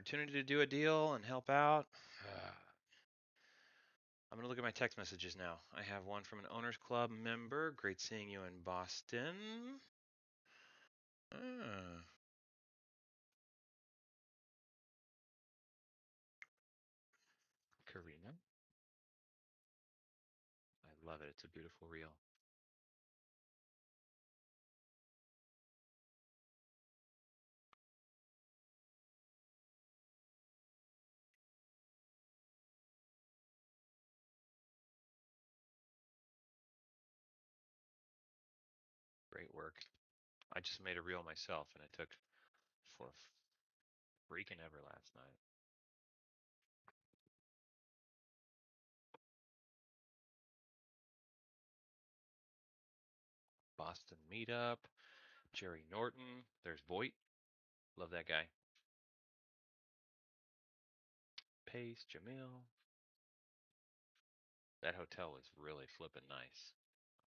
opportunity to do a deal and help out. I'm going to look at my text messages now. I have one from an Owners Club member. Great seeing you in Boston. Ah. Karina. I love it. It's a beautiful reel. Great work. I just made a reel myself, and it took for freaking ever last night. Boston meetup. Jerry Norton. There's Voight. Love that guy. Pace. Jamil. That hotel was really flipping nice.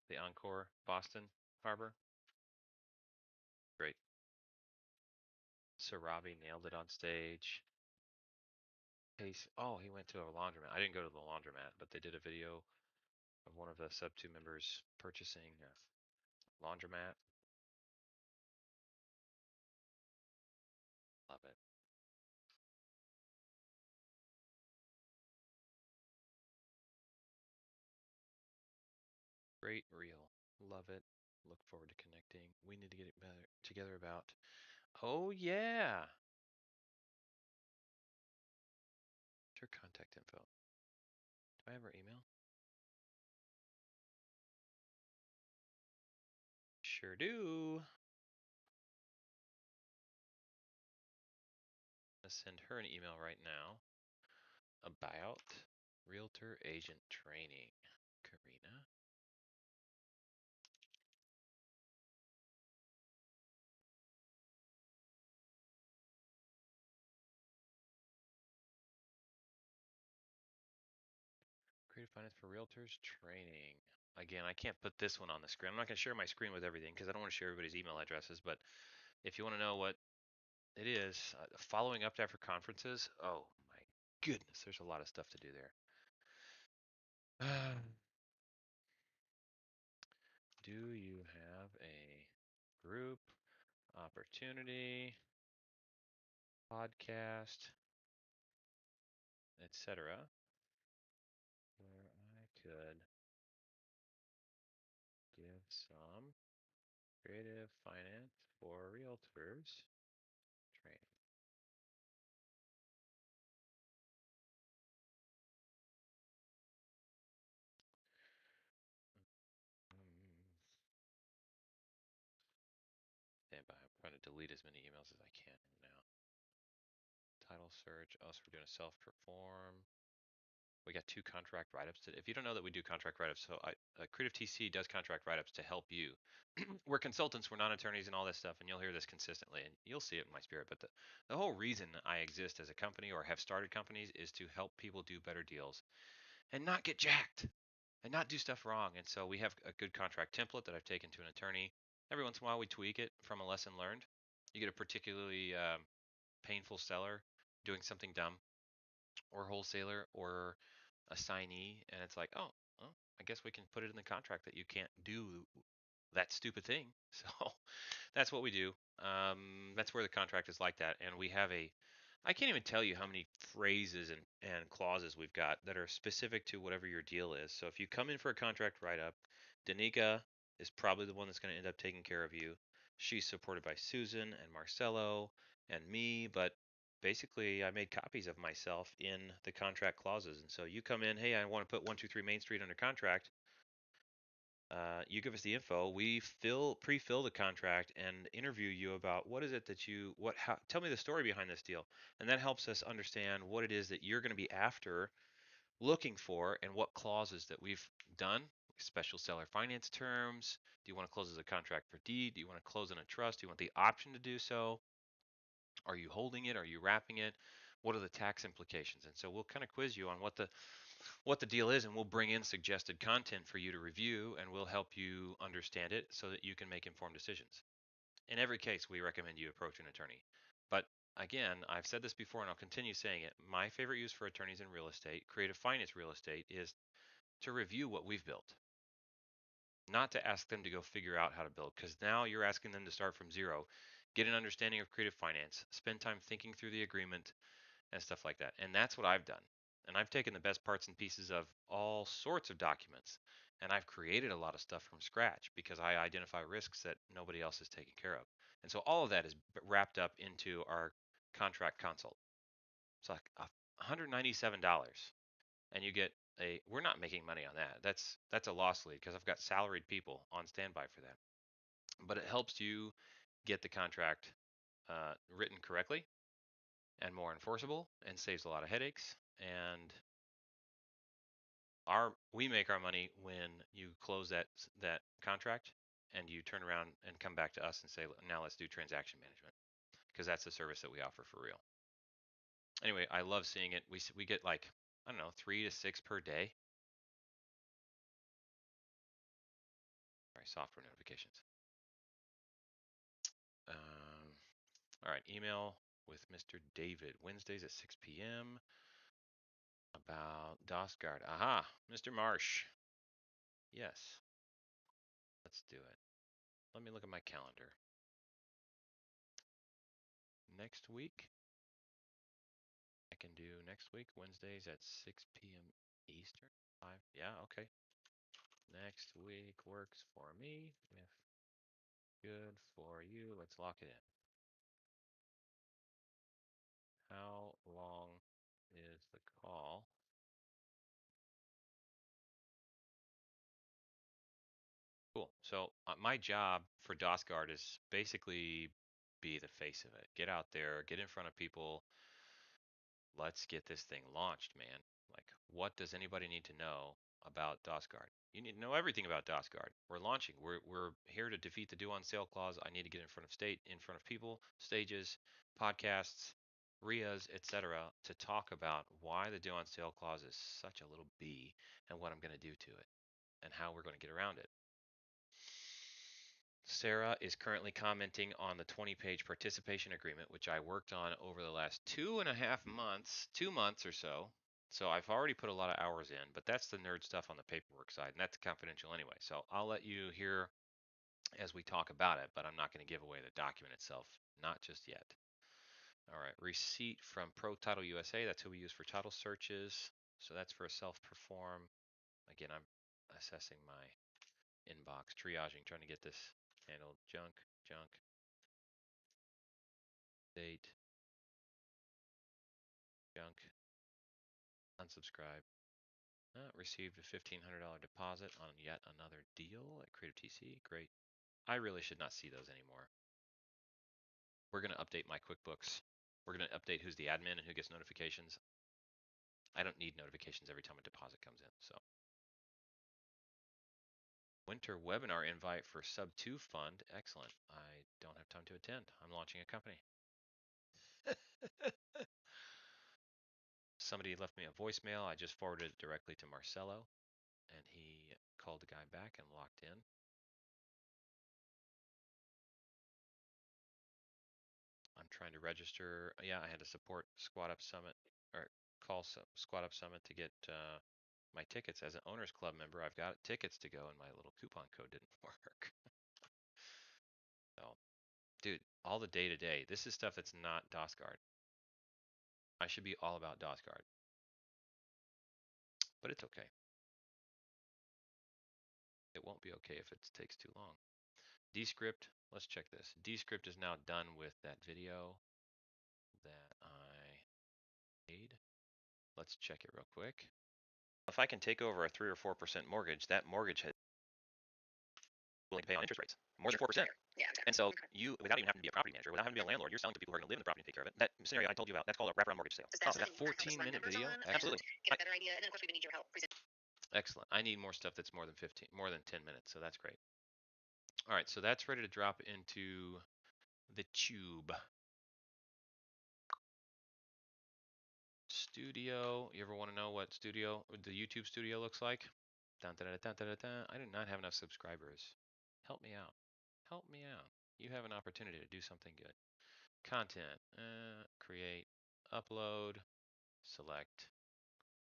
The Encore Boston Harbor. Great. Sarabi nailed it on stage. Pace. Oh, he went to a laundromat. I didn't go to the laundromat, but they did a video of one of the sub 2 members purchasing a laundromat. Love it. Great reel. Love it. Look forward to connecting. We need to get it better together about. Oh yeah. What's her contact info? Do I have her email? Sure do. I'm gonna send her an email right now about realtor agent training. Karina. Creative Finance for Realtors training. Again, I can't put this one on the screen. I'm not going to share my screen with everything because I don't want to share everybody's email addresses. But if you want to know what it is, following up after conferences, oh my goodness, there's a lot of stuff to do there. Do you have a group opportunity, podcast, etc., where I could give some creative finance for realtors training? Stand by. I'm trying to delete as many emails as I can now. Title search. Oh, so we're doing a self-perform. We got 2 contract write-ups. If you don't know that we do contract write-ups, so Creative TC does contract write-ups to help you. We're consultants, we're non-attorneys and all this stuff, and you'll hear this consistently, and you'll see it in my spirit. But the whole reason I exist as a company or have started companies is to help people do better deals and not get jacked and not do stuff wrong. And so we have a good contract template that I've taken to an attorney. Every once in a while, we tweak it from a lesson learned. You get a particularly painful seller doing something dumb, or wholesaler, or assignee, and it's like, oh, well, I guess we can put it in the contract that you can't do that stupid thing. So that's what we do. That's where the contract is like that, and we have I can't even tell you how many phrases and clauses we've got that are specific to whatever your deal is. So if you come in for a contract write-up, Danica is probably the one that's going to end up taking care of you. She's supported by Susan and Marcelo and me, but basically I made copies of myself in the contract clauses. And so you come in, hey, I want to put 123 Main Street under contract. You give us the info. We pre-fill the contract and interview you about what is it that tell me the story behind this deal, and that helps us understand what it is that you're going to be after, looking for, and what clauses that we've done. Special seller finance terms. Do you want to close as a contract for deed? Do you want to close in a trust? Do you want the option to do so? Are you holding it? Are you wrapping it? What are the tax implications? And so we'll kind of quiz you on what the deal is, and we'll bring in suggested content for you to review, and we'll help you understand it so that you can make informed decisions. In every case, we recommend you approach an attorney, but again, I've said this before and I'll continue saying it. My favorite use for attorneys in real estate, creative finance real estate, is to review what we've built, not to ask them to go figure out how to build, because now you're asking them to start from zero, get an understanding of creative finance, spend time thinking through the agreement and stuff like that. And that's what I've done. And I've taken the best parts and pieces of all sorts of documents and I've created a lot of stuff from scratch because I identify risks that nobody else is taking care of. And so all of that is wrapped up into our contract consult. It's like $197 and you get we're not making money on that. That's a loss lead because I've got salaried people on standby for that. But it helps you get the contract written correctly and more enforceable and saves a lot of headaches. And we make our money when you close that contract and you turn around and come back to us and say, now let's do transaction management, because that's the service that we offer for real. Anyway, I love seeing it. We get like, I don't know, 3 to 6 per day. Sorry, software notifications. All right, email with Mr. David, Wednesdays at 6 p.m. about DOSGuard. Aha, Mr. Marsh. Yes, let's do it. Let me look at my calendar. Next week, I can do next week, Wednesdays at 6 p.m. Eastern. 5. Yeah, okay. Next week works for me. If good for you, let's lock it in. How long is the call? Cool. So my job for DOSGuard is basically be the face of it. Get out there, get in front of people. Let's get this thing launched, man. Like, what does anybody need to know about DOSGuard? You need to know everything about DOSGuard. We're launching. We're here to defeat the due on sale clause. I need to get in front of state, in front of people, stages, podcasts, RIAs, etc., to talk about why the due on sale clause is such a little b and what I'm going to do to it and how we're going to get around it. Sarah is currently commenting on the 20-page participation agreement, which I worked on over the last 2.5 months, 2 months or so. So I've already put a lot of hours in, but that's the nerd stuff on the paperwork side, and that's confidential anyway. So I'll let you hear as we talk about it, but I'm not going to give away the document itself, not just yet. All right, receipt from Pro Title USA. That's who we use for title searches. So that's for a self-perform. Again, I'm assessing my inbox, triaging, trying to get this handled. Junk, date, junk, unsubscribe. Received a $1,500 deposit on yet another deal at Creative TC. Great. I really should not see those anymore. We're going to update my QuickBooks. We're going to update who's the admin and who gets notifications. I don't need notifications every time a deposit comes in. So, winter webinar invite for Sub 2 Fund. Excellent. I don't have time to attend. I'm launching a company. Somebody left me a voicemail. I just forwarded it directly to Marcelo, and he called the guy back and locked in. I'm trying to register. Yeah, I had to support Squad Up Summit or call Squad Up Summit to get my tickets as an owners club member. I've got tickets to go, and my little coupon code didn't work. So, dude, all the day to day. This is stuff that's not DOSGuard. I should be all about DOSGuard, but it's okay. It won't be okay if it takes too long. Descript. Let's check this. Descript is now done with that video that I made. Let's check it real quick. If I can take over a 3 or 4% mortgage, that mortgage has willing to pay on interest rates more than 4%. Yeah, exactly. And so you, without even having to be a property manager, without having to be a landlord, you're selling to people who are going to live in the property and take care of it. That scenario I told you about, that's called a wraparound mortgage sale. Oh, that 14-minute video? Absolutely. Get a better idea, and then of course we need your help. Excellent. I need more stuff that's more than 10 minutes, so that's great. All right, so that's ready to drop into the tube. Studio. You ever want to know what the YouTube studio looks like? Dun, dun, dun, dun, dun, dun. I do not have enough subscribers. Help me out. Help me out. You have an opportunity to do something good. Content, create, upload, select,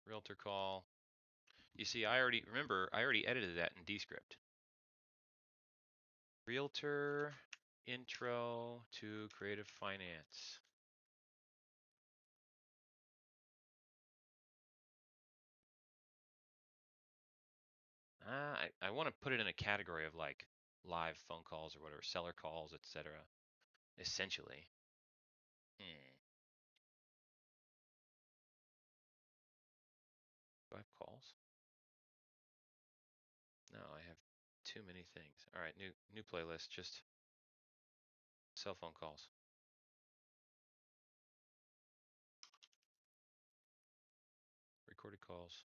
realtor call. You see, I already edited that in Descript. Realtor intro to creative finance. I want to put it in a category of like live phone calls or whatever, seller calls, etc. Essentially. Do I have calls? No, I have too many things. All right, new playlist, just cell phone calls. Recorded calls.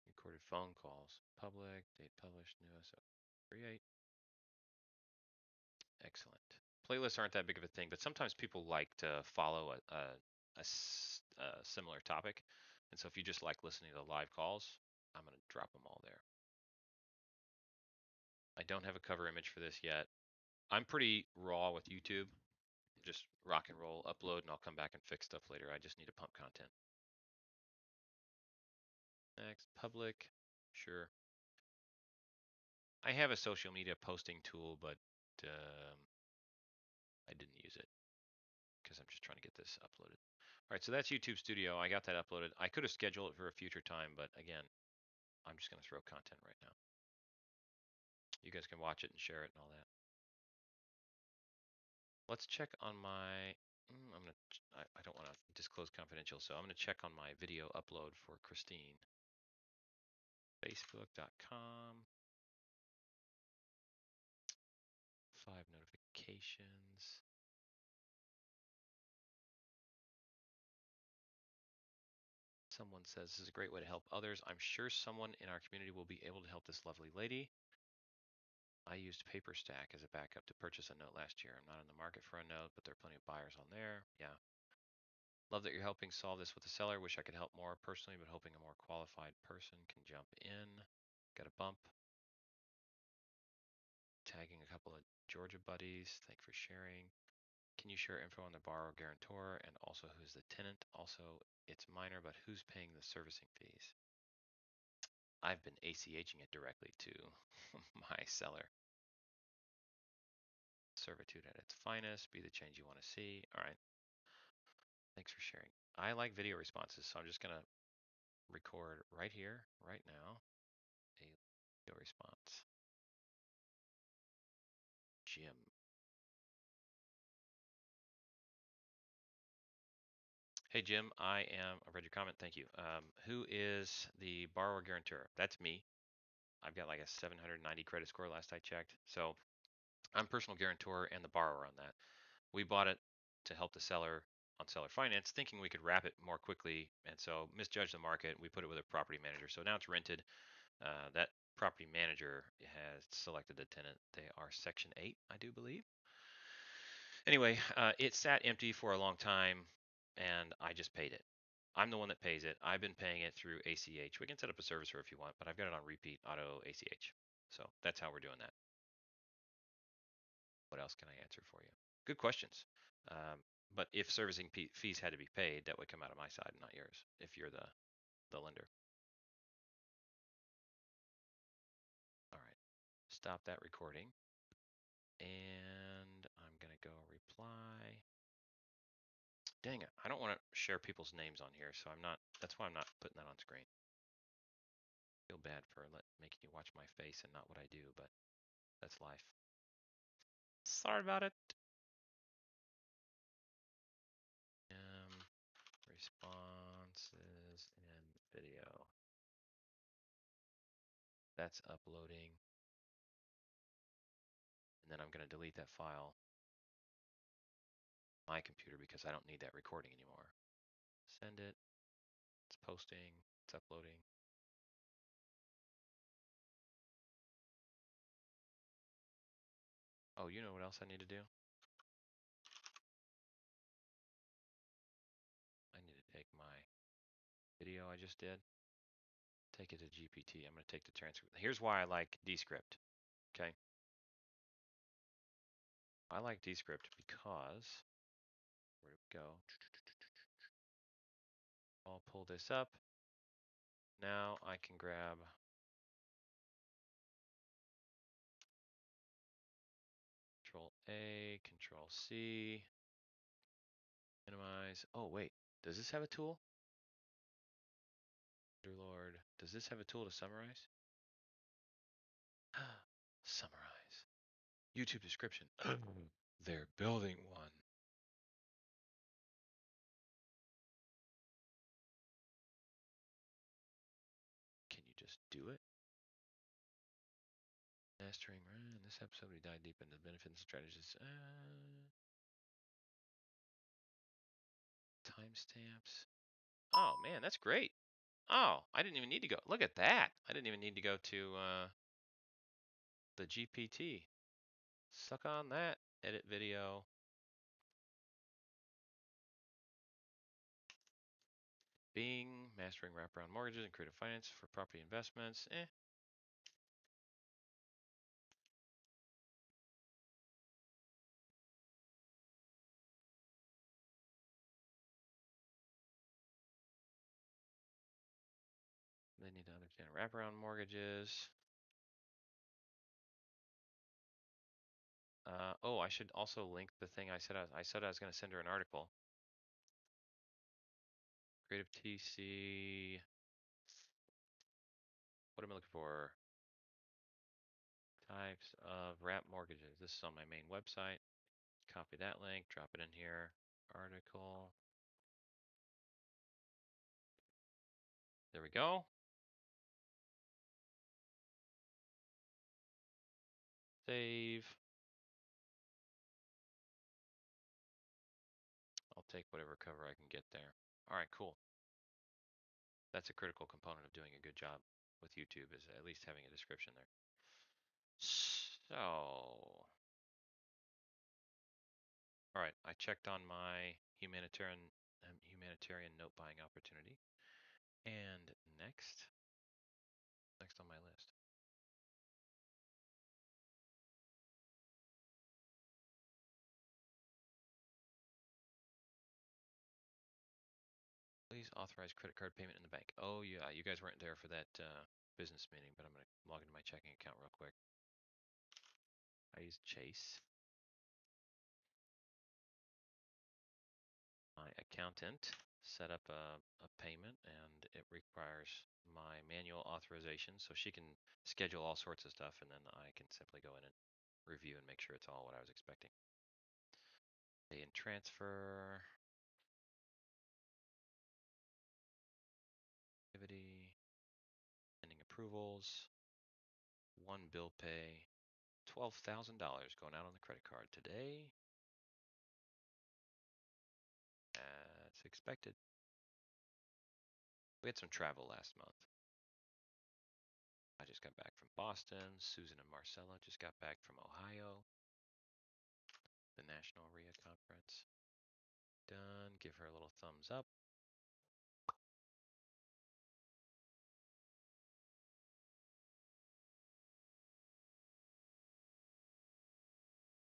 Recorded phone calls. Public, date published, new SO. Create. Excellent. Playlists aren't that big of a thing, but sometimes people like to follow a similar topic. And so if you just like listening to live calls, I'm going to drop them all there. I don't have a cover image for this yet. I'm pretty raw with YouTube. Just rock and roll, upload, and I'll come back and fix stuff later. I just need to pump content. Next, public. Sure. I have a social media posting tool, but I didn't use it because I'm just trying to get this uploaded. All right, so that's YouTube Studio. I got that uploaded. I could have scheduled it for a future time, but again, I'm just going to throw content right now. You guys can watch it and share it and all that. Let's check on my, I don't want to disclose confidential, so I'm going to check on my video upload for Christine. Facebook.com. 5 notifications. Someone says this is a great way to help others. I'm sure someone in our community will be able to help this lovely lady. I used PaperStack as a backup to purchase a note last year. I'm not in the market for a note, but there are plenty of buyers on there. Yeah. Love that you're helping solve this with the seller. Wish I could help more personally, but hoping a more qualified person can jump in. Got a bump. Tagging a couple of Georgia buddies. Thank you for sharing. Can you share info on the borrower guarantor and also who's the tenant? Also, it's minor, but who's paying the servicing fees? I've been ACHing it directly to my seller. Servitude at its finest, be the change you want to see. All right. Thanks for sharing. I like video responses, so I'm just going to record right here, right now, a video response. Jim. Hey, Jim, I read your comment. Thank you. Who is the borrower guarantor? That's me. I've got like a 790 credit score last I checked. So I'm personal guarantor and the borrower on that. We bought it to help the seller on seller finance, thinking we could wrap it more quickly, and so misjudged the market. We put it with a property manager, so now it's rented. That property manager has selected a tenant. They are Section 8, I do believe. Anyway, it sat empty for a long time, and I just paid it. I'm the one that pays it. I've been paying it through ACH. We can set up a servicer if you want, but I've got it on repeat auto ACH. So that's how we're doing that. What else can I answer for you? Good questions. But if servicing fees had to be paid, that would come out of my side, not yours, if you're the lender. All right, stop that recording. And I'm going to go reply. Dang it, I don't want to share people's names on here, so that's why I'm not putting that on screen. I feel bad for making you watch my face and not what I do, but that's life. Sorry about it. Responses and video. That's uploading. And then I'm going to delete that file on my computer because I don't need that recording anymore. Send it. It's posting. It's uploading. Oh, you know what else I need to do? I need to take my video I just did, take it to GPT. I'm going to take the transcript. Here's why I like Descript. Okay. I like Descript because, where did we go? I'll pull this up. Now I can grab Control A, Control C, minimize. Oh, wait, does this have a tool? Underlord, does this have a tool to summarize? Summarize. YouTube description. They're building one. Can you just do it? Mastering. In this episode, we dive deep into the benefits and strategies. Timestamps. Oh man, that's great. Oh, I didn't even need to go. Look at that. I didn't even need to go to the GPT. Suck on that. Edit video. Bing. Mastering wraparound mortgages and creative finance for property investments. They need to understand wraparound mortgages. Oh, I should also link the thing I said I said I was going to send her an article. Creative TC. What am I looking for? Types of wrap mortgages. This is on my main website. Copy that link, drop it in here. Article. There we go. Save. I'll take whatever cover I can get there. All right, cool. That's a critical component of doing a good job with YouTube, is at least having a description there. So, all right, I checked on my humanitarian note buying opportunity. And next on my list. Please authorize credit card payment in the bank. Oh yeah, you guys weren't there for that business meeting, but I'm gonna log into my checking account real quick. I use Chase. My accountant set up a payment, and it requires my manual authorization, so she can schedule all sorts of stuff, and then I can simply go in and review and make sure it's all what I was expecting. Pay and transfer. Activity. Pending approvals. One bill pay. $12,000 going out on the credit card today. As expected. We had some travel last month. I just got back from Boston. Susan and Marcella just got back from Ohio. The National RIA conference. Done. Give her a little thumbs up.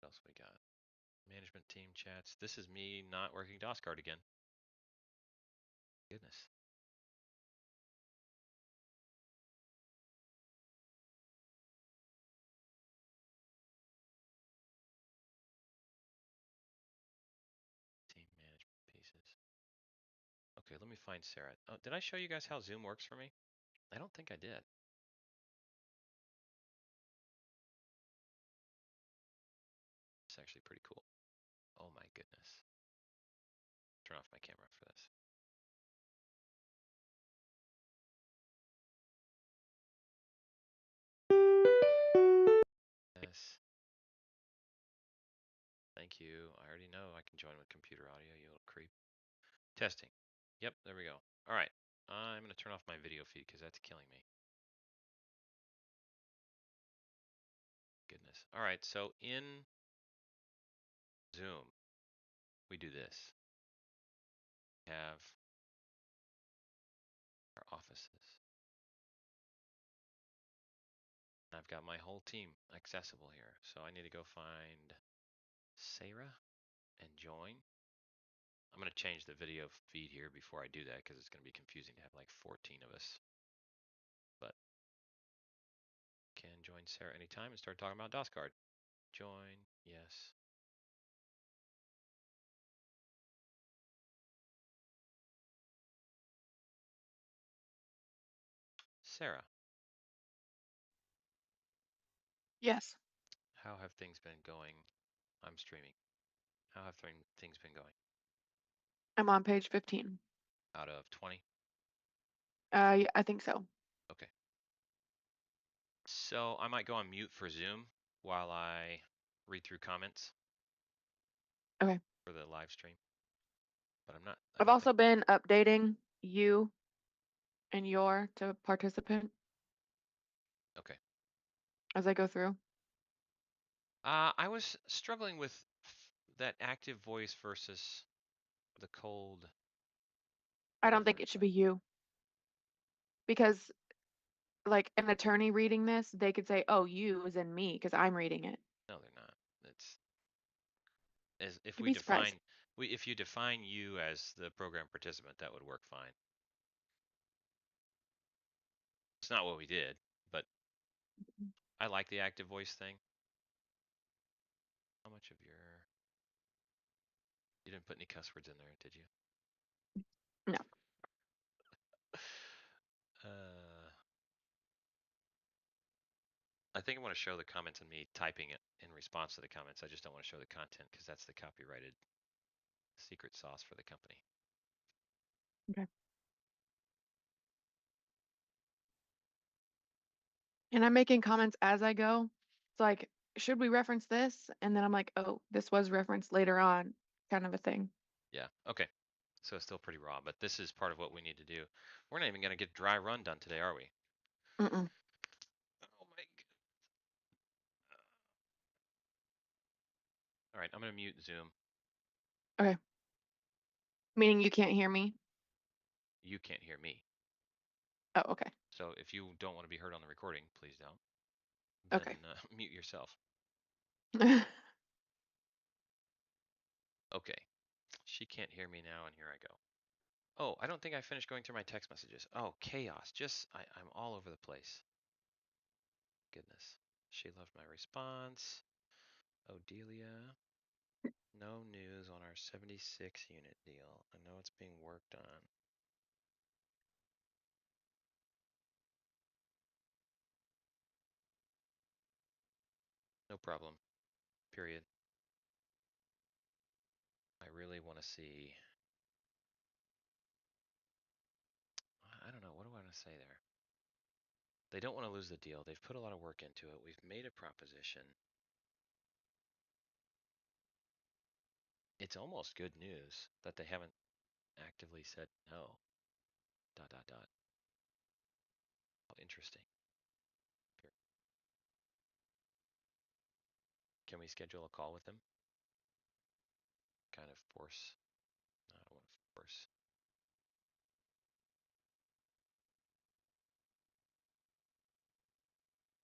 What else we got? Management team chats. This is me not working DOSCard again. Goodness. Team management pieces. Okay, let me find Sarah. Oh, did I show you guys how Zoom works for me? I don't think I did. It's actually pretty cool. Oh my goodness. Turn off my camera for this. Yes. Thank you. I already know I can join with computer audio, you little creep. Testing. Yep, there we go. All right. I'm going to turn off my video feed because that's killing me. Goodness. All right, so in Zoom, we do this. We have our offices. I've got my whole team accessible here. So I need to go find Sarah and join. I'm going to change the video feed here before I do that because it's going to be confusing to have like 14 of us. But can join Sarah anytime and start talking about DOSCard. Join, yes. Sarah, Yes, how have things been going? I'm streaming. How have things been going? I'm on page 15. Out of 20? Yeah, I think so. Okay. So I might go on mute for Zoom while I read through comments Okay. for the live stream. But I I've don't think. also been updating you and your to participant Okay. as I go through. I was struggling with that active voice versus the cold, I don't whatever think it's it should like. be you because, like, an attorney reading this, they could say, "Oh, you," is in me because I'm reading it. No, they're not. It's as if You'd we be surprised. define if you define you as the program participant, that would work fine. It's not what we did, but I like the active voice thing. How much of your you didn't put any cuss words in there, did you? No. I think I want to show the comments and me typing it in response to the comments. I just don't want to show the content because that's the copyrighted secret sauce for the company. Okay. And I'm making comments as I go. It's like, should we reference this? And then I'm like, oh, this was referenced later on, kind of a thing. Yeah. Okay. So it's still pretty raw, but this is part of what we need to do. We're not even going to get dry run done today, are we? Mm-mm. Oh my god. All right, I'm going to mute Zoom. Okay. Meaning you can't hear me? You can't hear me. Oh, okay. So if you don't want to be heard on the recording, please don't. Okay. Then mute yourself. Okay. She can't hear me now, and here I go. Oh, I don't think I finished going through my text messages. Oh, chaos. I'm all over the place. Goodness. She loved my response. Odelia. No news on our 76 unit deal. I know it's being worked on. No problem. Period. I really want to see. I don't know. What do I want to say there? They don't want to lose the deal. They've put a lot of work into it. We've made a proposition. It's almost good news that they haven't actively said no. Dot dot dot. How interesting. Can we schedule a call with them? Kind of force. No, I don't want to force.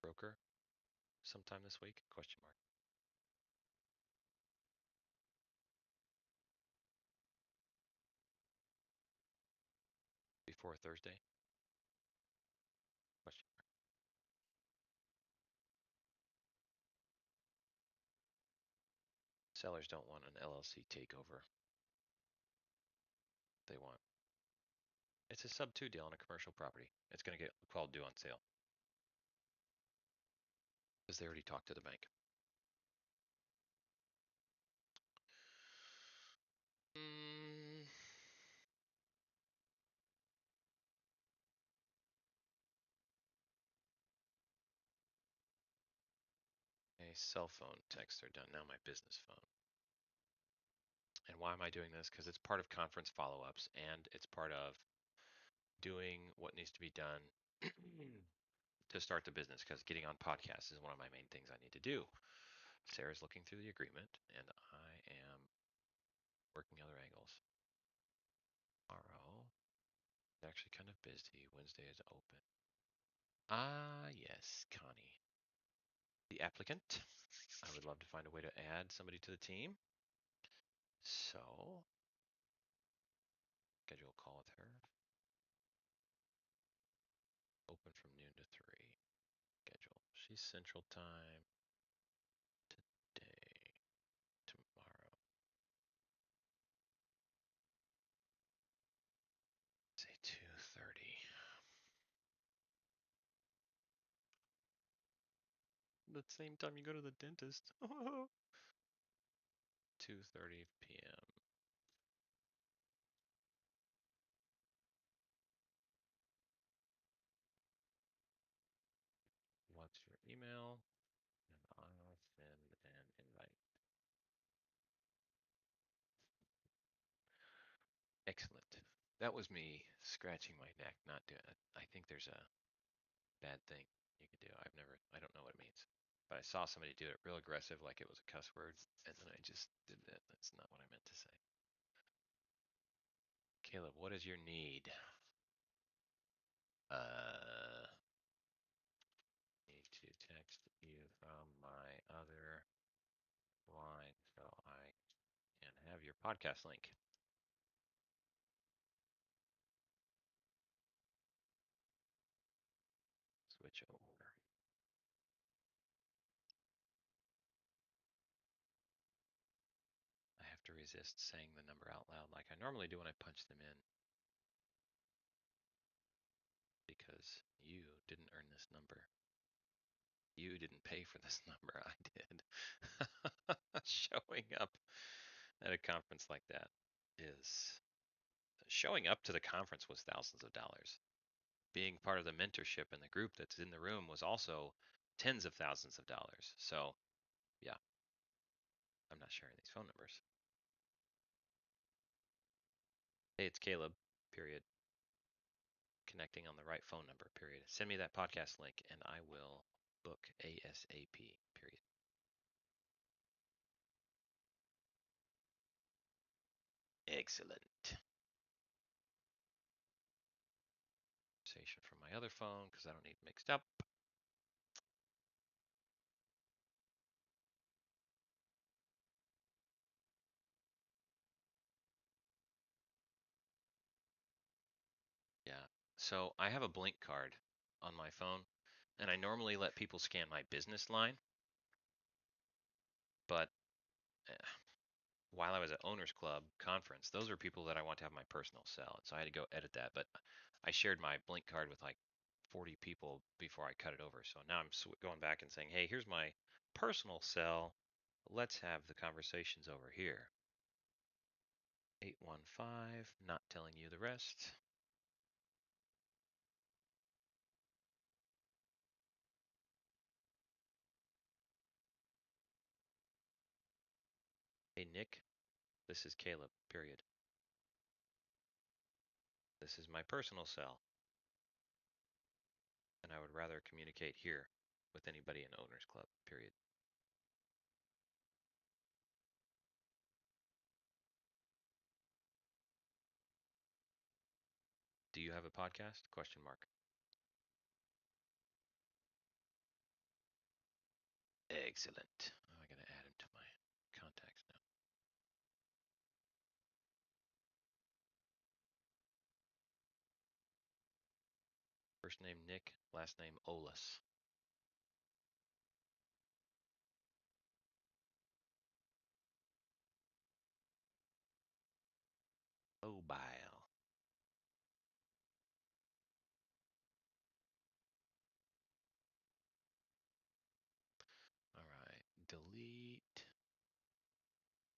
Broker sometime this week? Question mark. Before Thursday? Question mark. Sellers don't want an LLC takeover. They want. It's a sub 2 deal on a commercial property. It's going to get called due on sale. Because they already talked to the bank. Mm, a cell phone texts are done. Now my business phone. And why am I doing this? Because it's part of conference follow-ups and it's part of doing what needs to be done to start the business because getting on podcasts is one of my main things I need to do. Sarah's looking through the agreement and I am working other angles. Tomorrow, actually kind of busy. Wednesday is open. Ah, yes, Connie. the applicant. I would love to find a way to add somebody to the team. So, schedule a call with her. Open from noon to 3. Schedule. She's Central Time today, tomorrow. Say 2:30. The same time you go to the dentist. 2:30 p.m. What's your email? And I'll send an invite. Excellent. That was me scratching my neck, not doing it. I think there's a bad thing you could do. I don't know what it means. But I saw somebody do it real aggressive, like it was a cuss word, and then I just did that. That's not what I meant to say. Caleb, what is your need? Need to text you from my other line so I can have your podcast link. Switch over. I have to resist saying the number out loud like I normally do when I punch them in because you didn't earn this number. You didn't pay for this number. I did. Showing up at a conference like that is showing up to the conference was thousands of dollars. Being part of the mentorship and the group that's in the room was also tens of thousands of dollars. So, yeah, I'm not sharing these phone numbers. Hey, it's Caleb, period. Connecting on the right phone number, period. Send me that podcast link and I will book ASAP, period. Excellent. Conversation from my other phone because I don't need mixed up. Yeah. So I have a Blink card on my phone, and I normally let people scan my business line, but while I was at Owners Club conference, those are people that I want to have my personal cell, and so I had to go edit that. But I shared my Blink card with like 40 people before I cut it over. So now I'm going back and saying, hey, here's my personal cell. Let's have the conversations over here. 815, not telling you the rest. Hey, Nick, this is Caleb, period. This is my personal cell, and I would rather communicate here with anybody in Owners Club, period. Do you have a podcast? Question mark. Excellent. Oh, I gotta add him to my contacts now. First name Nick, last name Olus. Mobile. All right. Delete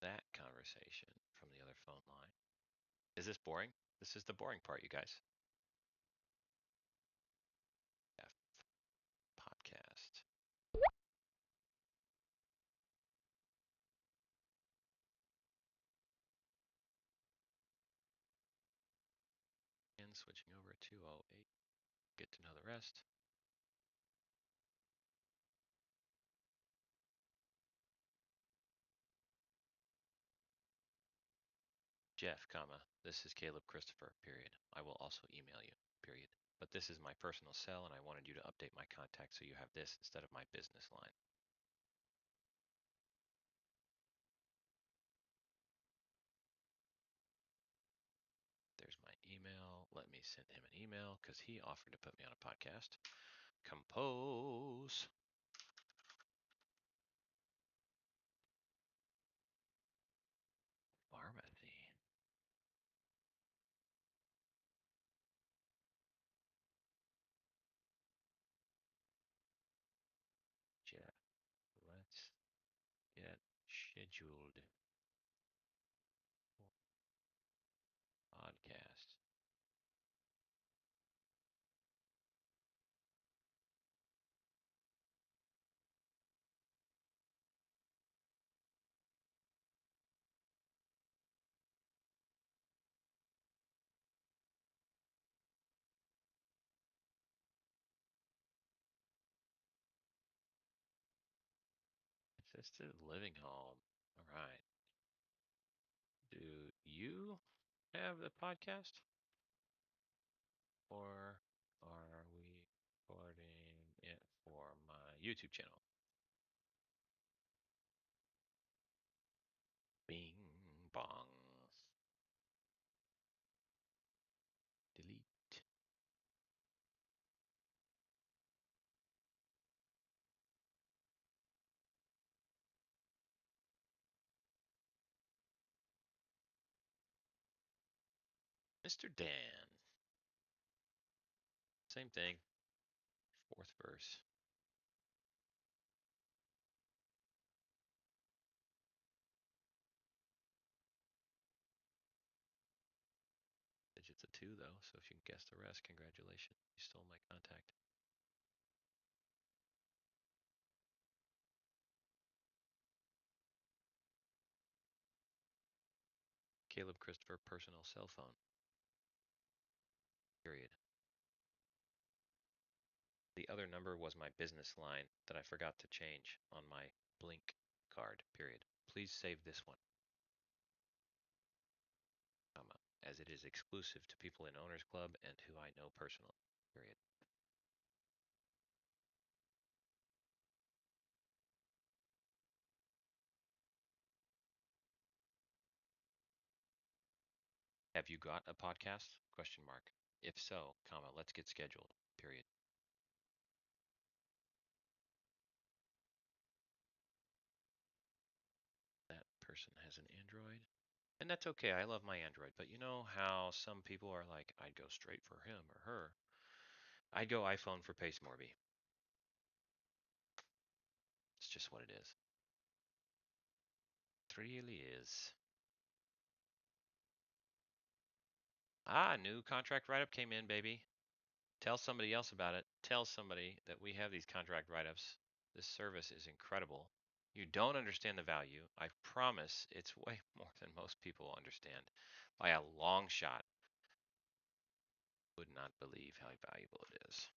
that conversation from the other phone line. Is this boring? This is the boring part, you guys. F podcast. And switching over to 208. Get to know the rest. Jeff, comma, this is Caleb Christopher, period. I will also email you, period. But this is my personal cell, and I wanted you to update my contact so you have this instead of my business line. email. Let me send him an email because he offered to put me on a podcast. Compose. Pharmacy. Yeah. Let's get scheduled for podcast. Assisted living home. All right. Do you have the podcast? Or are we recording it for my YouTube channel? Bing bong. Delete. Mr. Dan. Same thing. Fourth verse. Digits of 2 though, so if you can guess the rest, congratulations. You stole my contact. Caleb Christopher personal cell phone. Period. The other number was my business line that I forgot to change on my Blink card. Period. Please save this one, as it is exclusive to people in Owners Club and who I know personally. Period. Have you got a podcast? Question mark. If so, comma, let's get scheduled. Period. That person has an Android. And that's okay. I love my Android. But you know how some people are like, I'd go straight for him or her. I'd go iPhone for Pace Morby. It's just what it is. It really is. New contract write-up came in, baby. Tell somebody else about it. Tell somebody that we have these contract write-ups. This service is incredible. You don't understand the value. I promise it's way more than most people understand by a long shot. Would not believe how valuable it is.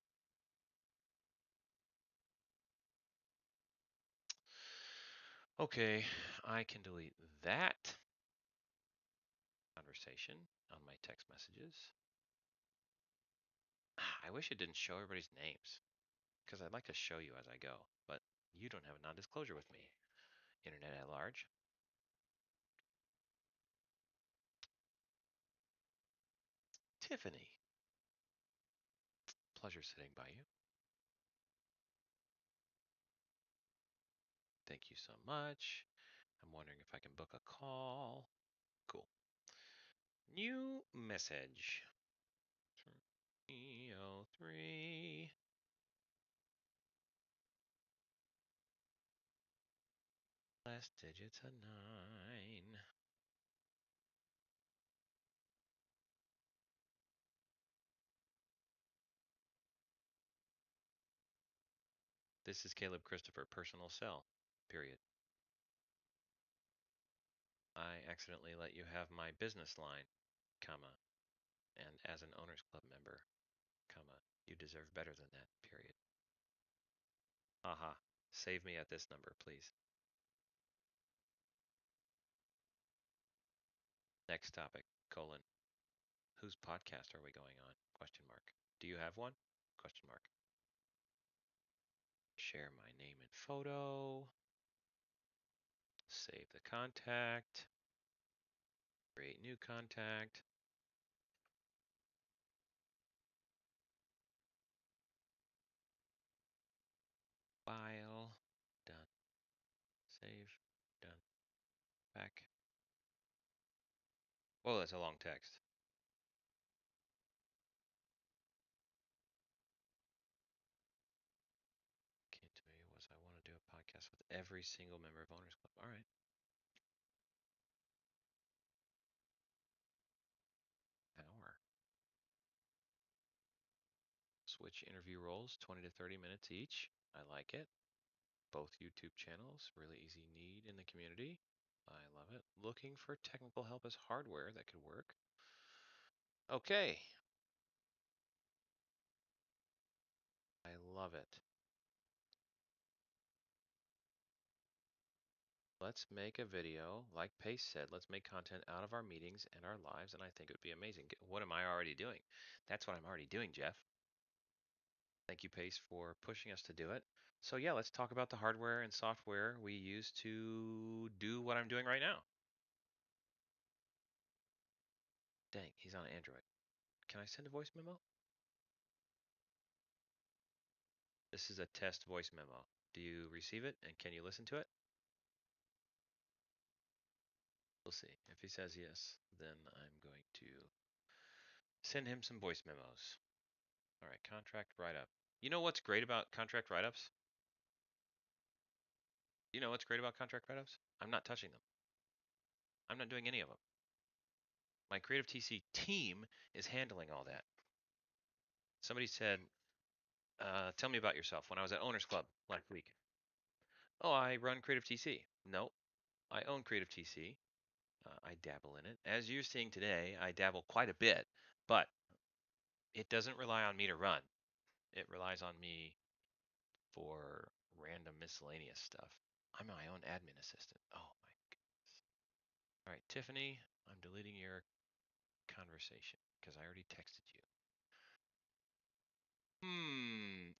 Okay, I can delete that conversation on my text messages. I wish it didn't show everybody's names because I'd like to show you as I go, but you don't have a non-disclosure with me. Internet at large. Tiffany. Pleasure sitting by you. Thank you so much. I'm wondering if I can book a call. Cool. New message. EO3. Last digit's a 9. This is Caleb Christopher, personal cell. Period. I accidentally let you have my business line, comma, and as an Owners Club member, comma, you deserve better than that, period. Haha. Save me at this number, please. Next topic, colon. Whose podcast are we going on? Question mark. Do you have one? Question mark. Share my name and photo. Save the contact. Create new contact. Whoa, that's a long text. Came to me was I want to do a podcast with every single member of Owners Club. All right. Hour. Switch interview roles, 20 to 30 minutes each. I like it. Both YouTube channels, really easy need in the community. I love it. Looking for technical help as hardware that could work. Okay. I love it. Let's make a video. Like Pace said, let's make content out of our meetings and our lives, and I think it would be amazing. What am I already doing? That's what I'm already doing, Jeff. Thank you, Pace, for pushing us to do it. So yeah, let's talk about the hardware and software we use to do what I'm doing right now. Dang, he's on Android. Can I send a voice memo? This is a test voice memo. Do you receive it and can you listen to it? We'll see. If he says yes, then I'm going to send him some voice memos. All right, contract write-up. You know what's great about contract write-ups? You know what's great about contract write-ups? I'm not touching them. I'm not doing any of them. My Creative TC team is handling all that. Somebody said, tell me about yourself when I was at Owners Club last week. Oh, I run Creative TC. No, I own Creative TC. I dabble in it. As you're seeing today, I dabble quite a bit, but it doesn't rely on me to run. It relies on me for random miscellaneous stuff. I'm my own admin assistant. Oh my goodness. All right, Tiffany, I'm deleting your conversation because I already texted you.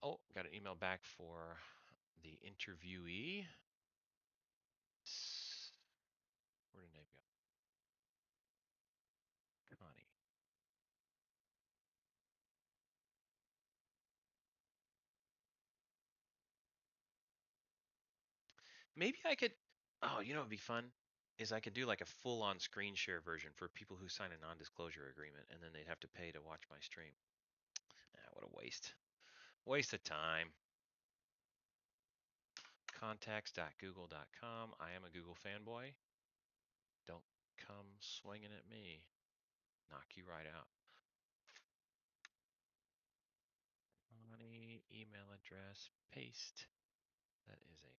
Oh, got an email back for the interviewee. Where did name go? Connie. Maybe I could. Oh, you know what'd be fun? Is I could do like a full-on screen share version for people who sign a non-disclosure agreement, and then they'd have to pay to watch my stream. Ah, what a waste. Waste of time. Contacts.google.com. I am a Google fanboy. Don't come swinging at me. Knock you right out. Connie, email address, paste. That is a.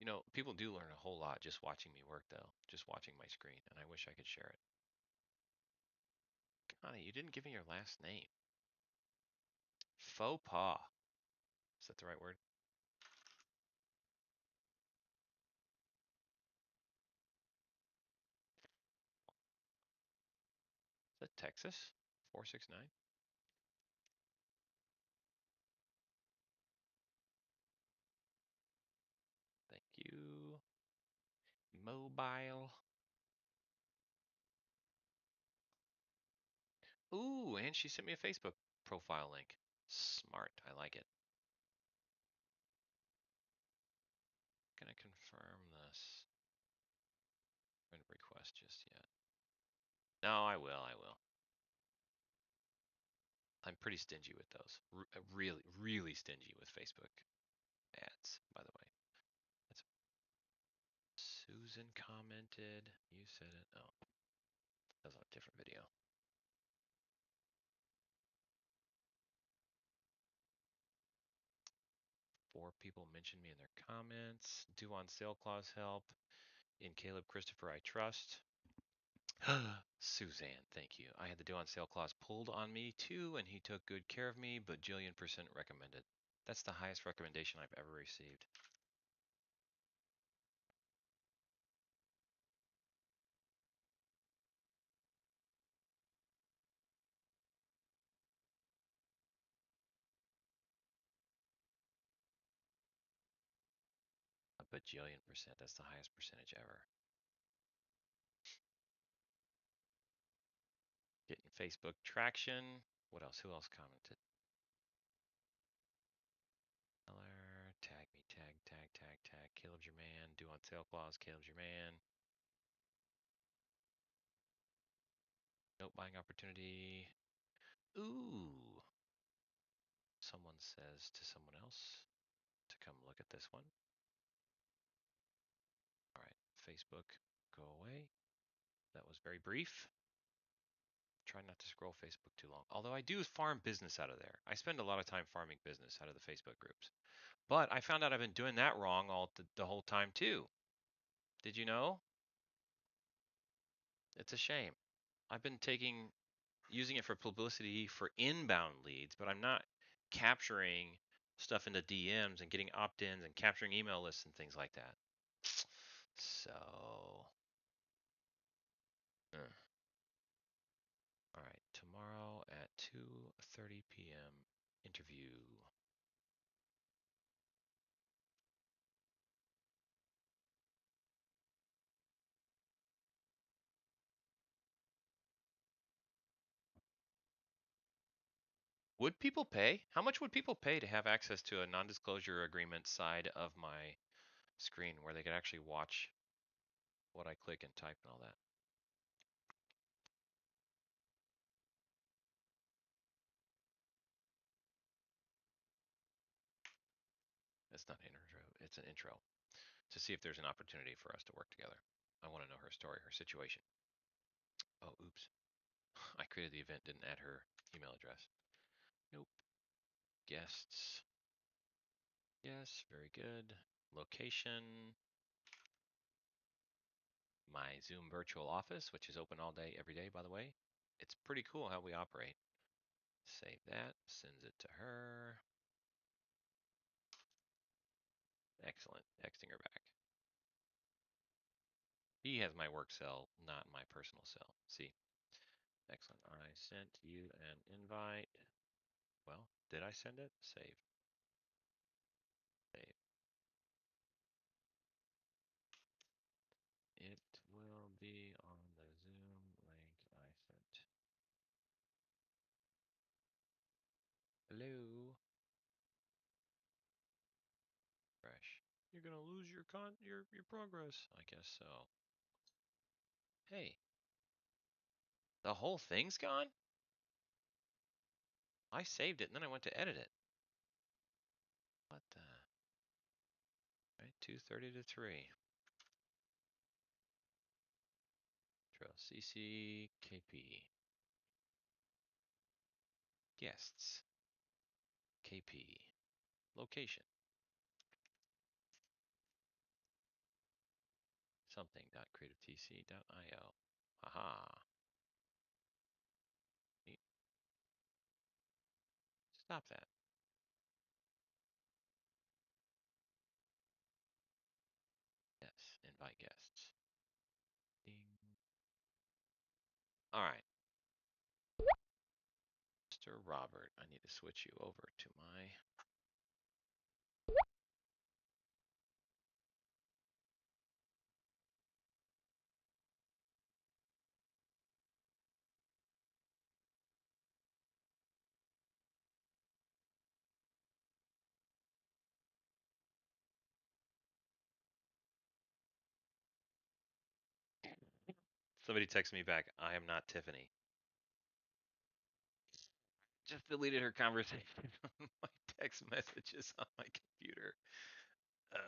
You know, people do learn a whole lot just watching me work, though. Just watching my screen, and I wish I could share it. Connie, you didn't give me your last name. Faux pas. Is that the right word? Is that Texas? 469? Thank you. Mobile. Ooh, and she sent me a Facebook profile link. Smart. I like it. Gonna confirm this. Friend request just yet. No, I will. I will. I'm pretty stingy with those. Really, really stingy with Facebook ads, by the way. That's Susan commented. You said it. Oh, that was on a different video. 4 people mentioned me in their comments. Due on sale clause help. In Caleb Christopher, I trust. Suzanne, thank you. I had the due on sale clause pulled on me too, and he took good care of me, bajillion% recommended. That's the highest recommendation I've ever received. A bajillion%. That's the highest percentage ever. Getting Facebook traction. What else? Who else commented? Tag me, tag. Caleb's your man. Due on sale clause. Caleb's your man. buying opportunity. Ooh. Someone says to someone else to come look at this one. All right, Facebook, go away. That was very brief. Try not to scroll Facebook too long. Although I do farm business out of there. I spend a lot of time farming business out of the Facebook groups. But I found out I've been doing that wrong all the whole time too. Did you know? It's a shame. I've been using it for publicity for inbound leads, but I'm not capturing stuff into DMs and getting opt-ins and capturing email lists and things like that. So, all right, tomorrow at 2:30 p.m. interview. Would people pay? How much would people pay to have access to a non-disclosure agreement side of my screen where they could actually watch what I click and type and all that? It's not an intro, it's an intro to see if there's an opportunity for us to work together. I want to know her story, her situation. Oh, oops. I created the event, didn't add her email address. Nope. Guests. Yes, very good. Location. My Zoom virtual office, which is open all day, every day, by the way. It's pretty cool how we operate. Save that, sends it to her. Excellent, texting her back. He has my work cell, not my personal cell. See? Excellent. I sent you an invite. Well, did I send it? Save. Save. It will be on the Zoom link I sent. Hello. Fresh. You're gonna lose your progress. I guess so. Hey, the whole thing's gone? I saved it and then I went to edit it. What the? Right, 2:30 to 3. Trail CC KP. Guests. KP. Location. Something.creativetc.io. Haha. Neat. Stop that. Yes, invite guests. Ding. All right. Mr. Robert, I need to switch you over to my. Somebody texted me back. I am not Tiffany. Just deleted her conversation from my text messages on my computer. I'm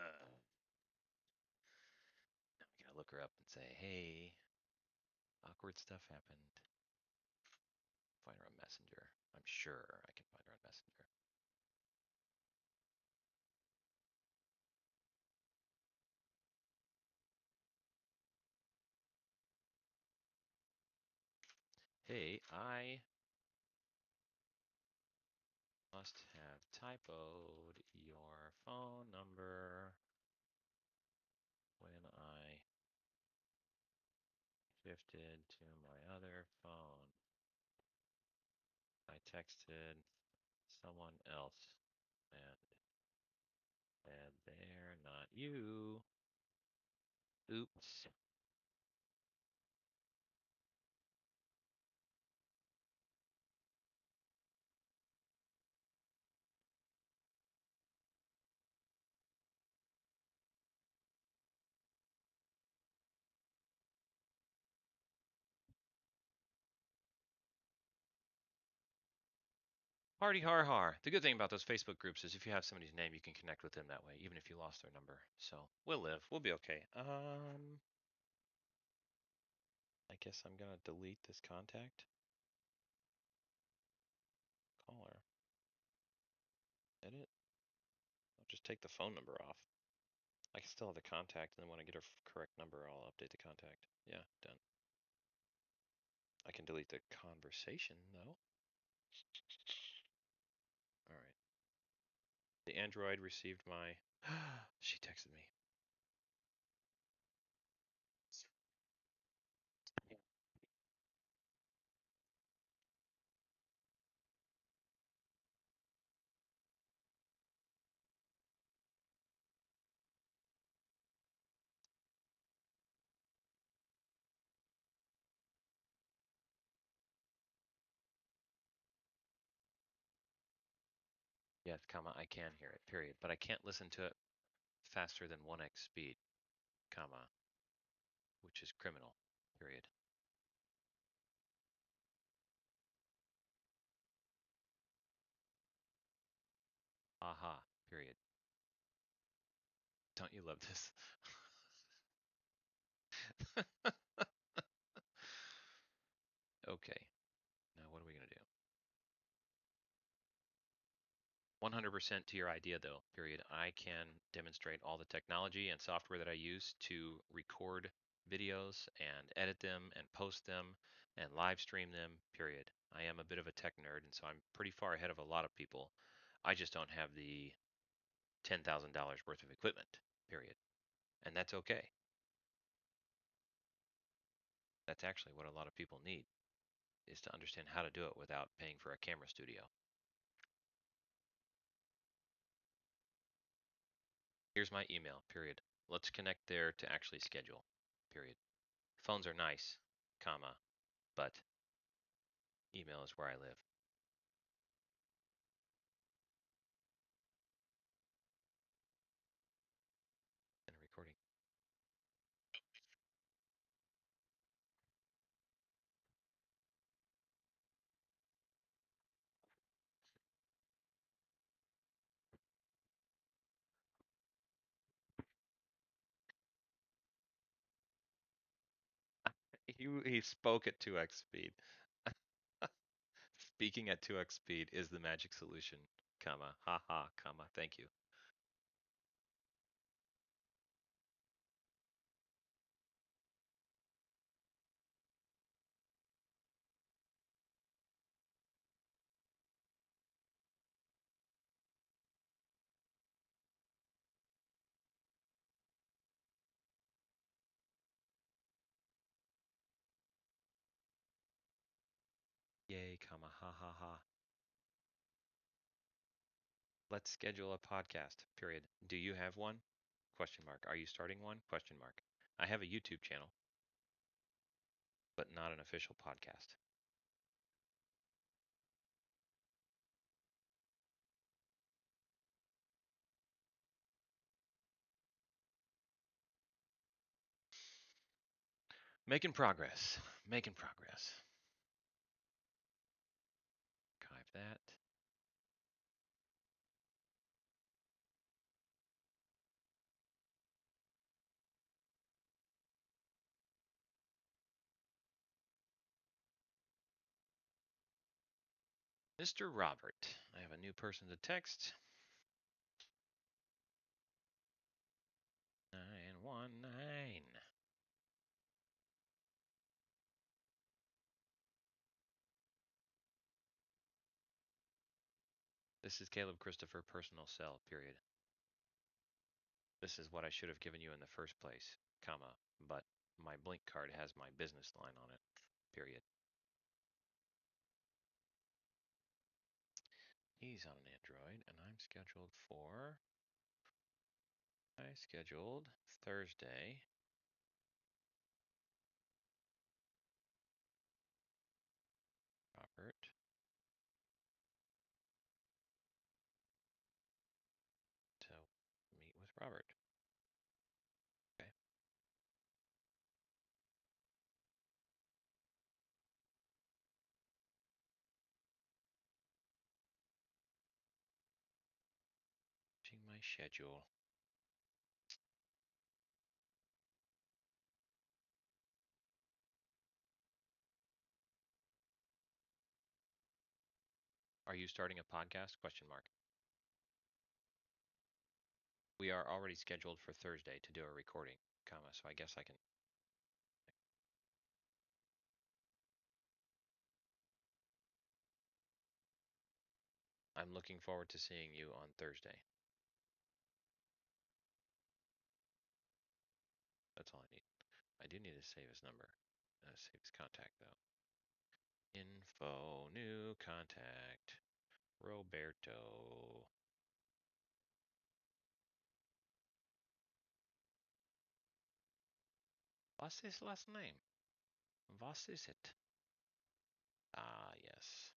gonna look her up and say, hey, awkward stuff happened. Find her on Messenger. I'm sure I can find her on Messenger. Hey, I must have typoed your phone number when I shifted to my other phone. I texted someone else and said they're not you. Oops. Hardy har har. The good thing about those Facebook groups is if you have somebody's name, you can connect with them that way, even if you lost their number. So we'll live. We'll be okay. I guess I'm gonna delete this contact. Caller. Edit. I'll just take the phone number off. I can still have the contact, and then when I get her correct number, I'll update the contact. Yeah, done. I can delete the conversation, though. All right. The Android received my... She texted me. Yes, comma, I can hear it, period. But I can't listen to it faster than 1x speed, comma, which is criminal, period. Aha, period. Don't you love this? Okay, now what are we going to do? 100% to your idea, though, period. I can demonstrate all the technology and software that I use to record videos and edit them and post them and live stream them, period. I am a bit of a tech nerd, and so I'm pretty far ahead of a lot of people. I just don't have the $10,000 worth of equipment, period. And that's okay. That's actually what a lot of people need, is to understand how to do it without paying for a camera studio. Here's my email, period. Let's connect there to actually schedule, period. Phones are nice, comma, but email is where I live. And a recording. He spoke at 2x speed. Speaking at 2x speed is the magic solution, comma, haha, comma, thank you. Yay, comma, ha ha ha. Let's schedule a podcast, period. Do you have one? Question mark. Are you starting one? Question mark. I have a YouTube channel, but not an official podcast. Making progress. Making progress. Archive that. Mr. Robert. I have a new person to text. 919. This is Caleb Christopher personal cell, period. This is what I should have given you in the first place, comma, but my Blink card has my business line on it, period. He's on an Android, and I'm scheduled for... I scheduled Thursday. Robert. To meet with Robert. Okay. my schedule. Are you starting a podcast? Question mark. We are already scheduled for Thursday to do a recording, comma, so I guess I can. I'm looking forward to seeing you on Thursday. That's all I need. I do need to save his number. Save his contact though. Info, new contact, Roberto. What's his last name? What is it? Ah, yes.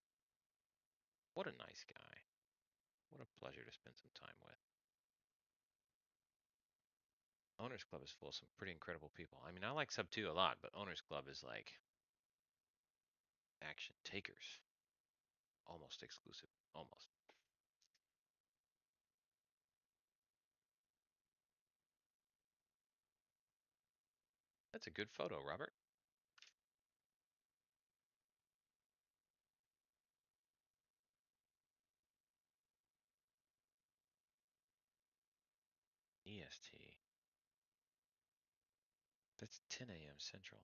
What a nice guy. What a pleasure to spend some time with. Owners Club is full of some pretty incredible people. I mean, I like Sub 2 a lot, but Owners Club is like action takers. Almost exclusive. Almost. That's a good photo, Robert. EST. That's 10 a.m. Central.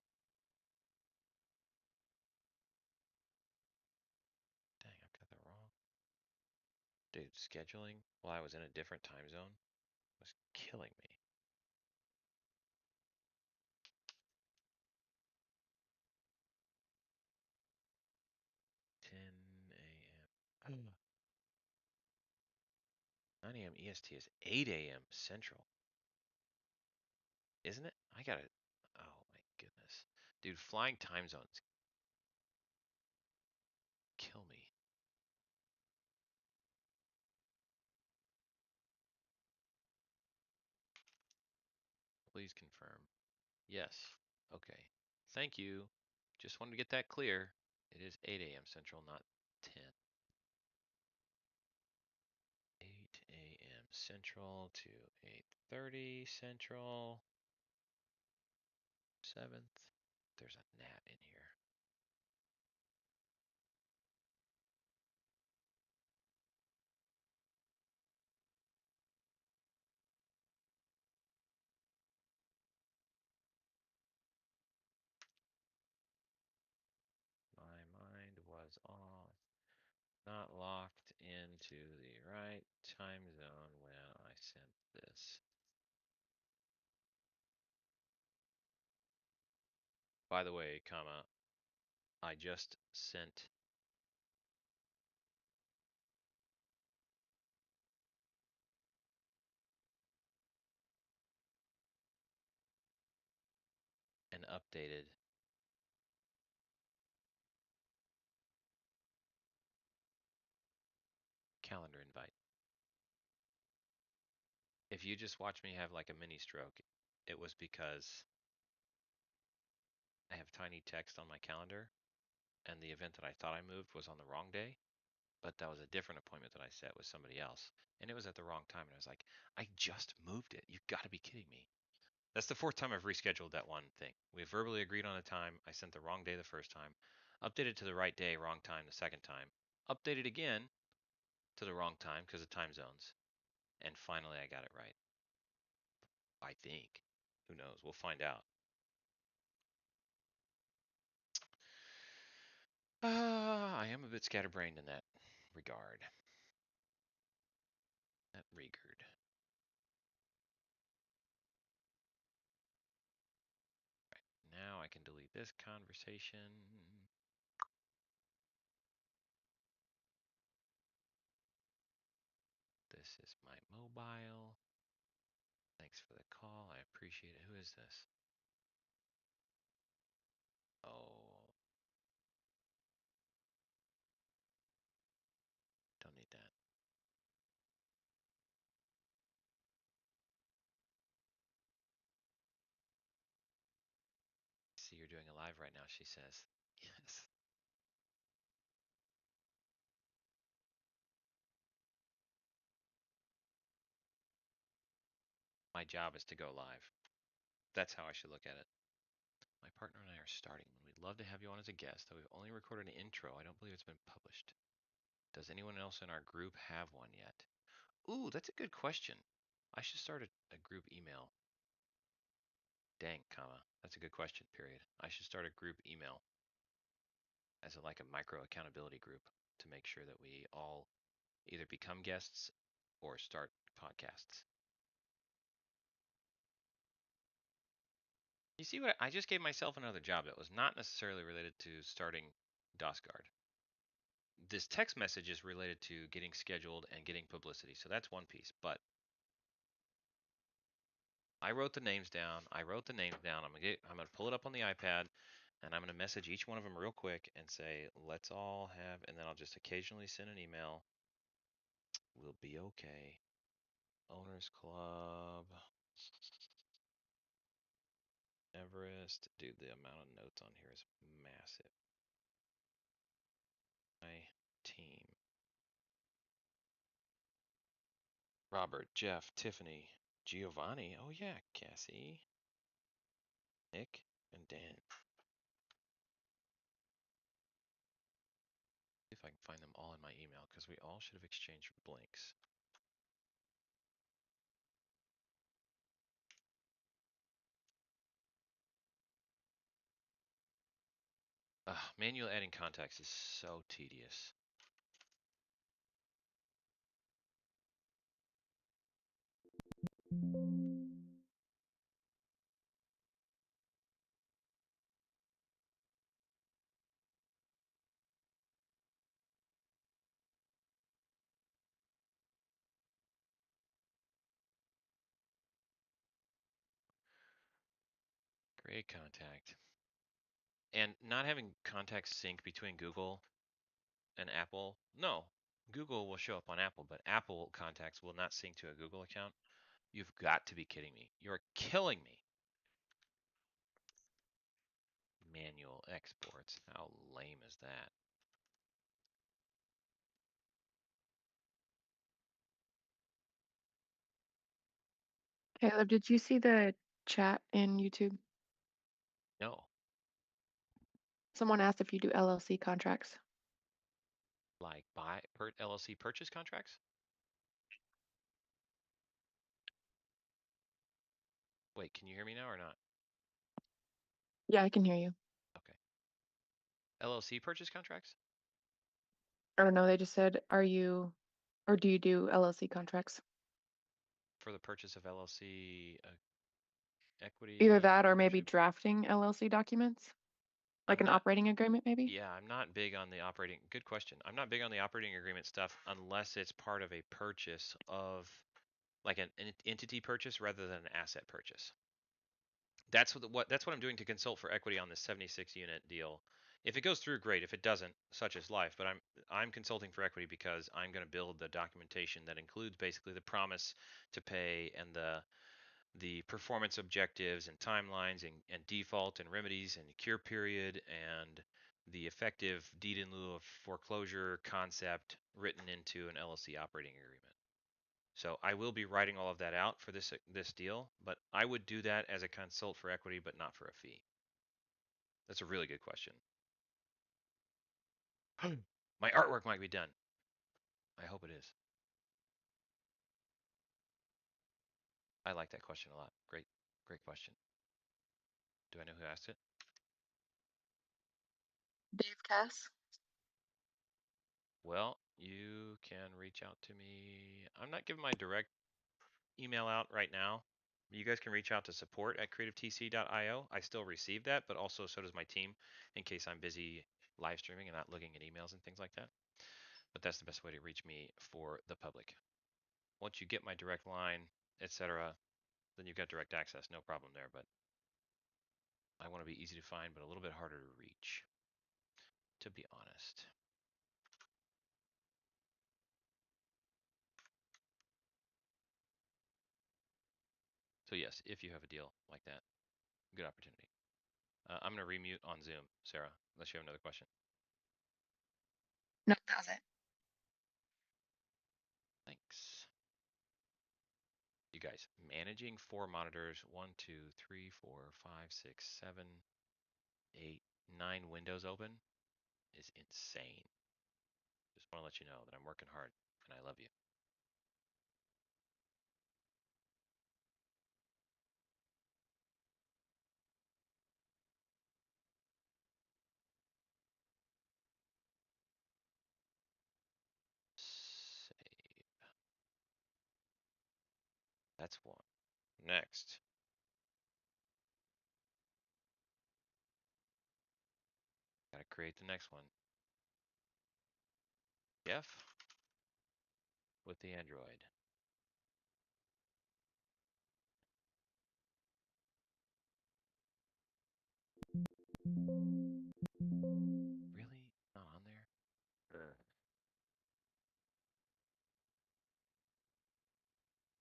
Dang, I've got that wrong. Dude, scheduling while I was in a different time zone was killing me. Ten a.m. 9 a.m. EST is 8 a.m. Central, isn't it? I got it. Oh my goodness. Dude, flying time zones kill me. Please confirm. Yes. Okay. Thank you. Just wanted to get that clear. It is 8 a.m. Central, not 10. 8 a.m. Central to 8:30 Central. 7th. There's a gnat in here. My mind was all not locked into the right time zone when I sent this. By the way, comma, I just sent an updated calendar invite. If you just watch me have like a mini stroke, it was because I have tiny text on my calendar and the event that I thought I moved was on the wrong day, but that was a different appointment that I set with somebody else and it was at the wrong time and I was like, I just moved it. You got to be kidding me. That's the fourth time I've rescheduled that one thing. We verbally agreed on a time. I sent the wrong day the first time, updated to the right day, wrong time the second time, updated again to the wrong time because of time zones, and finally I got it right. I think. Who knows? We'll find out. I am a bit scatterbrained in that regard. That regard. Right. Now I can delete this conversation. This is my mobile. Thanks for the call. I appreciate it. Who is this? Oh, don't need that. See, you're doing a live right now, she says. Yes. my job is to go live. That's how I should look at it. My partner and I are starting one. We'd love to have you on as a guest, though we've only recorded an intro. I don't believe it's been published. Does anyone else in our group have one yet? Ooh, that's a good question. I should start a group email. Dang, comma. That's a good question, period. I should start a group email as like a micro accountability group to make sure that we all either become guests or start podcasts. You see what I just gave myself another job that was not necessarily related to starting DOSGuard. This text message is related to getting scheduled and getting publicity. So that's one piece. But I wrote the names down. I'm gonna pull it up on the iPad and I'm gonna message each one of them real quick and say, let's all have, and then I'll just occasionally send an email. We'll be okay. Owners Club. Everest. Dude, the amount of notes on here is massive. My team. Robert, Jeff, Tiffany, Giovanni. Oh yeah, Cassie, Nick, and Dan. See if I can find them all in my email because we all should have exchanged blinks. Manual adding contacts is so tedious. Great contact. And not having contacts sync between Google and Apple. No, Google will show up on Apple, but Apple contacts will not sync to a Google account. You've got to be kidding me. You're killing me. Manual exports. How lame is that? Caleb, did you see the chat in YouTube? No. Someone asked if you do LLC contracts. Like LLC purchase contracts? Wait, can you hear me now or not? Yeah, I can hear you. Okay. LLC purchase contracts? I don't know. They just said, are you, or do you do LLC contracts? For the purchase of LLC equity Either that or maybe ownership? drafting LLC documents, like I'm an not, operating agreement, maybe? yeah, I'm not big on the operating, good question. I'm not big on the operating agreement stuff unless it's part of a purchase of like an entity purchase rather than an asset purchase. That's what I'm doing to consult for equity on this 76 unit deal. If it goes through, great. If it doesn't, such is life. But I'm consulting for equity because I'm going to build the documentation that includes basically the promise to pay and the performance objectives and timelines and default and remedies and cure period and the effective deed in lieu of foreclosure concept written into an LLC operating agreement. So I will be writing all of that out for this deal, but I would do that as a consult for equity, but not for a fee. That's a really good question. My artwork might be done. I hope it is. I like that question a lot. Great question. Do I know who asked it? Dave Cass. Well, you can reach out to me. I'm not giving my direct email out right now. You guys can reach out to support@creativetc.io. I still receive that, but also so does my team in case I'm busy live streaming and not looking at emails and things like that. But that's the best way to reach me for the public. Once you get my direct line, etc., then you've got direct access, no problem there. But I want to be easy to find, but a little bit harder to reach, to be honest. So yes, if you have a deal like that, good opportunity. I'm going to remute on Zoom, Sarah, unless you have another question. No, that was it. Thanks. You guys, managing 4 monitors, 1, 2, 3, 4, 5, 6, 7, 8, 9 windows open is insane. Just want to let you know that I'm working hard and I love you. Save. That's one. Next. Gotta create the next one. Jeff with the Android. Really? Not on there? Ugh.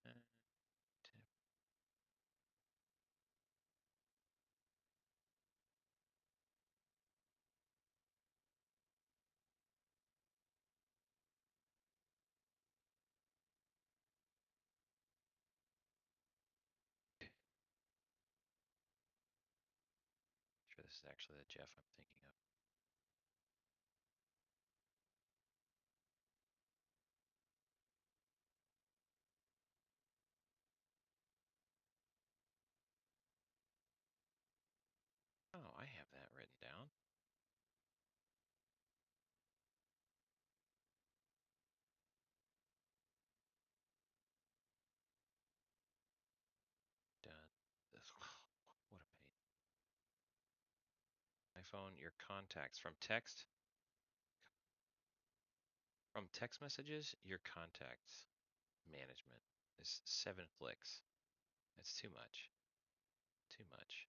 Tip. Sure, this is actually the Jeff I'm thinking of. Oh, I have that written down. Done. This. What a pain. iPhone, your contacts from text. From text messages, your contacts management is 7 clicks. That's too much. Too much.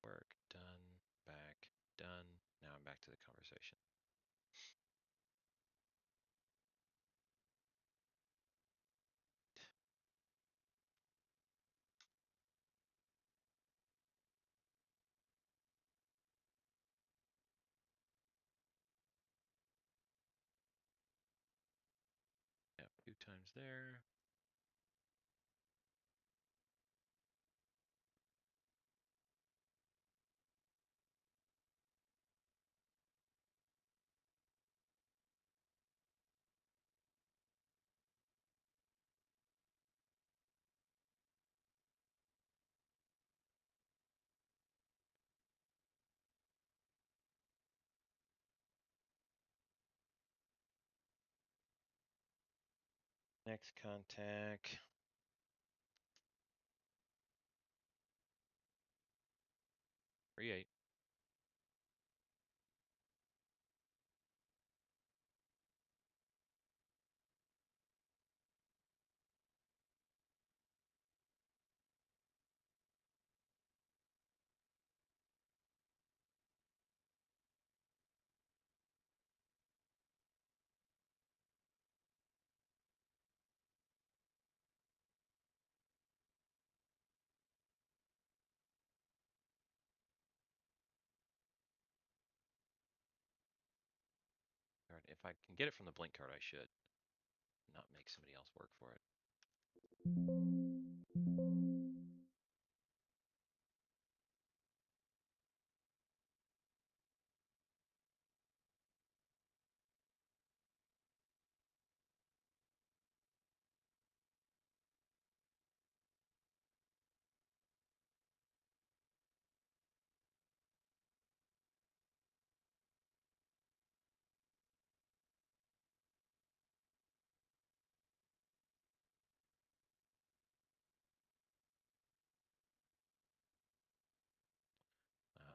Work, done, back, done. Now I'm back to the conversation. Yep, 2 times there. Next contact. Create. If I can get it from the blink card, I should not make somebody else work for it.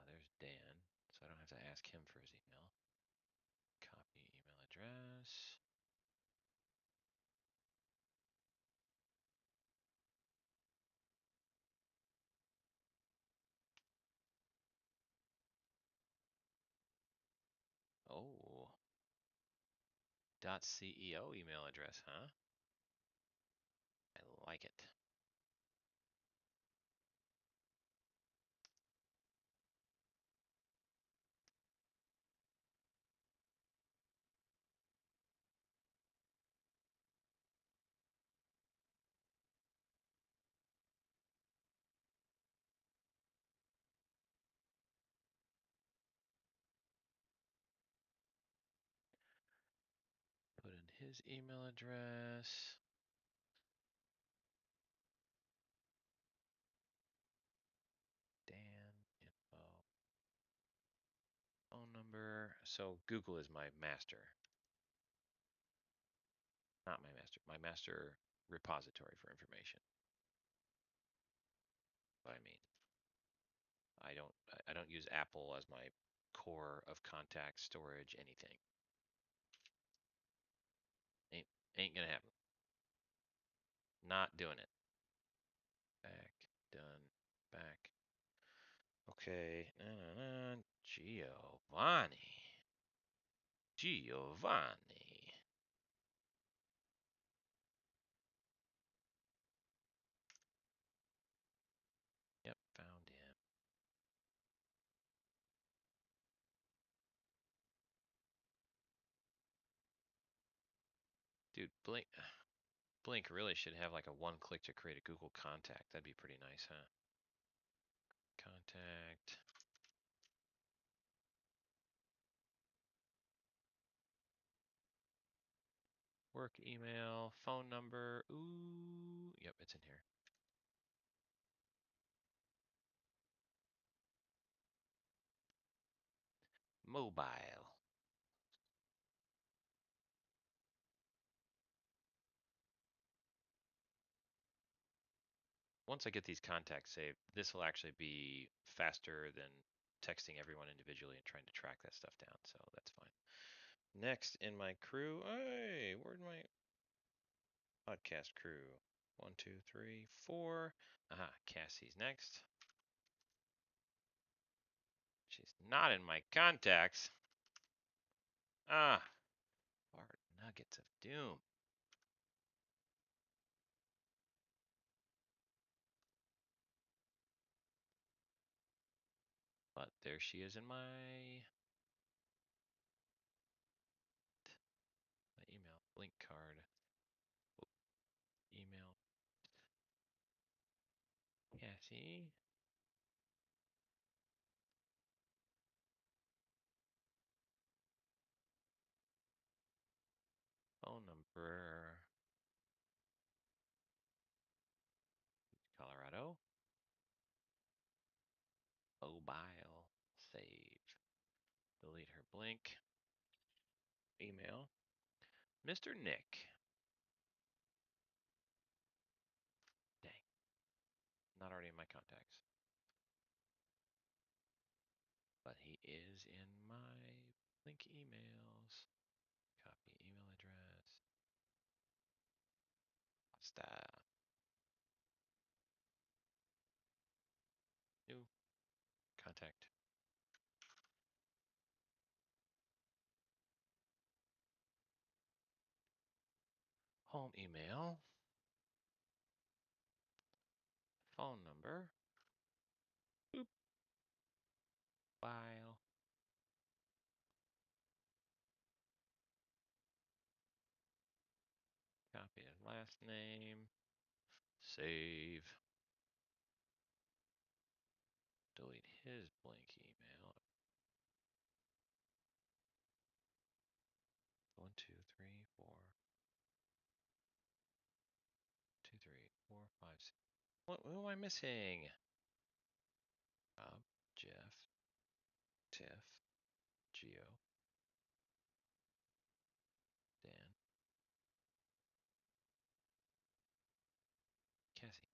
There's Dan, so I don't have to ask him for his email. Copy email address. Oh, .ceo email address, huh? I like it. his email address. Dan info. Phone number. So Google is my master. Not my master. My master repository for information. What I mean. I don't use Apple as my core of contact storage anything. Ain't gonna happen. Not doing it. Back, done, back. Okay. Giovanni. Giovanni. Yep, found him. Dude, Blink really should have like a one click to create a Google contact. That'd be pretty nice, huh? Contact. Work email, phone number. Ooh, yep, it's in here. Mobile. Once I get these contacts saved, this will actually be faster than texting everyone individually and trying to track that stuff down. So that's fine. Next in my crew. Hey, where'd my podcast crew? 1, 2, 3, 4. Aha, Cassie's next. She's not in my contacts. Ah, Bart Nuggets of Doom. But there she is in my email link card. Email Cassie. Phone number. Colorado. Mobile. Save. Delete her blink. Email. Mr. Nick. Dang. Not already in my contacts. But he is in my link emails. Copy email address. Pasta. New contact. Home email. Phone number. Boop. File. Copy his last name. Save. Delete his blank email. 1, 2, 3, 4. 2, 3, 4, 5, 6. What am I missing? Bob, Jeff, Tiff, Geo, Dan, Cassie.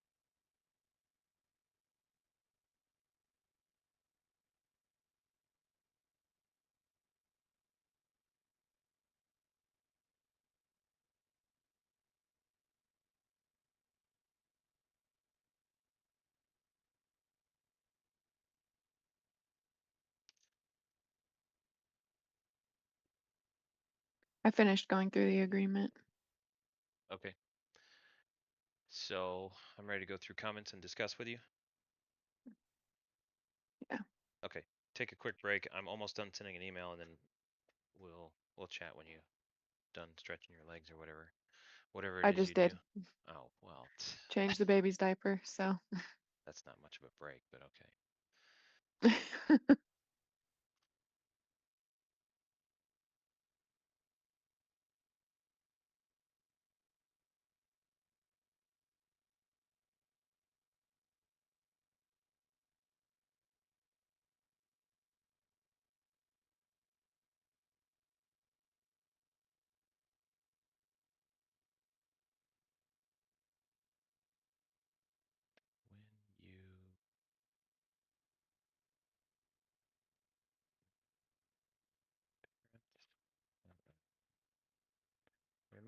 I finished going through the agreement. Okay. So I'm ready to go through comments and discuss with you. Yeah. Okay. Take a quick break. I'm almost done sending an email, and then we'll chat when you're done stretching your legs or whatever. Whatever it I is just you do. did Oh well, change the baby's diaper, so. that's not much of a break, but okay.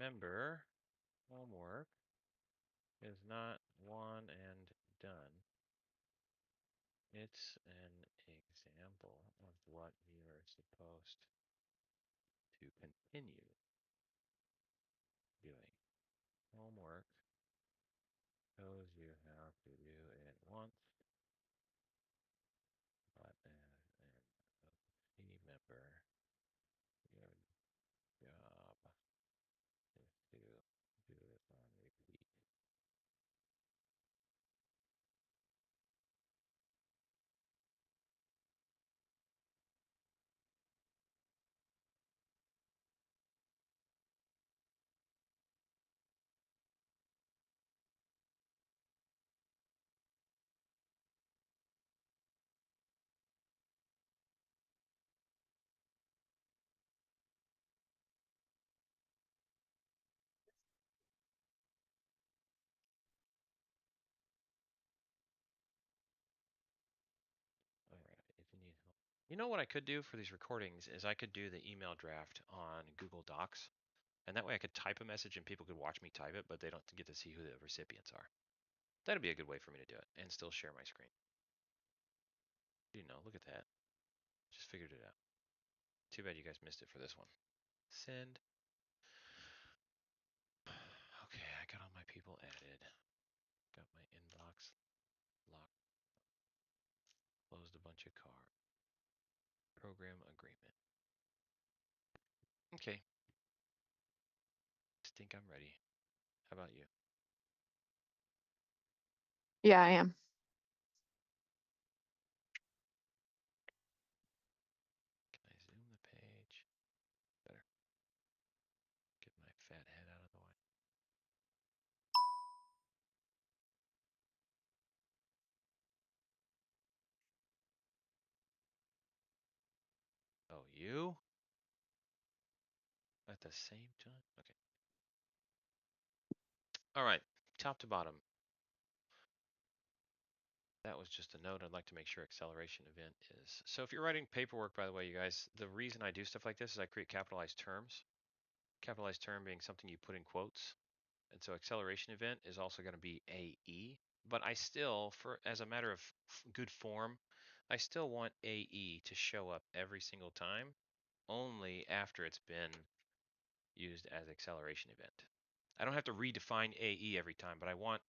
Remember, homework is not one and done. It's an example of what you're supposed to continue doing. Homework shows you how to do it once, but as an OC member, your job is to do it on repeat. All right, if you need help. You know what I could do for these recordings is I could do the email draft on Google Docs, and that way I could type a message and people could watch me type it, but they don't get to see who the recipients are. That'd be a good way for me to do it and still share my screen. You know, look at that. Just figured it out. Too bad you guys missed it for this one. Send. Okay, I got all my people added. Got my inbox locked. Closed a bunch of cards. Program agreement. Okay. I think I'm ready. How about you? Yeah, I am. Can I zoom the page? Better. Get my fat head out of the way. Oh, you? At the same time? Okay. All right. Top to bottom. That was just a note. I'd like to make sure acceleration event is. So if you're writing paperwork, by the way, you guys, the reason I do stuff like this is I create capitalized terms. Capitalized term being something you put in quotes. And so acceleration event is also going to be AE. But I still, as a matter of good form, I still want AE to show up every single time, only after it's been used as acceleration event. I don't have to redefine AE every time, but I want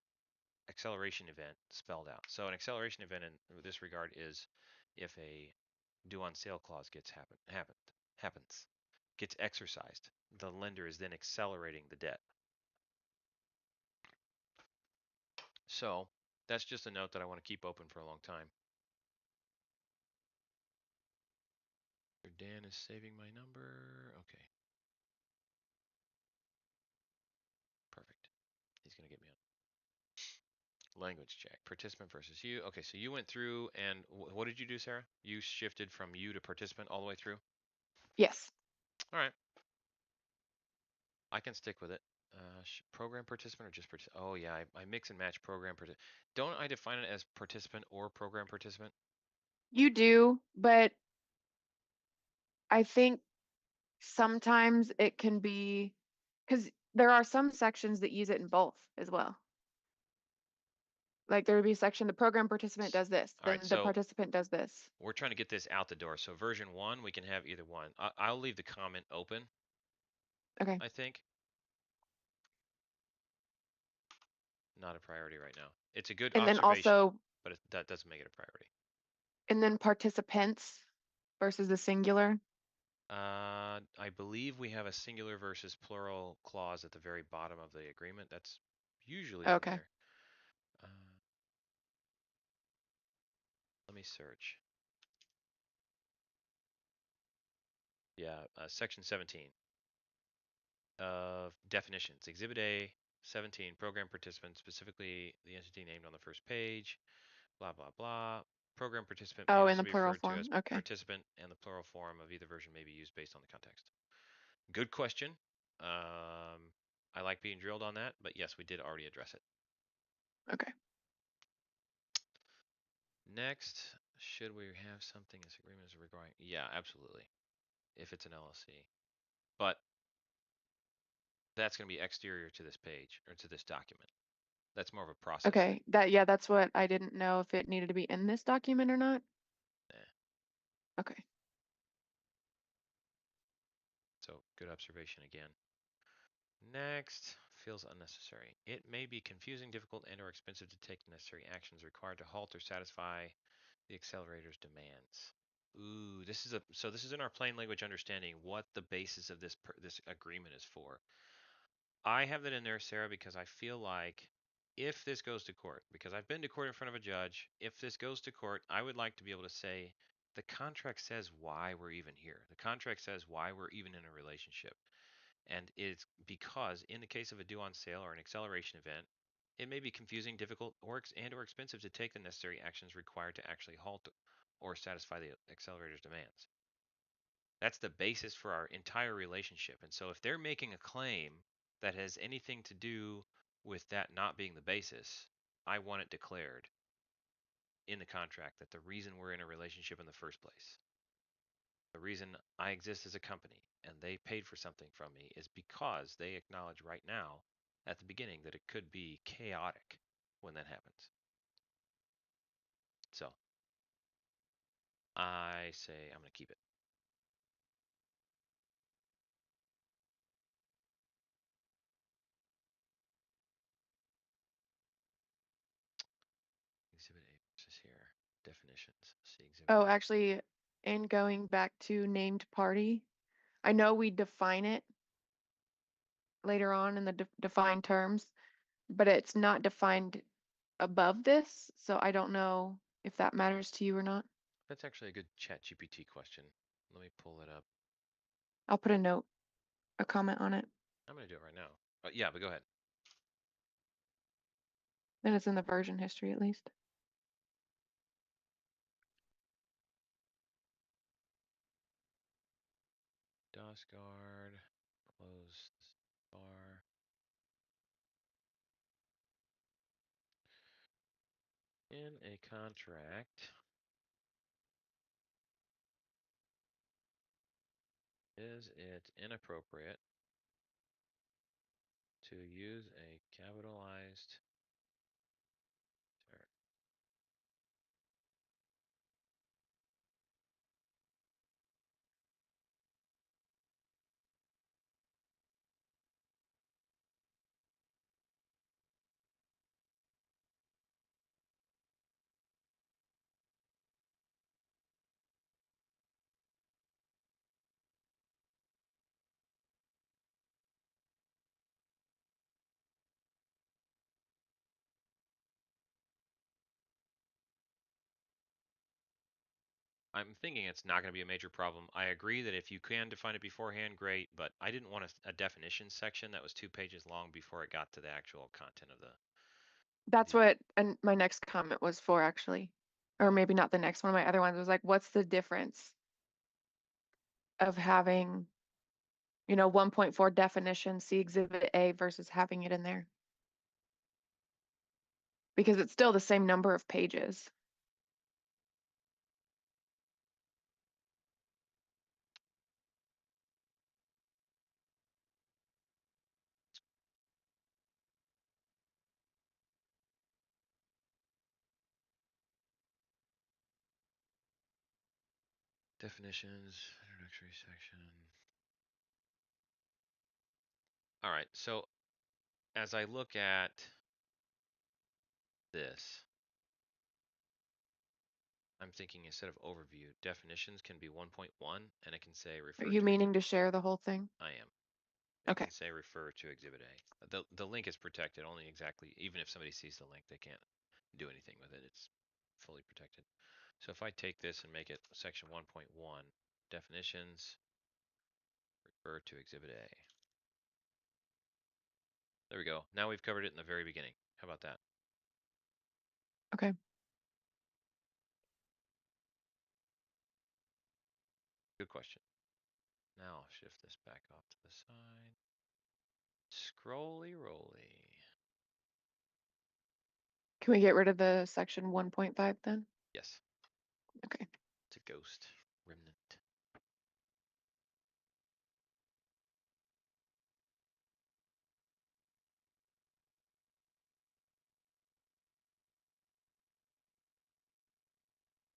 acceleration event spelled out. So an acceleration event in this regard is if a due on sale clause happens, gets exercised, the lender is then accelerating the debt. So that's just a note that I want to keep open for a long time. Dan is saving my number. Okay. Perfect. He's going to get me on. Language check. Participant versus you. Okay, so you went through and what did you do, Sarah? You shifted from you to participant all the way through? Yes. All right. I can stick with it. Program participant or just participant? Oh, yeah, I mix and match program participant. Don't I define it as participant or program participant? You do, but I think sometimes it can be because there are some sections that use it in both as well. Like there would be a section, the program participant does this, All right, then the so participant does this. we're trying to get this out the door. So version 1, we can have either one. I'll leave the comment open, Okay. I think. Not a priority right now. It's a good And then observation, also, but that doesn't make it a priority. and then participants versus the singular. I believe we have a singular versus plural clause at the very bottom of the agreement. That's usually in Okay. there. Let me search. Yeah, section 17 of definitions. Exhibit A, 17, program participant, specifically the entity named on the first page, blah, blah, blah. Program participant may Oh, in also the be plural referred to form. as Okay. participant, and the plural form of either version may be used based on the context. Good question. I like being drilled on that, but yes, we did already address it. Okay. Next, should we have something as agreement as regarding? Yeah, absolutely. If it's an LLC. But That's going to be exterior to this page or to this document. That's more of a process Okay, thing. yeah, that's what I didn't know if it needed to be in this document or not. Eh. Okay. So good observation again. Next, feels unnecessary. It may be confusing, difficult, and/or expensive to take the necessary actions required to halt or satisfy the accelerator's demands. Ooh, this is in our plain language understanding what the basis of this agreement is for. I have that in there, Sarah, because I feel like if this goes to court, because I've been to court in front of a judge, if this goes to court, I would like to be able to say the contract says why we're even here. The contract says why we're even in a relationship. And it's because in the case of a due on sale or an acceleration event, it may be confusing, difficult, or expensive to take the necessary actions required to actually halt or satisfy the accelerator's demands. That's the basis for our entire relationship. And so if they're making a claim that has anything to do with that not being the basis, I want it declared in the contract that the reason we're in a relationship in the first place, the reason I exist as a company and they paid for something from me is because they acknowledge right now at the beginning that it could be chaotic when that happens. So I say I'm going to keep it. Exhibit A versus here. Definitions. See exhibit Oh, A. actually, and going back to named party, I know we define it later on in the defined terms, but it's not defined above this, so I don't know if that matters to you or not. That's actually a good chat GPT question. Let me pull it up. I'll put a note, a comment on it. I'm going to do it right now. Yeah, but go ahead. Then it's in the version history at least. DOS guard, close bar. In a contract, is it inappropriate to use a capitalized term? I'm thinking it's not going to be a major problem. I agree that if you can define it beforehand, great, but I didn't want a definition section that was 2 pages long before it got to the actual content of That's the what and my next comment was for actually. Or oh, maybe not the next one. My other ones was like, what's the difference of having, 1.4 definition, see exhibit A versus having it in there? Because it's still the same number of pages. definitions, introductory section. All right, so as I look at this, I'm thinking instead of overview, definitions can be 1.1 and it can say Are refer you to meaning exhibit. to share the whole thing? I am. It Okay. can say refer to exhibit A. The link is protected only exactly, even if somebody sees the link, they can't do anything with it. It's fully protected. So if I take this and make it section 1.1, definitions, refer to exhibit A. There we go. Now we've covered it in the very beginning. How about that? Okay. Good question. Now I'll shift this back off to the side. Scrolly rolly. Can we get rid of the section 1.5 then? Yes, Okay. it's a ghost remnant.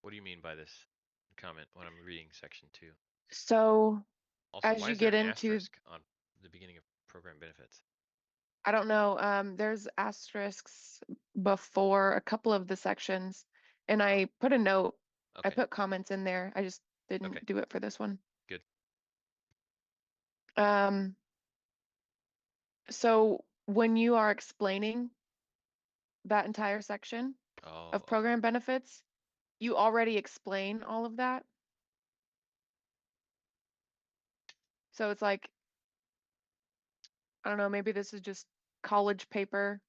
What do you mean by this comment when I'm reading section 2? So Also, as why you is there get an into, asterisk on the beginning of program benefits? I don't know, there's asterisks before a couple of the sections, and Oh, I put a note, I okay. put comments in there. I just Okay. didn't do it for this one. Good. Um, so when you are explaining that entire section Oh, of okay. program benefits, you already explain all of that. So it's like, I don't know, maybe this is just college paper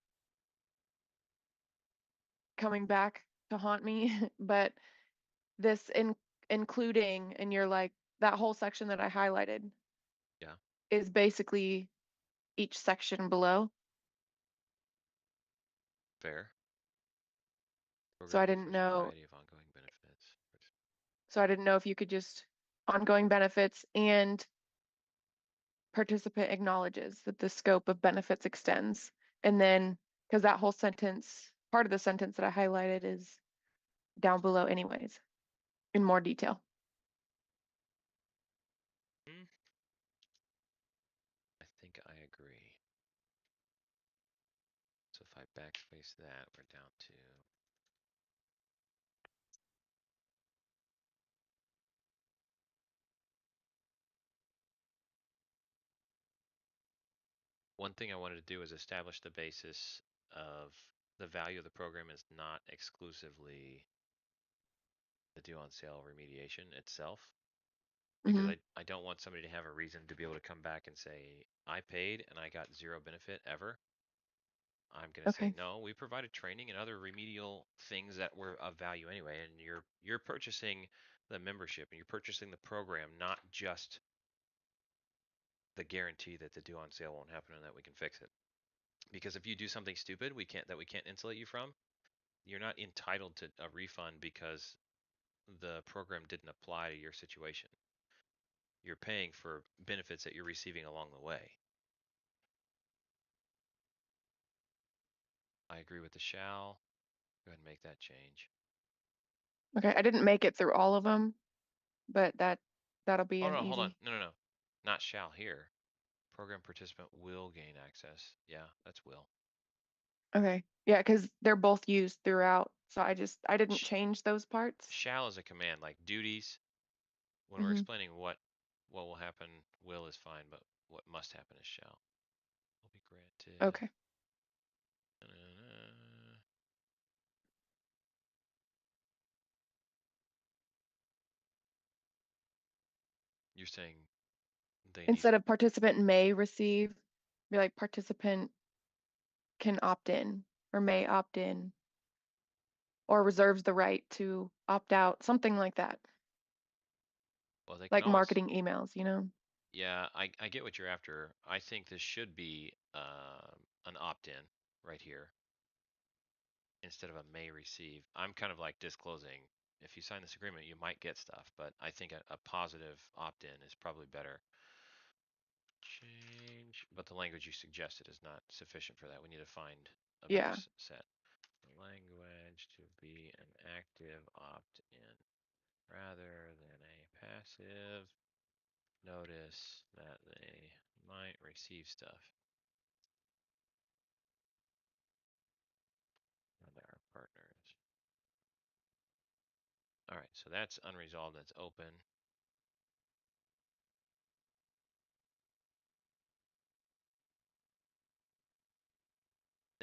coming back to haunt me, but this including, and you're like, that whole section that I highlighted Yeah. is basically each section below. Fair. So Program I didn't offers a know, variety of ongoing benefits. so I didn't know if you could just ongoing benefits and participant acknowledges that the scope of benefits extends. And then, because that whole sentence, part of the sentence that I highlighted is down below anyways, in more detail. Hmm, I think I agree. So if I backspace that, we're down to one thing I wanted to do is establish the basis of the value of the program is not exclusively the due on sale remediation itself, because Hmm. I don't want somebody to have a reason to be able to come back and say, I paid and I got zero benefit ever. I'm going to say, Okay. no, we provided training and other remedial things that were of value anyway. And you're purchasing the membership and you're purchasing the program, not just the guarantee that the due on sale won't happen and that we can fix it. Because if you do something stupid we can't insulate you from, you're not entitled to a refund because the program didn't apply to your situation. You're paying for benefits that you're receiving along the way. I agree with the shall. Go ahead and make that change. Okay. I didn't make it through all of them, but that'll be Oh an no, hold on. easy. No. Not shall here. Program participant will gain access. Yeah, that's will. Okay. Yeah, because they're both used throughout. So I didn't Sh change those parts. shall is a command like duties. When we're Hmm. explaining what will happen, will is fine, but what must happen is shall. Will be granted. Okay. You're saying they need. Instead of participant may receive, be like participant can opt in or may opt in or reserves the right to opt out, something like that. Well, they can Like always. marketing emails, you know? Yeah, I get what you're after. I think this should be an opt-in right here instead of a may receive. I'm kind of like disclosing. If you sign this agreement, you might get stuff, but I think a positive opt-in is probably better. Change, but the language you suggested is not sufficient for that. We need to find a better Yeah. set. Language to be an active opt-in rather than a passive notice that they might receive stuff. And our partners. All right, so that's unresolved, that's open.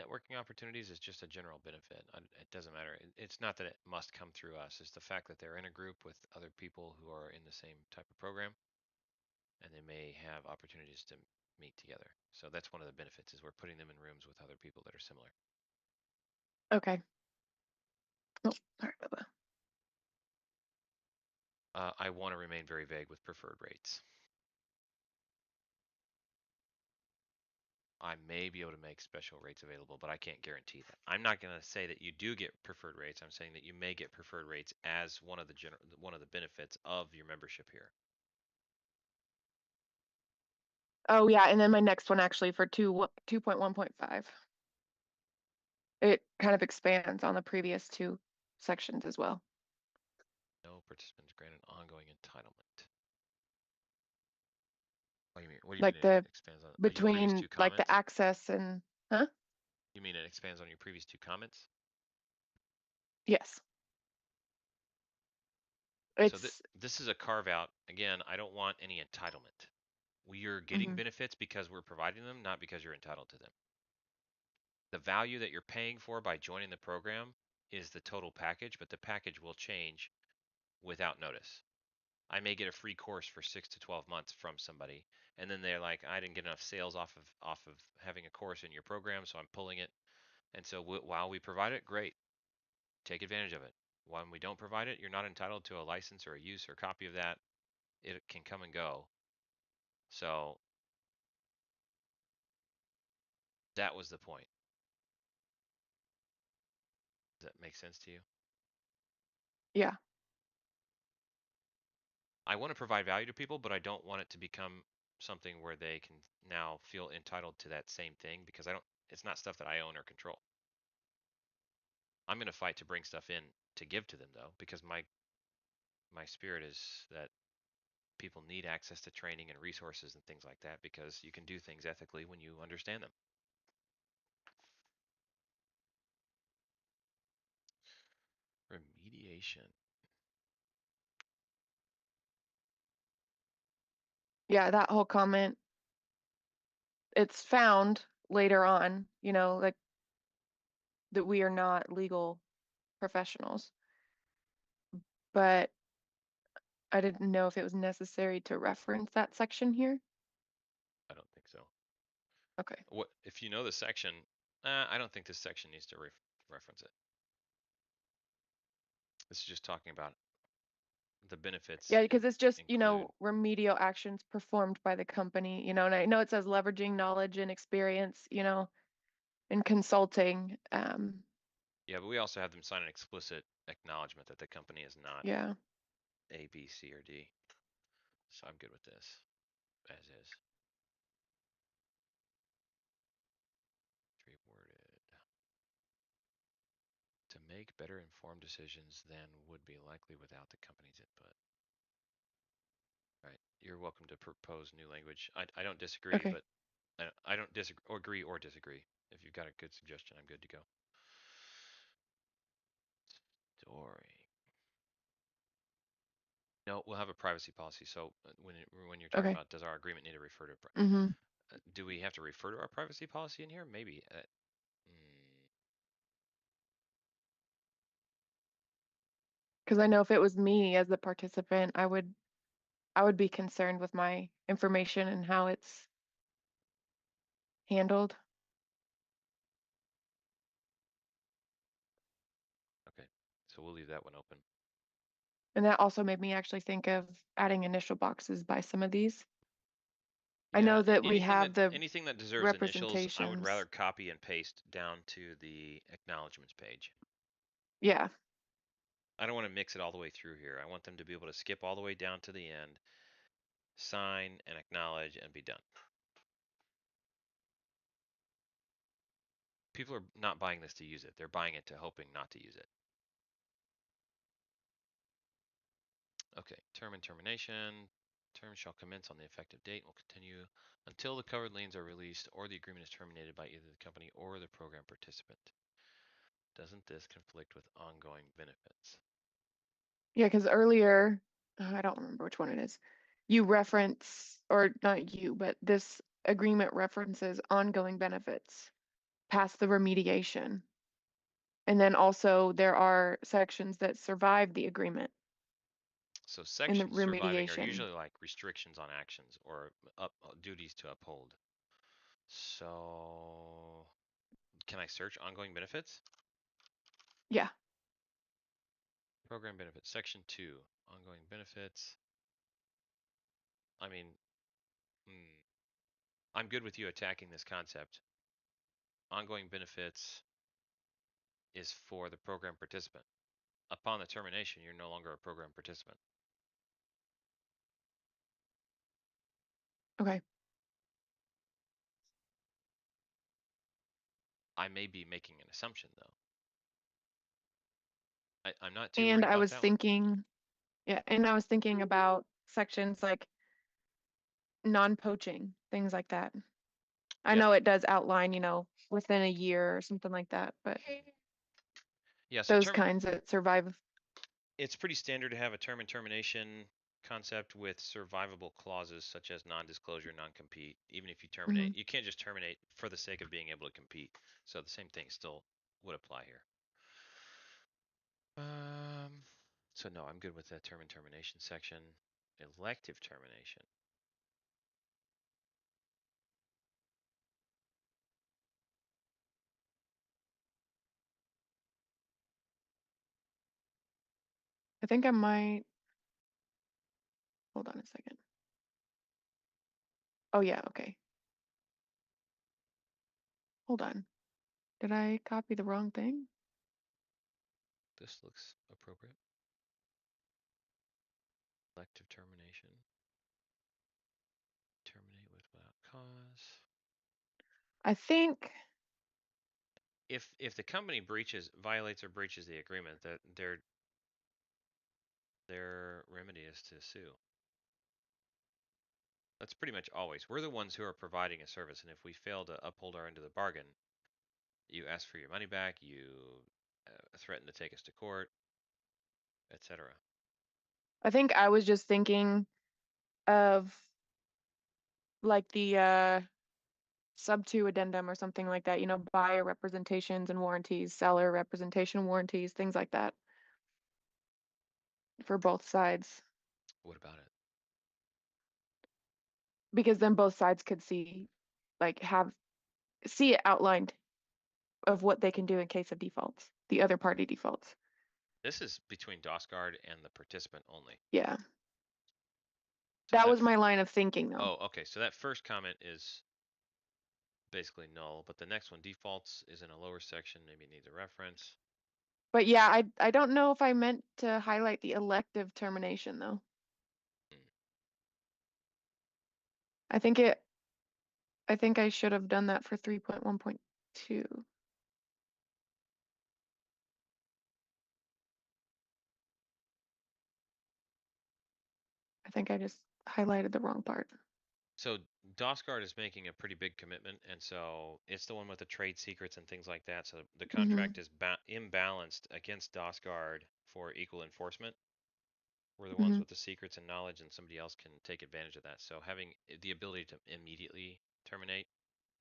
Networking opportunities is just a general benefit. It doesn't matter. It's not that it must come through us. It's the fact that they're in a group with other people who are in the same type of program, and they may have opportunities to meet together. So that's one of the benefits is we're putting them in rooms with other people that are similar. Okay. Oh, sorry about that. I want to remain very vague with preferred rates. I may be able to make special rates available, but I can't guarantee that. I'm not going to say that you do get preferred rates. I'm saying that you may get preferred rates as one of the benefits of your membership here. Oh yeah, and then my next one actually for 2.1.5. It kind of expands on the previous two sections as well. participants granted ongoing entitlement. What do you mean? What do you Like mean it the expands on your previous between two like the comments? access and, huh? You mean it expands on your previous two comments? Yes. So It's, this is a carve out. Again, I don't want any entitlement. We are getting mhm. benefits because we're providing them, not because you're entitled to them. The value that you're paying for by joining the program is the total package, but the package will change without notice. I may get a free course for 6 to 12 months from somebody, and then they're like, I didn't get enough sales off of having a course in your program, so I'm pulling it. And so while we provide it, great, take advantage of it. When we don't provide it, you're not entitled to a license or a use or copy of that. It can come and go. So that was the point. Does that make sense to you? Yeah. I want to provide value to people, but I don't want it to become something where they can now feel entitled to that same thing because it's not stuff that I own or control. I'm going to fight to bring stuff in to give to them though, because my spirit is that people need access to training and resources and things like that because you can do things ethically when you understand them. Remediation. Yeah, that whole comment, it's found later on, like that we are not legal professionals. But I didn't know if it was necessary to reference that section here. I don't think so. Okay. What if you know the section? I don't think this section needs to reference it. This is just talking about the benefits Yeah, because it's just, include. remedial actions performed by the company, and I know it says leveraging knowledge and experience, in consulting. Yeah, but we also have them sign an explicit acknowledgement that the company is not Yeah. A, B, C, or D. So I'm good with this as is. Reworded. To make better informed decisions than would be likely without the company's input. All right, you're welcome to propose new language. I don't disagree, Okay. but I don't disagree or agree or disagree. If you've got a good suggestion, I'm good to go. Story. No, we'll have a privacy policy. So when you're talking Okay. about does our agreement need to refer to, Mm-hmm. do we have to refer to our privacy policy in here? Maybe. Because I know if it was me as the participant, I would be concerned with my information and how it's handled. Okay, so we'll leave that one open. And that also made me actually think of adding initial boxes by some of these. I Yeah, know that we have the anything that deserves initials, I would rather representations. copy and paste down to the acknowledgements page. Yeah. I don't want to mix it all the way through here. I want them to be able to skip all the way down to the end, sign and acknowledge, and be done. People are not buying this to use it. They're buying it to hoping not to use it. Okay, term and termination. Term shall commence on the effective date and will continue until the covered liens are released or the agreement is terminated by either the company or the program participant. Doesn't this conflict with ongoing benefits? Yeah, because earlier, I don't remember which one it is. You reference, or not you, but this agreement references ongoing benefits past the remediation. And then also there are sections that survive the agreement So in the sections surviving are remediation. usually like restrictions on actions or duties to uphold. So can I search ongoing benefits? Yeah. Program benefits, section 2, ongoing benefits. I mean, I'm good with you attacking this concept. Ongoing benefits is for the program participant. Upon the termination, you're no longer a program participant. Okay. I may be making an assumption though. I'm not too And worried I about was that one. thinking Yeah, and I was thinking about sections like non-poaching, things like that. I Yeah. know it does outline, within a year or something like that, but Yeah, so those kinds that survive. it's pretty standard to have a term and termination concept with survivable clauses such as non-disclosure, non-compete. Even if you terminate, Mhm. you can't just terminate for the sake of being able to compete. So the same thing still would apply here. So no, I'm good with that term and termination section. Elective termination. I think I might, hold on a second. Oh yeah, okay. Hold on. Did I copy the wrong thing? This looks appropriate. Elective termination. Terminate without cause. I think, If the company violates or breaches the agreement, that their remedy is to sue. That's pretty much always. We're the ones who are providing a service, and if we fail to uphold our end of the bargain, you ask for your money back, you threaten to take us to court, etc. I think I was just thinking of like the sub 2 addendum or something like that, buyer representations and warranties, seller representation warranties, things like that for both sides. What about it? Because then both sides could see it outlined of what they can do in case of defaults, the other party defaults. This is between DOSGuard and the participant only. Yeah. So That was my line of thinking though. Oh, okay. So that first comment is basically null, but the next one, defaults, is in a lower section. Maybe it needs a reference. But yeah, I don't know if I meant to highlight the elective termination though. I think I should have done that for 3.1.2. I think I just highlighted the wrong part. So DOSGuard is making a pretty big commitment, and so it's the one with the trade secrets and things like that. So the contract is imbalanced against DOSGuard for equal enforcement. We're the ones with the secrets and knowledge, and somebody else can take advantage of that. So having the ability to immediately terminate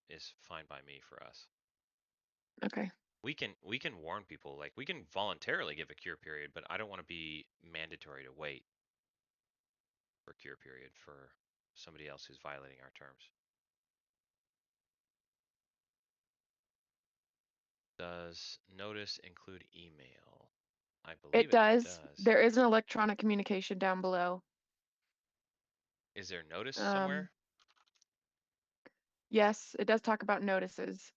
is fine by me for us. Okay. We can warn people, like we can voluntarily give a cure period, but I don't want to be mandatory to wait for cure period for somebody else who's violating our terms. Does notice include email? I believe It it does. does. There is an electronic communication down below. Is there notice Um, somewhere? yes, it does talk about notices.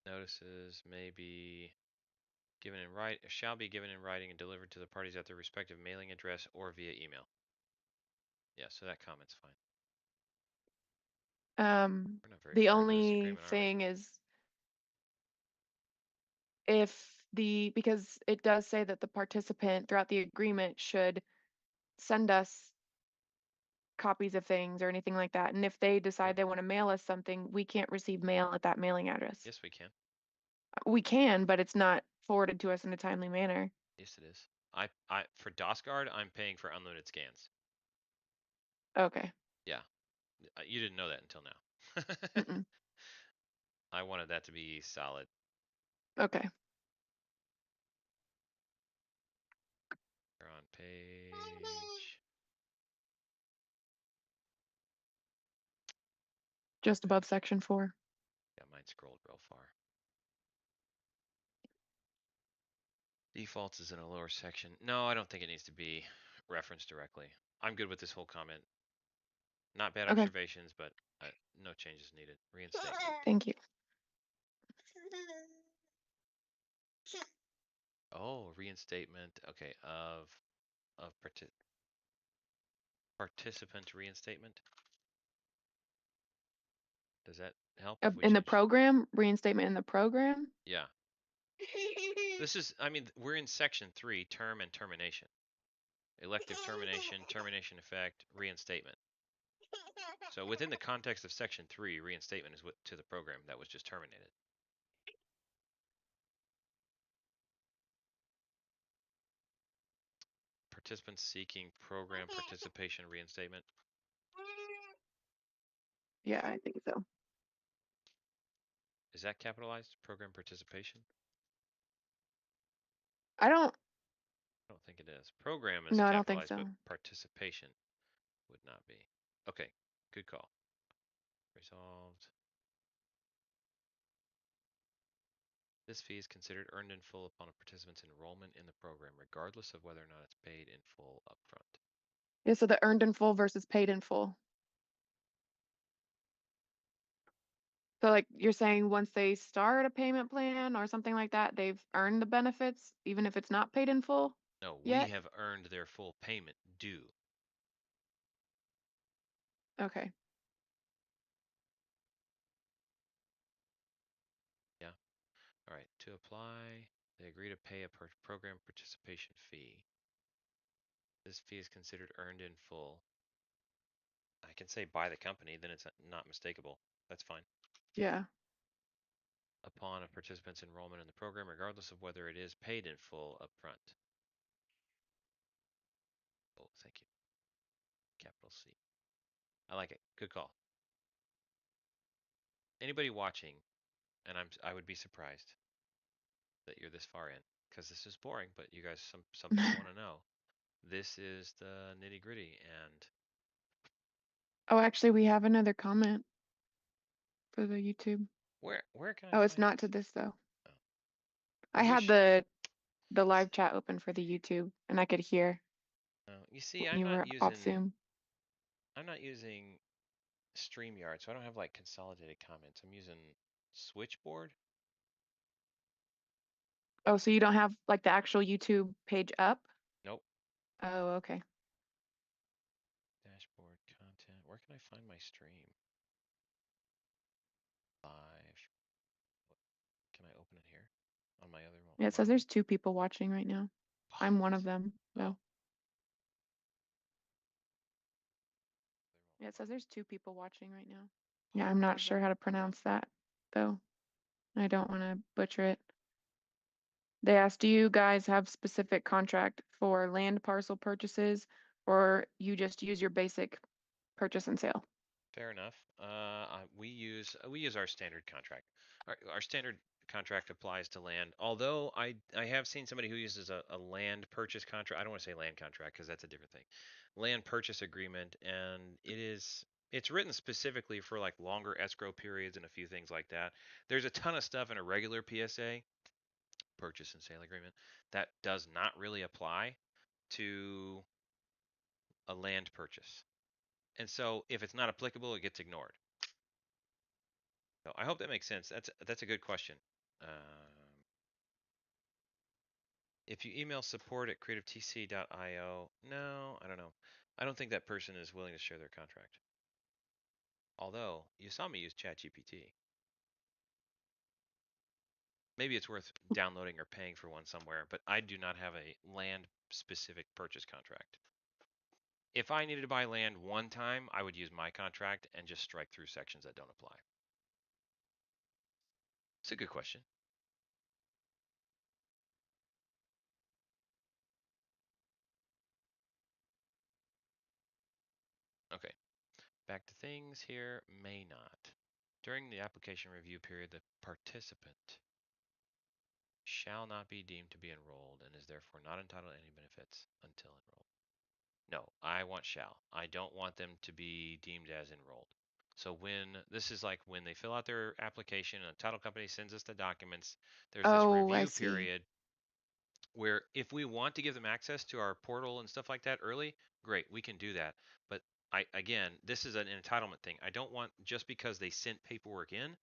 Notices may be given in shall be given in writing and delivered to the parties at their respective mailing address or via email. Yeah, so that comment's fine. We're not very The far into this only agreement, are we? thing is because it does say that the participant throughout the agreement should send us copies of things or anything like that. And if they decide they want to mail us something, we can't receive mail at that mailing address. Yes, we can. We can, but it's not forwarded to us in a timely manner. Yes, it is. For DOSGuard, I'm paying for unlimited scans. Okay. Yeah, you didn't know that until now. Mm-mm. I wanted that to be solid. Okay. We're on page. Just above section 4. Yeah, mine scrolled real far. Defaults is in a lower section. No, I don't think it needs to be referenced directly. I'm good with this whole comment. Not bad Okay. observations, but no changes needed. Reinstate. Thank you. Oh, reinstatement. Okay, of participant reinstatement. Does that help if we In the change? program, reinstatement in the program. Yeah. This is, I mean, we're in section 3, term and termination. Elective termination, termination effect, reinstatement. So within the context of section 3, reinstatement is what to the program that was just terminated. Participants seeking program participation reinstatement. Yeah, I think so. Is that capitalized? Program participation? I don't, I don't think it is. Program is no, I don't think capitalized, but so. participation would not be. Okay, good call. Resolved. This fee is considered earned in full upon a participant's enrollment in the program, regardless of whether or not it's paid in full upfront. Yeah, so the earned in full versus paid in full. So like you're saying once they start a payment plan or something like that, they've earned the benefits, even if it's not paid in full No, we yet? have earned their full payment due. Okay. Yeah. All right. To apply, they agree to pay a program participation fee. This fee is considered earned in full. I can say by the company, then it's not mistakable. That's fine. Yeah. Upon a participant's enrollment in the program, regardless of whether it is paid in full upfront. Oh, thank you. Capital C. I like it. Good call. Anybody watching, and I would be surprised that you're this far in, because this is boring, but you guys, some people want to know. This is the nitty gritty, and Oh, actually, we have another comment for the YouTube. where can I Oh, it's find not to this? this though. Oh. I Is had this? the live chat open for the YouTube and I could hear You see, when you were off Zoom. I'm not using StreamYard, so I don't have like consolidated comments. I'm using Switchboard. Oh, so you don't have like the actual YouTube page up? Nope. Oh, okay. Dashboard content. Where can I find my stream? Live. Can I open it here on my other Yeah, it says monitor? there's 2 people watching right now. I'm one of What? them, Oh, though. Yeah, it says there's 2 people watching right now. Yeah, I'm not sure how to pronounce that, though. I don't want to butcher it. They asked, do you guys have specific contract for land parcel purchases, or you just use your basic purchase and sale? fair enough. We use our standard contract. Our standard contract applies to land. Although I have seen somebody who uses a land purchase contract. I don't want to say land contract because that's a different thing. Land purchase agreement, and it's written specifically for like longer escrow periods and a few things like that. There's a ton of stuff in a regular PSA, purchase and sale agreement, that does not really apply to a land purchase. And so if it's not applicable, it gets ignored. So I hope that makes sense. That's a good question. If you email support at creativetc.io, no, I don't know. I don't think that person is willing to share their contract. Although you saw me use ChatGPT. Maybe it's worth downloading or paying for one somewhere, but I do not have a land specific purchase contract. If I needed to buy land one time, I would use my contract and just strike through sections that don't apply. It's a good question. Okay, back to things here. May not. During the application review period, the participant shall not be deemed to be enrolled and is therefore not entitled to any benefits until enrolled. No, I want shall. I don't want them to be deemed as enrolled. So when this is like when they fill out their application and the title company sends us the documents, there's this Oh, I review see. period where if we want to give them access to our portal and stuff like that early, great, we can do that. But again, this is an entitlement thing. I don't want, just because they sent paperwork in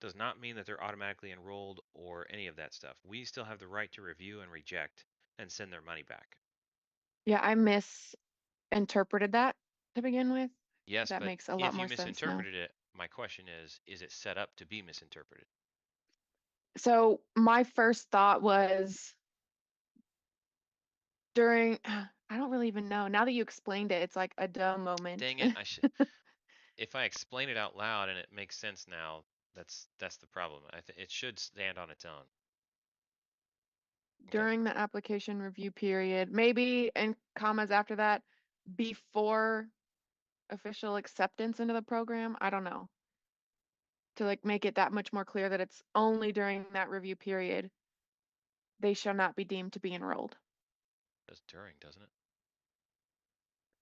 does not mean that they're automatically enrolled or any of that stuff. We still have the right to review and reject and send their money back. Yeah, I misinterpreted that to begin with. Yes, That but makes a lot if you more sense now. misinterpreted it, my question is it set up to be misinterpreted? So my first thought was during, I don't really even know. Now that you explained it, it's like a dumb moment. Dang it, I should. If I explain it out loud and it makes sense now, that's the problem. It should stand on its own. Okay. During the application review period, maybe in commas after that, before official acceptance into the program. I don't know. To like make it that much more clear that it's only during that review period they shall not be deemed to be enrolled. It does during, doesn't it?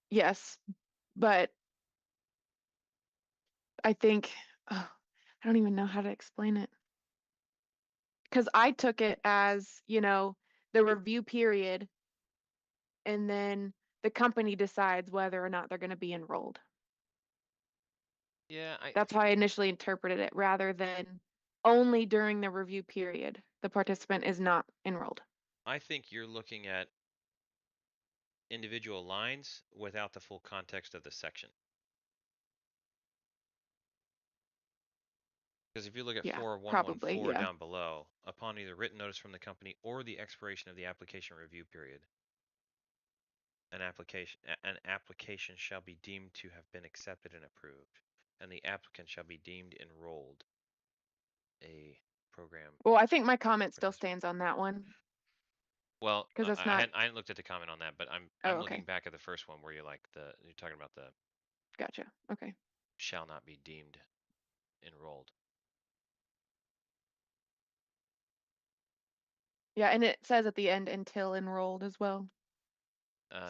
Yes, but I think, oh, I don't even know how to explain it. Because I took it as, the review period, and then the company decides whether or not they're going to be enrolled. Yeah, That's how I initially interpreted it, rather than only during the review period, the participant is not enrolled. I think you're looking at individual lines without the full context of the section. Because if you look at Yeah, probably. 4114 Yeah. down below, upon either written notice from the company or the expiration of the application review period, an application shall be deemed to have been accepted and approved, and the applicant shall be deemed enrolled. A program Well, I think my comment still participant. stands on that one Well, because that's not. I hadn't looked at the comment on that, but Oh, I'm okay. looking back at the first one where you're talking about the Gotcha. Okay. shall not be deemed enrolled. Yeah, and it says at the end until enrolled as well.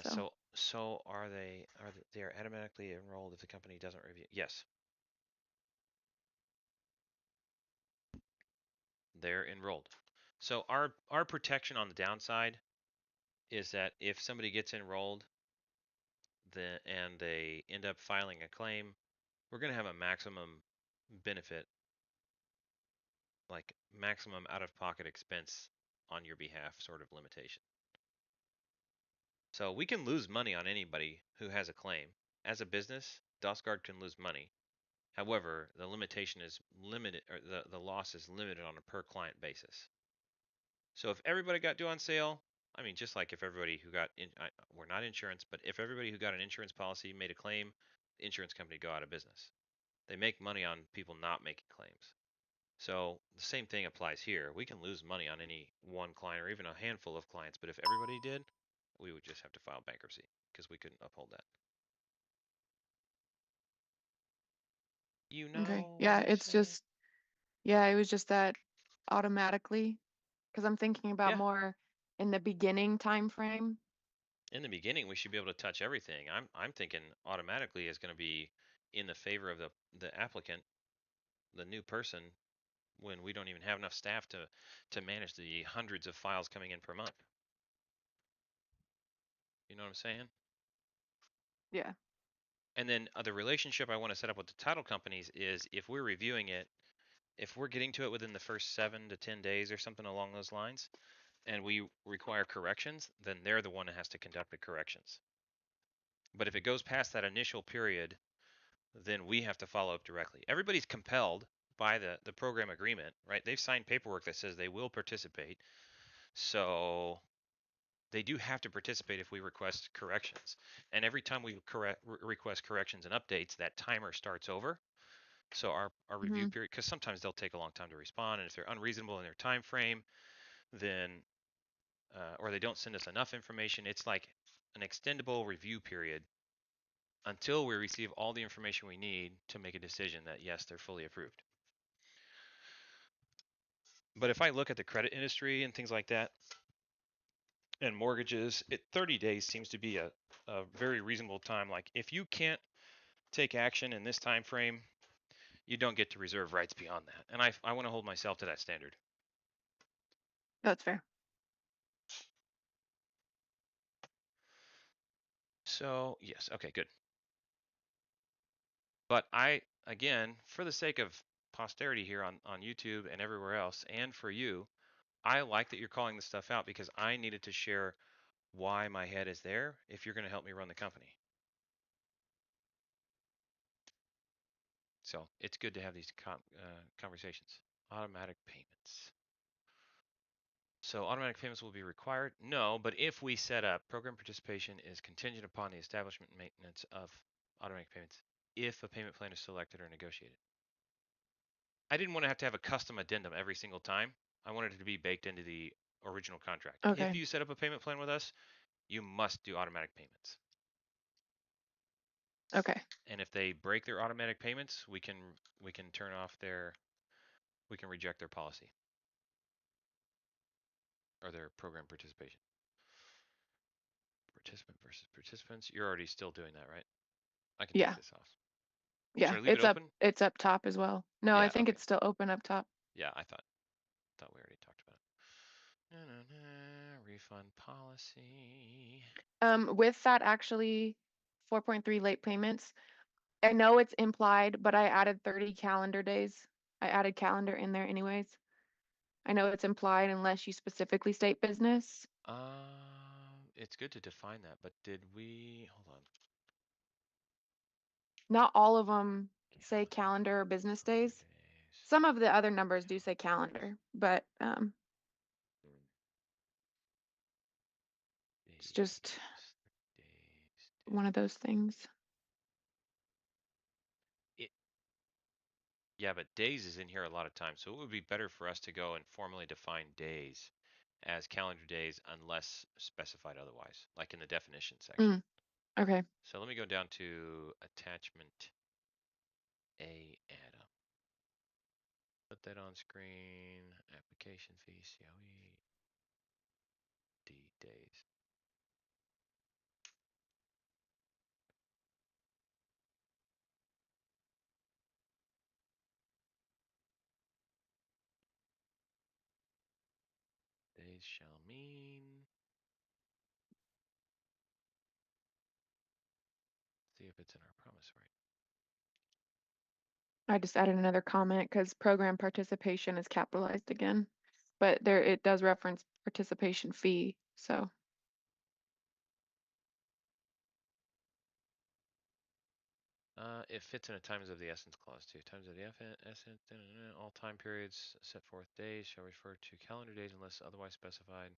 So, So they are automatically enrolled if the company doesn't review? Yes, they're enrolled. So our protection on the downside is that if somebody gets enrolled and they end up filing a claim, we're going to have a maximum benefit, like maximum out-of-pocket expense on your behalf sort of limitation. So we can lose money on anybody who has a claim. As a business, DOSGuard can lose money. However, the limitation is limited, or the loss is limited on a per client basis. So if everybody got due on sale, I mean, just like if everybody who got we're not insurance, but if everybody who got an insurance policy made a claim, the insurance company go out of business. They make money on people not making claims. So the same thing applies here. We can lose money on any one client or even a handful of clients, but if everybody did, we would just have to file bankruptcy because we couldn't uphold that. You okay. know what Yeah, I'm it's saying? just, yeah, it was just that automatically because I'm thinking about Yeah. more in the beginning time frame. In the beginning, we should be able to touch everything. I'm thinking automatically is going to be in the favor of the applicant, the new person, when we don't even have enough staff to manage the hundreds of files coming in per month. You know what I'm saying? Yeah. And then the relationship I want to set up with the title companies is if we're reviewing it, if we're getting to it within the first 7 to 10 days or something along those lines, and we require corrections, then they're the one that has to conduct the corrections. But if it goes past that initial period, then we have to follow up directly. Everybody's compelled by the program agreement, right? They've signed paperwork that says they will participate. So they do have to participate if we request corrections. And every time we request corrections and updates, that timer starts over. So our review Hmm. period, because sometimes they'll take a long time to respond, and if they're unreasonable in their time frame, then or they don't send us enough information, it's like an extendable review period until we receive all the information we need to make a decision that yes, they're fully approved. But if I look at the credit industry and things like that, and mortgages, 30 days seems to be a very reasonable time. Like if you can't take action in this time frame, you don't get to reserve rights beyond that. And I want to hold myself to that standard. That's fair. So yes, okay, good. But again, for the sake of posterity here on YouTube and everywhere else, and for you, I like that you're calling this stuff out because I needed to share why my head is there if you're going to help me run the company. So it's good to have these conversations. Automatic payments. So automatic payments will be required? No, but if we set up program participation is contingent upon the establishment and maintenance of automatic payments if a payment plan is selected or negotiated. I didn't want to have a custom addendum every single time. I wanted it to be baked into the original contract. If Okay. you set up a payment plan with us, you must do automatic payments. Okay. And if they break their automatic payments, we can turn off we can reject their policy or their program participation. Participant versus participants. You're already still doing that, right? I can take Yeah. this off. Should Yeah. I leave it open? It's up top as well. No, I Yeah, think okay. it's still open up top. Yeah, I thought we already talked about it. Refund policy. With that actually 4.3 late payments, I know it's implied, but I added 30 calendar days. I added calendar in there anyways. I know it's implied unless you specifically state business. It's good to define that, but did we hold on? Not all of them say calendar or business days. Days. Some of the other numbers do say calendar, but it's just Days. one of those things. Yeah, but days is in here a lot of times, so it would be better for us to go and formally define days as calendar days unless specified otherwise, like in the definition section. Okay. So let me go down to attachment A add-up. Put that on screen. Application fee, COE, D days. Days shall mean. See if it's in our promise right. I just added another comment because program participation is capitalized again, but there it does reference participation fee. So It fits in a times of the essence clause too. Times of the essence, all time periods set forth days shall refer to calendar days unless otherwise specified.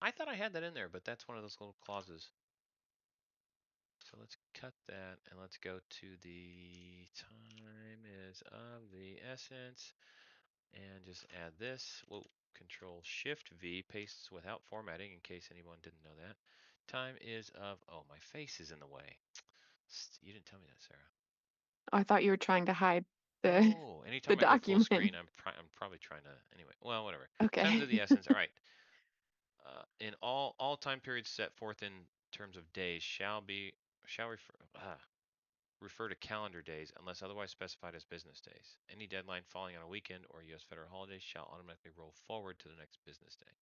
I thought I had that in there, but that's one of those little clauses. So let's cut that and let's go to the time is of the essence and just add this. Whoa, Control Shift V pastes without formatting in case anyone didn't know that. Time is of, oh, my face is in the way. You didn't tell me that, Sarah. I thought you were trying to hide the No, the anytime I go full document. screen, I'm probably trying to, anyway, well, whatever. Times Okay. of the essence, all right. In all time periods set forth in terms of days shall refer to calendar days unless otherwise specified as business days. Any deadline falling on a weekend or U.S. federal holiday shall automatically roll forward to the next business day.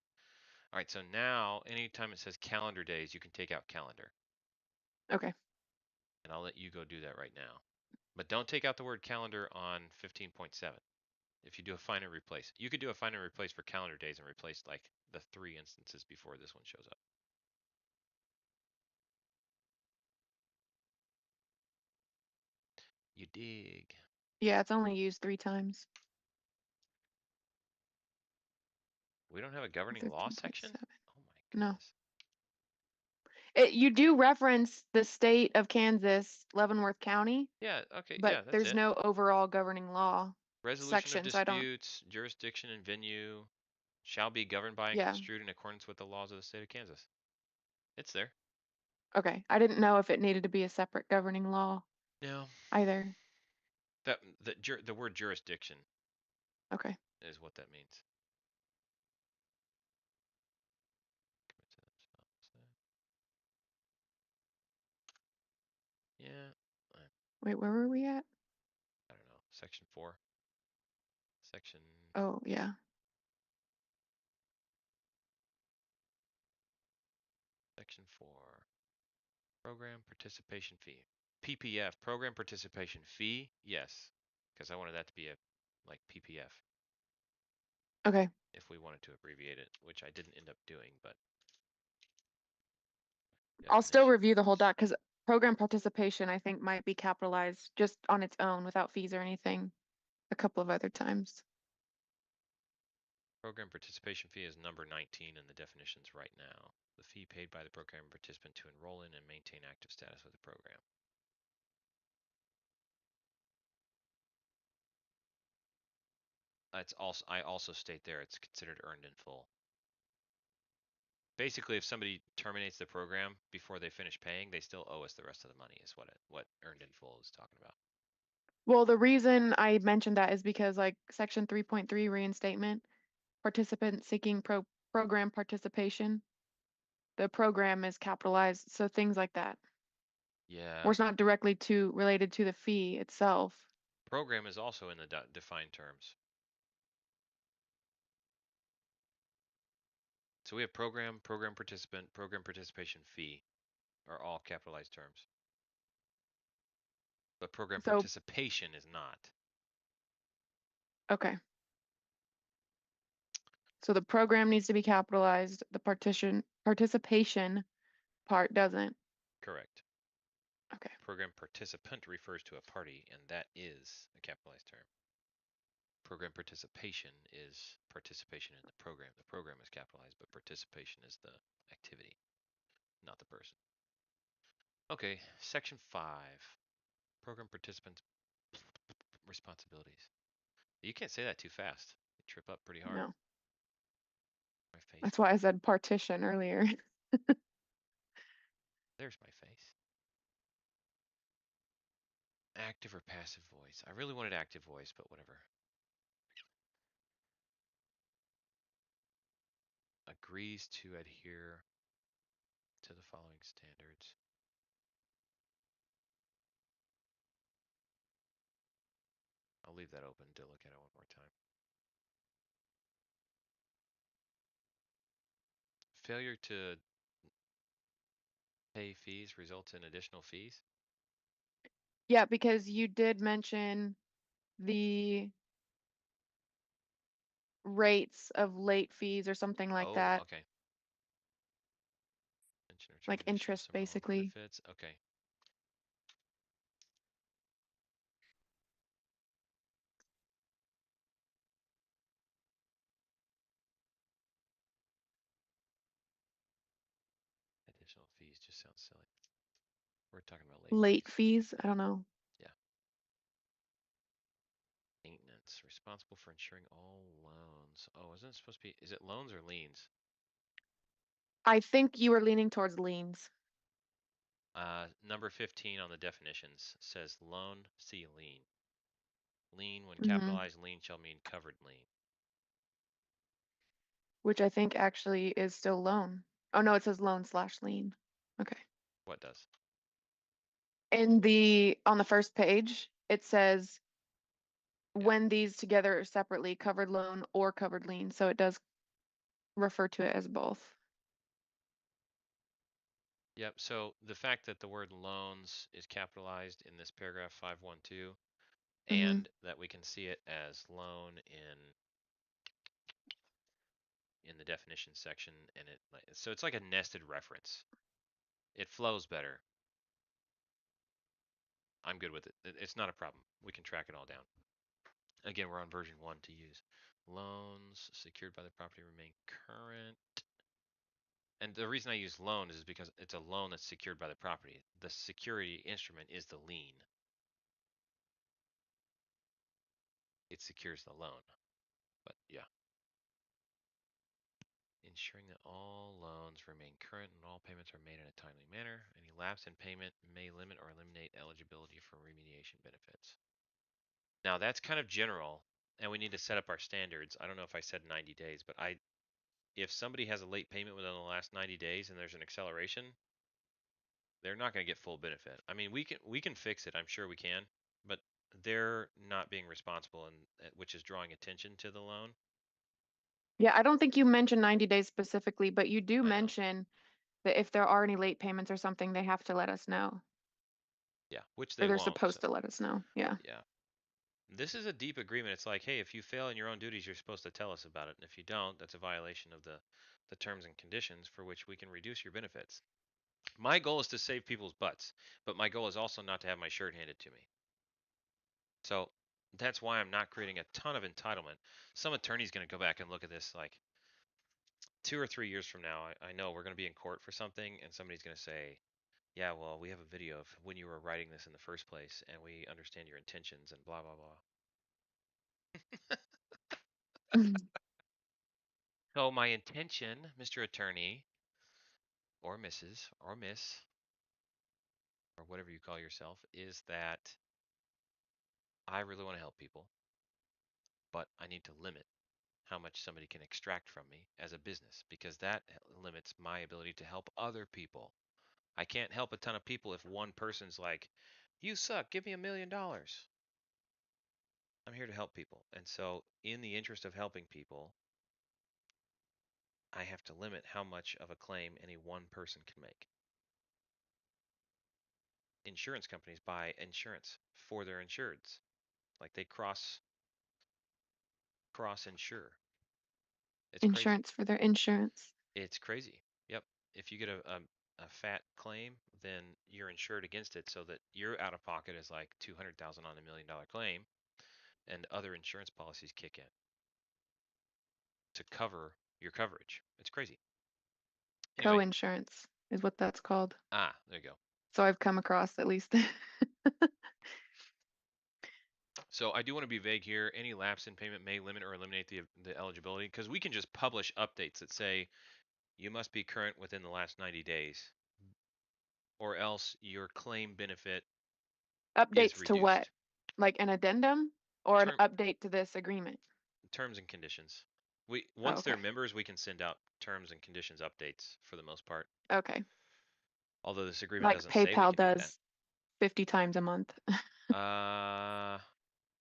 All right, so now anytime it says calendar days, you can take out calendar. Okay. And I'll let you go do that right now. But don't take out the word calendar on 15.7. If you do a find and replace, you could do a find and replace for calendar days and replace like the 3 instances before this one shows up. You dig? Yeah, it's only used 3 times. We don't have a governing law section? 15.7. Oh my No. goodness. You do reference the state of Kansas, Leavenworth County, Yeah, okay, but yeah, that's there's it. no overall governing law Resolution of section, so I don't. disputes, jurisdiction and venue shall be governed by and Yeah. construed in accordance with the laws of the state of Kansas. It's there. Okay. I didn't know if it needed to be a separate governing law No, either. the word jurisdiction Okay. is what that means. Yeah, Wait, where were we at? I don't know. Section 4. Section Oh, yeah. Section 4. Program participation fee. PPF, program participation fee, yes. Because I wanted that to be a like PPF Okay. if we wanted to abbreviate it, which I didn't end up doing, but I'll still definition review the whole fees. doc because program participation, I think, might be capitalized just on its own without fees or anything a couple of other times. Program participation fee is number 19 in the definitions right now. The fee paid by the program participant to enroll in and maintain active status with the program. It's also, I also state there, it's considered earned in full. Basically, if somebody terminates the program before they finish paying, they still owe us the rest of the money, is what earned in full is talking about. Well, the reason I mentioned that is because like section 3.3 reinstatement, participant seeking program participation, the program is capitalized, so things like that. Or Yeah. it's not directly related to the fee itself. Program is also in the defined terms. So we have program, program participant, program participation fee are all capitalized terms. But program So, participation is not. okay. So the program needs to be capitalized, the participation part doesn't. Correct. Okay. Program participant refers to a party, and that is a capitalized term. Program participation is participation in the program. The program is capitalized, but participation is the activity, not the person. Okay, section 5. Program participants' responsibilities. You can't say that too fast. You trip up pretty hard. No. My face. That's why I said partition earlier. There's my face. Active or passive voice? I really wanted active voice, but whatever. Agrees to adhere to the following standards. I'll leave that open to look at it one more time. Failure to pay fees results in additional fees? Yeah, because you did mention the rates of late fees or something like Oh, that, okay. Mention or like termination of interest some or all basically. benefits. Okay. Additional fees just sounds silly. We're talking about late Late fees. fees, I don't know. Yeah. Maintenance. Responsible for ensuring all loans. Oh, isn't it supposed to be, is it loans or liens? I think you were leaning towards liens. Number 15 on the definitions says loan, see lien. Lien, when Mm-hmm. capitalized, lien shall mean covered lien. Which I think actually is still loan. Oh no, it says loan/lien. Okay. What does? On the first page, it says Yeah. when these together separately, covered loan or covered lien, so it does refer to it as both. Yep. So the fact that the word loans is capitalized in this paragraph 512 Mm-hmm. and that we can see it as loan in the definition section and so it's like a nested reference. It flows better. I'm good with it. It's not a problem. We can track it all down. Again, we're on version 1 to use. Loans secured by the property remain current. And the reason I use loan is because it's a loan that's secured by the property. The security instrument is the lien. It secures the loan. But yeah. Ensuring that all loans remain current and all payments are made in a timely manner. Any lapse in payment may limit or eliminate eligibility for remediation benefits. Now that's kind of general, and we need to set up our standards. I don't know if I said 90 days, but if somebody has a late payment within the last 90 days and there's an acceleration, they're not going to get full benefit. I mean, we can fix it. I'm sure we can, but they're not being responsible, and which is drawing attention to the loan. Yeah, I don't think you mentioned 90 days specifically, but you do I know. mention that if there are any late payments or something, they have to let us know. Yeah, which Or they they're won't. supposed to let us know. Yeah. Yeah. This is a deep agreement. It's like, hey, if you fail in your own duties, you're supposed to tell us about it. And if you don't, that's a violation of the terms and conditions for which we can reduce your benefits. My goal is to save people's butts, but my goal is also not to have my shirt handed to me. So That's why I'm not creating a ton of entitlement. Some attorney's going to go back and look at this like 2 or 3 years from now. I know we're going to be in court for something, and somebody's going to say, yeah, well, we have a video of when you were writing this in the first place, and we understand your intentions and blah, blah, blah. So my intention, Mr. Attorney, or Mrs., or Miss, or whatever you call yourself, is that I really want to help people, but I need to limit how much somebody can extract from me as a business because that limits my ability to help other people. I can't help a ton of people if one person's like, you suck, give me $1 million. I'm here to help people. And so, in the interest of helping people, I have to limit how much of a claim any one person can make. Insurance companies buy insurance for their insureds. Like they cross insure. It's crazy. Insurance for their insurance. It's crazy. Yep. If you get a fat claim, then you're insured against it so that your out of pocket is like 200,000 on $1 million claim, and other insurance policies kick in to cover your coverage. It's crazy. Anyway, Co-insurance is what that's called. there you go. So I've come across at least. So I do want to be vague here. Any lapse in payment may limit or eliminate the eligibility because we can just publish updates that say you must be current within the last 90 days or else your claim benefit is Updates to what? reduced. Like an addendum or an Term update to this agreement? terms and conditions. We Oh, once they're okay. members, we can send out terms and conditions updates for the most part. Okay. Although this agreement Like doesn't say we PayPal can do that. does 50 times a month. Uh,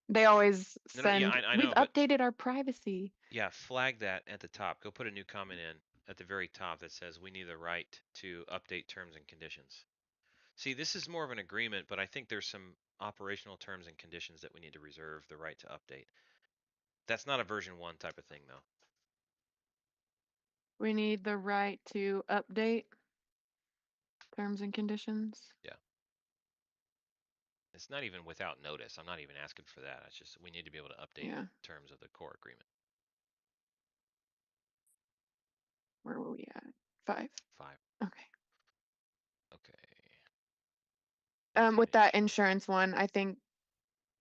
They always no, no, yeah, send, I we've know, but updated our privacy. yeah, flag that at the top. Go put a new comment in at the very top that says we need the right to update terms and conditions. See, this is more of an agreement, but I think there's some operational terms and conditions that we need to reserve the right to update. That's not a version 1 type of thing, though. We need the right to update terms and conditions. Yeah. It's not even without notice. I'm not even asking for that. It's just we need to be able to update Yeah. terms of the core agreement. Where were we at? 5. 5. Okay. Okay. Maintain With that insurance. insurance one, I think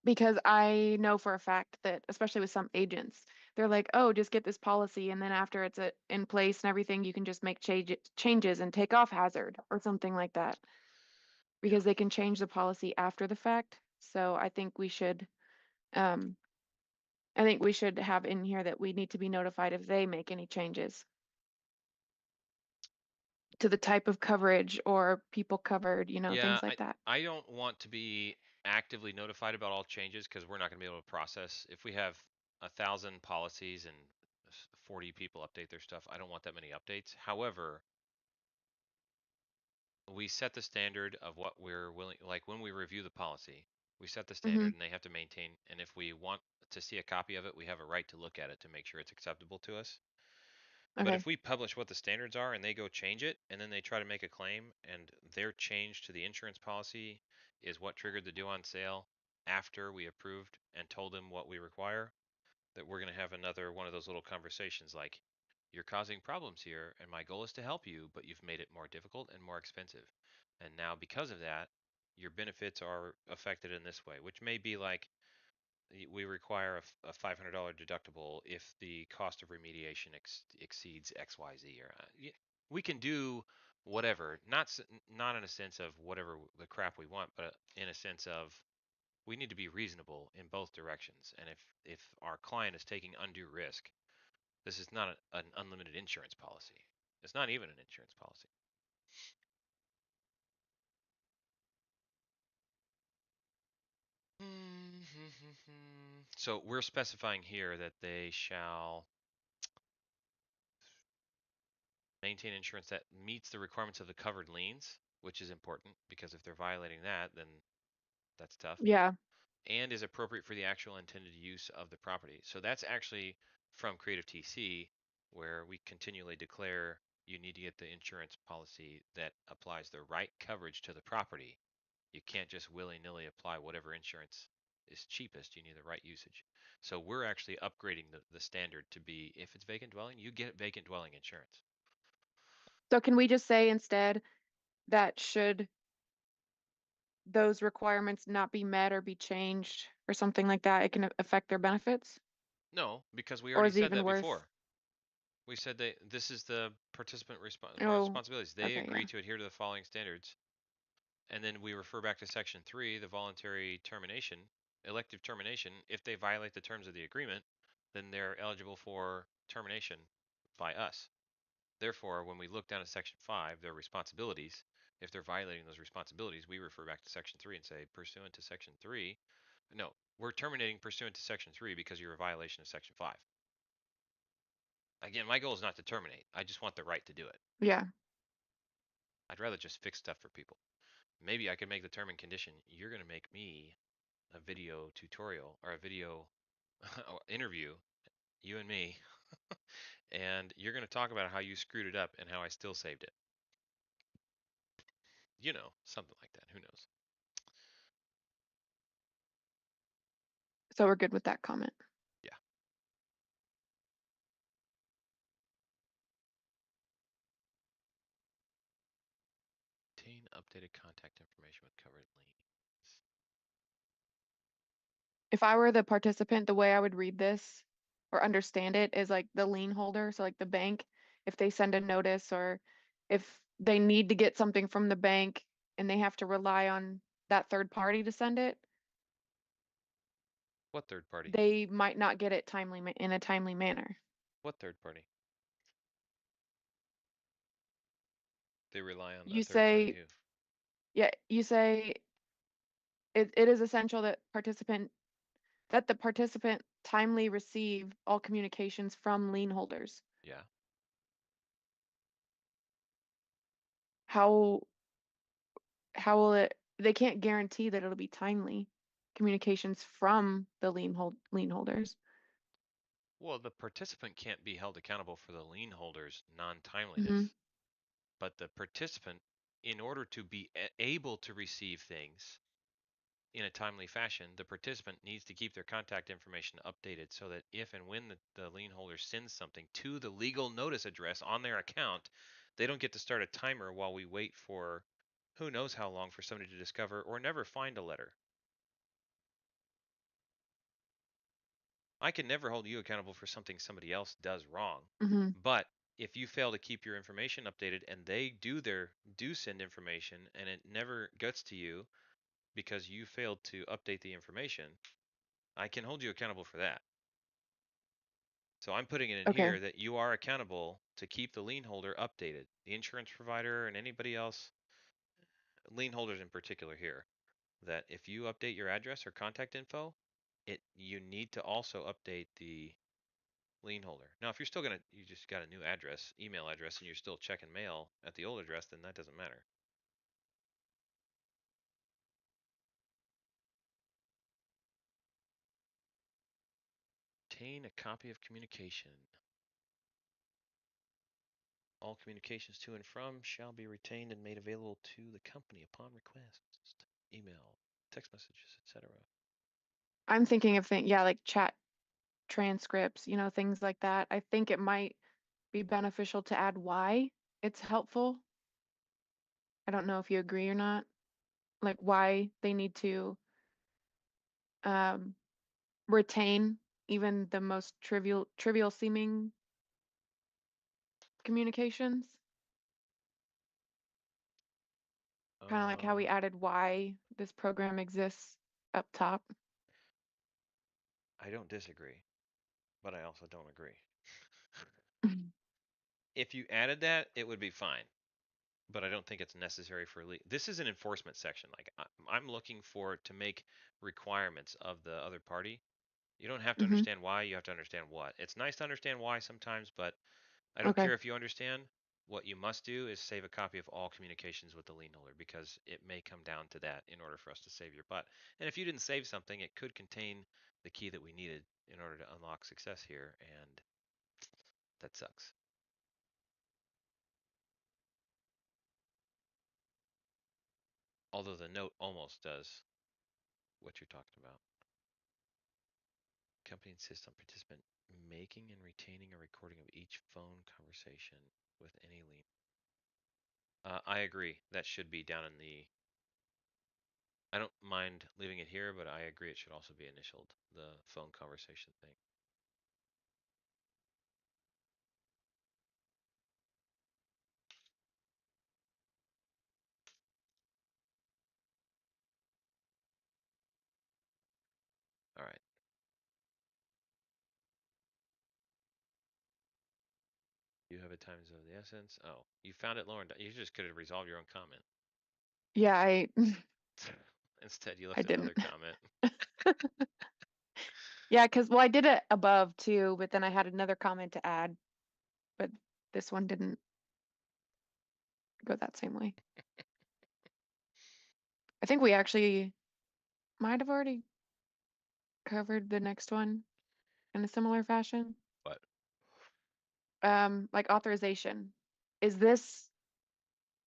because I know for a fact that, especially with some agents, they're like, oh, just get this policy. And then after it's in place and everything, you can just make changes and take off hazard or something like that Yeah. because they can change the policy after the fact. So um, I think we should have in here that we need to be notified if they make any changes to the type of coverage or people covered, Yeah, things like that. I don't want to be actively notified about all changes because we're not going to be able to process. If we have 1,000 policies and 40 people update their stuff, I don't want that many updates. However, we set the standard of what we're willing, like when we review the policy, we set the Hmm. standard and they have to maintain. And if we want to see a copy of it, we have a right to look at it to make sure it's acceptable to us. But Okay. if we publish what the standards are and they go change it and then they try to make a claim and their change to the insurance policy is what triggered the due on sale after we approved and told them what we require, that we're going to have another one of those little conversations like, you're causing problems here and my goal is to help you, but you've made it more difficult and more expensive. And now because of that, your benefits are affected in this way, which may be like we require a $500 deductible if the cost of remediation exceeds XYZ. Or we can do whatever, not in a sense of whatever the crap we want, but in a sense of we need to be reasonable in both directions. And if our client is taking undue risk, this is not an unlimited insurance policy. It's not even an insurance policy. So we're specifying here that they shall maintain insurance that meets the requirements of the covered liens, which is important because if they're violating that, then that's tough, Yeah. and is appropriate for the actual intended use of the property. So that's actually from Creative TC, where we continually declare you need to get the insurance policy that applies the right coverage to the property. You can't just willy-nilly apply whatever insurance is cheapest, you need the right usage. So we're actually upgrading the standard to be, if it's vacant dwelling, you get vacant dwelling insurance. So can we just say instead that should those requirements not be met or be changed or something like that, it can affect their benefits? No, because we Or already is it said even that worse? before. We said that this is the participant Oh, responsibilities. They okay, agree yeah. to adhere to the following standards. And then we refer back to section 3, the voluntary termination, elective termination. If they violate the terms of the agreement, then they're eligible for termination by us. Therefore, when we look down at section 5, their responsibilities, if they're violating those responsibilities, we refer back to section 3 and say, pursuant to section 3, no, we're terminating pursuant to section 3 because you're a violation of section 5. Again, my goal is not to terminate. I just want the right to do it. Yeah. I'd rather just fix stuff for people. Maybe I could make the term and condition, you're going to make me a video tutorial or a video interview, you and me, and you're going to talk about how you screwed it up and how I still saved it. You know, something like that. Who knows? So we're good with that comment. Yeah. Obtain updated contact information with covered liens. If I were the participant, the way I would read this or understand it is like the lien holder, so like the bank, if they send a notice or if they need to get something from the bank and they have to rely on that third party to send it, What third party? they might not get it in a timely manner. What third party? They rely on a You third party say, who? yeah, you say it is essential that the participant timely receive all communications from lien holders. Yeah. How how will they can't guarantee that it'll be timely communications from the lien holders. Well, the participant can't be held accountable for the lien holder's Hmm. non-timeliness, but the participant, in order to be able to receive things in a timely fashion, the participant needs to keep their contact information updated so that if and when the lien holder sends something to the legal notice address on their account, they don't get to start a timer while we wait for who knows how long for somebody to discover or never find a letter. I can never hold you accountable for something somebody else does wrong. Hmm. But if you fail to keep your information updated and they do send information and it never gets to you because you failed to update the information, I can hold you accountable for that. So I'm putting it in Okay. here that you are accountable to keep the lien holder updated, the insurance provider and anybody else, lien holders in particular here, that if you update your address or contact info, you need to also update the lien holder. Now, if you're still you just got a new address, email address, and you're still checking mail at the old address, then that doesn't matter. Obtain a copy of communication. All communications to and from shall be retained and made available to the company upon request. Email, text messages, etc. I'm thinking of yeah, like chat transcripts, things like that. I think it might be beneficial to add why it's helpful. I don't know if you agree or not. Like why they need to um, retain even the most trivial seeming communications. Kind of like how we Uh, added why this program exists up top. I don't disagree, but I also don't agree. If you added that, it would be fine, but I don't think it's necessary for this is an enforcement section. Like I'm looking for to make requirements of the other party. You don't have to Hmm. understand why, you have to understand what. It's nice to understand why sometimes, but I don't Okay. care if you understand. What you must do is save a copy of all communications with the lien holder because it may come down to that in order for us to save your butt. And if you didn't save something, it could contain the key that we needed in order to unlock success here, and that sucks. Although the note almost does what you're talking about. company insists on participant making and retaining a recording of each phone conversation with any lien. I agree. That should be down in the. I don't mind leaving it here, but I agree it should also be initialed, the phone conversation thing. All right. You have a time of the essence. Oh, you found it, Lauren. You just could have resolved your own comment. Yeah, Instead, you I left another didn't. comment. Yeah, because well, I did it above too, but then I had another comment to add, but this one didn't go that same way. I think we actually might have already covered the next one in a similar fashion. What? Like authorization. Is this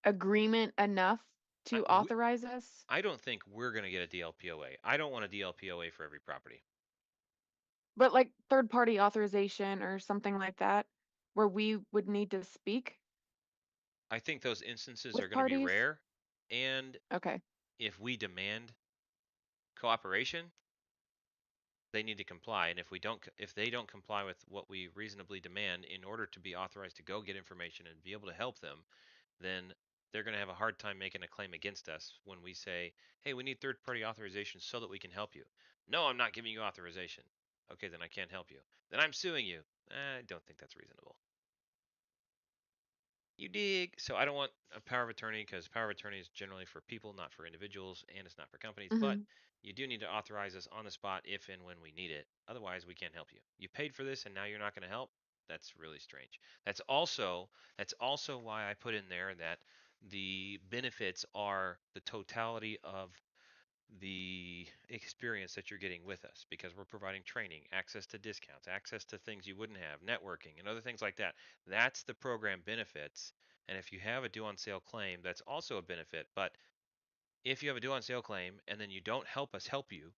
agreement enough to authorize us? I don't think we're going to get a DLPOA. I don't want a DLPOA for every property. But like third party authorization or something like that, where we would need to speak I think those instances are with going to be parties? rare. And Okay. if we demand cooperation, they need to comply. And if they don't comply with what we reasonably demand in order to be authorized to go get information and be able to help them, then they're going to have a hard time making a claim against us when we say, hey, we need third party authorization so that we can help you. No, I'm not giving you authorization. Okay, then I can't help you. Then I'm suing you. I don't think that's reasonable. You dig? So I don't want a power of attorney because power of attorney is generally for people, not for individuals, and it's not for companies. But Hmm. you do need to authorize us on the spot if and when we need it. Otherwise, we can't help you. You paid for this and now you're not going to help. That's really strange. That's also why I put in there that the benefits are the totality of the experience that you're getting with us because we're providing training, access to discounts, access to things you wouldn't have, networking, and other things like that. That's the program benefits. And if you have a due on sale claim, that's also a benefit. But if you have a due on sale claim and then you don't help us help you,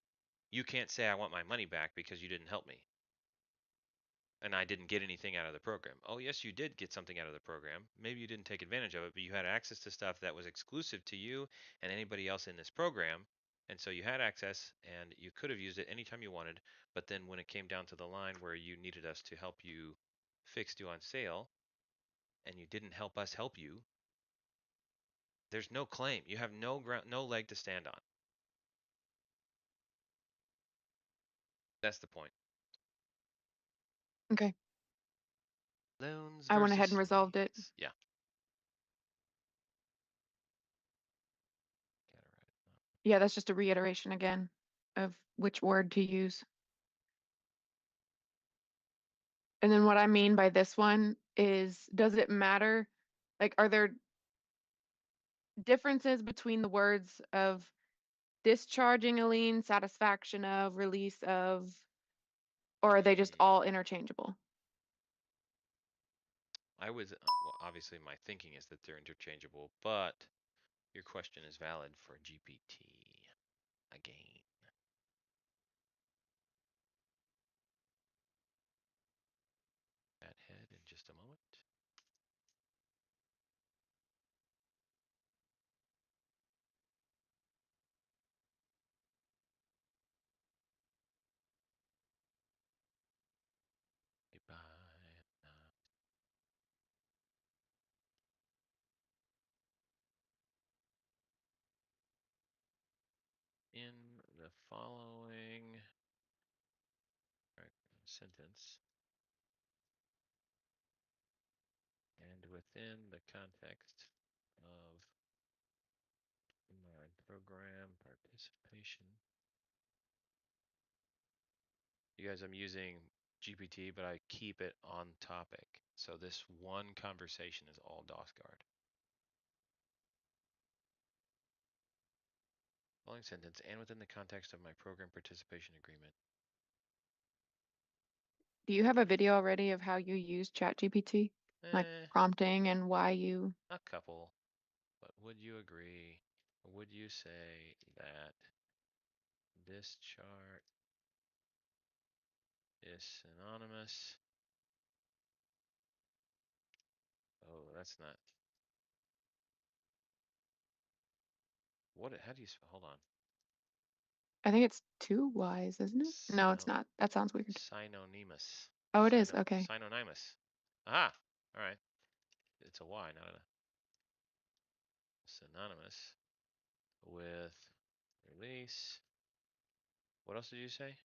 you can't say, I want my money back because you didn't help me and I didn't get anything out of the program. Oh, yes, you did get something out of the program. Maybe you didn't take advantage of it, but you had access to stuff that was exclusive to you and anybody else in this program. And so you had access and you could have used it anytime you wanted. But then when it came down to the line where you needed us to help you fix due on sale and you didn't help us help you, there's no claim. You have no ground, no leg to stand on. That's the point. Okay. Loans I went ahead versus and resolved it. liens. Yeah. Gotta write it down. Yeah, that's just a reiteration again of which word to use. And then what I mean by this one is, does it matter? Like, are there differences between the words of discharging a lien, satisfaction of, release of, or are they just all interchangeable? Well, obviously my thinking is that they're interchangeable, but your question is valid for GPT again. That head in just a moment. Goodbye. In the following sentence and within the context of my program participation. You guys, I'm using GPT, but I keep it on topic. So this one conversation is all DOSGuard. Following sentence, and within the context of my program participation agreement. Do you have a video already of how you use ChatGPT? Like prompting and why you? A couple, but would you agree? Would you say that this chart is synonymous. Oh, that's not. What? How do you spell? Hold on. I think it's 2 Y's, isn't it? No, it's not. That sounds weird. Synonymous. Oh, it is. Okay. Synonymous. Aha. All right. It's a Y, not a synonymous with release. What else did you say?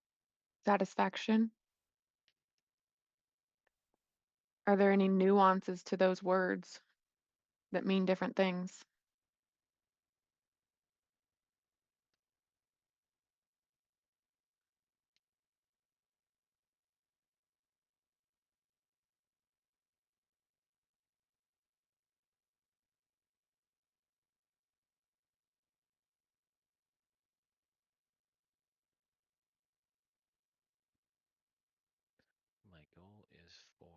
Satisfaction. Are there any nuances to those words that mean different things? My goal is for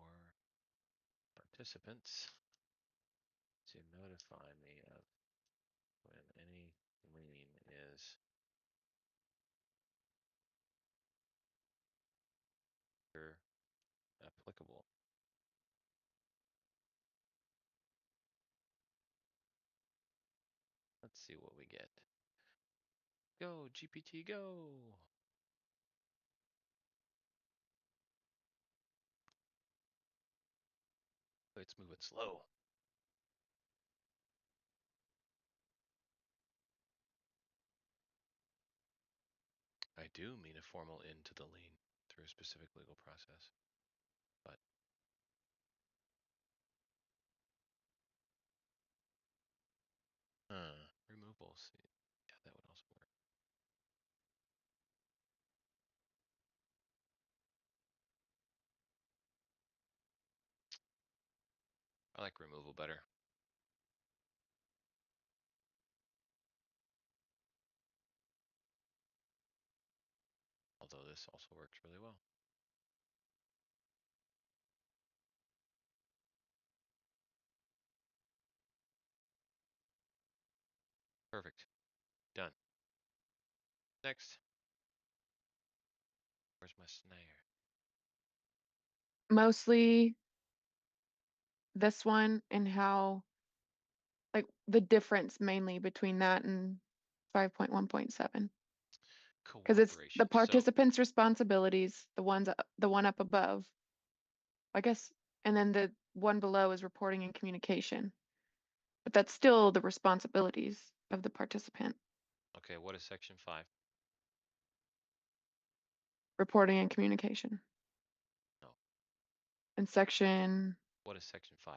participants to notify me of when any lien is applicable. Let's see what we get. Go, GPT, go! It's moving slow. I do mean a formal end to the lien through a specific legal process, but removals, yeah, that would also work. I like removal better. Although this also works really well. Perfect. Done. Next. Where's my snare? Mostly this one and how, like, the difference mainly between that and 5.1.7. Because it's the Cooperation. So, participants' responsibilities, the one up above, I guess, and then the one below is reporting and communication. But that's still the responsibilities of the participant, okay, what is section 5? reporting and communication. No. And section, What is section 5?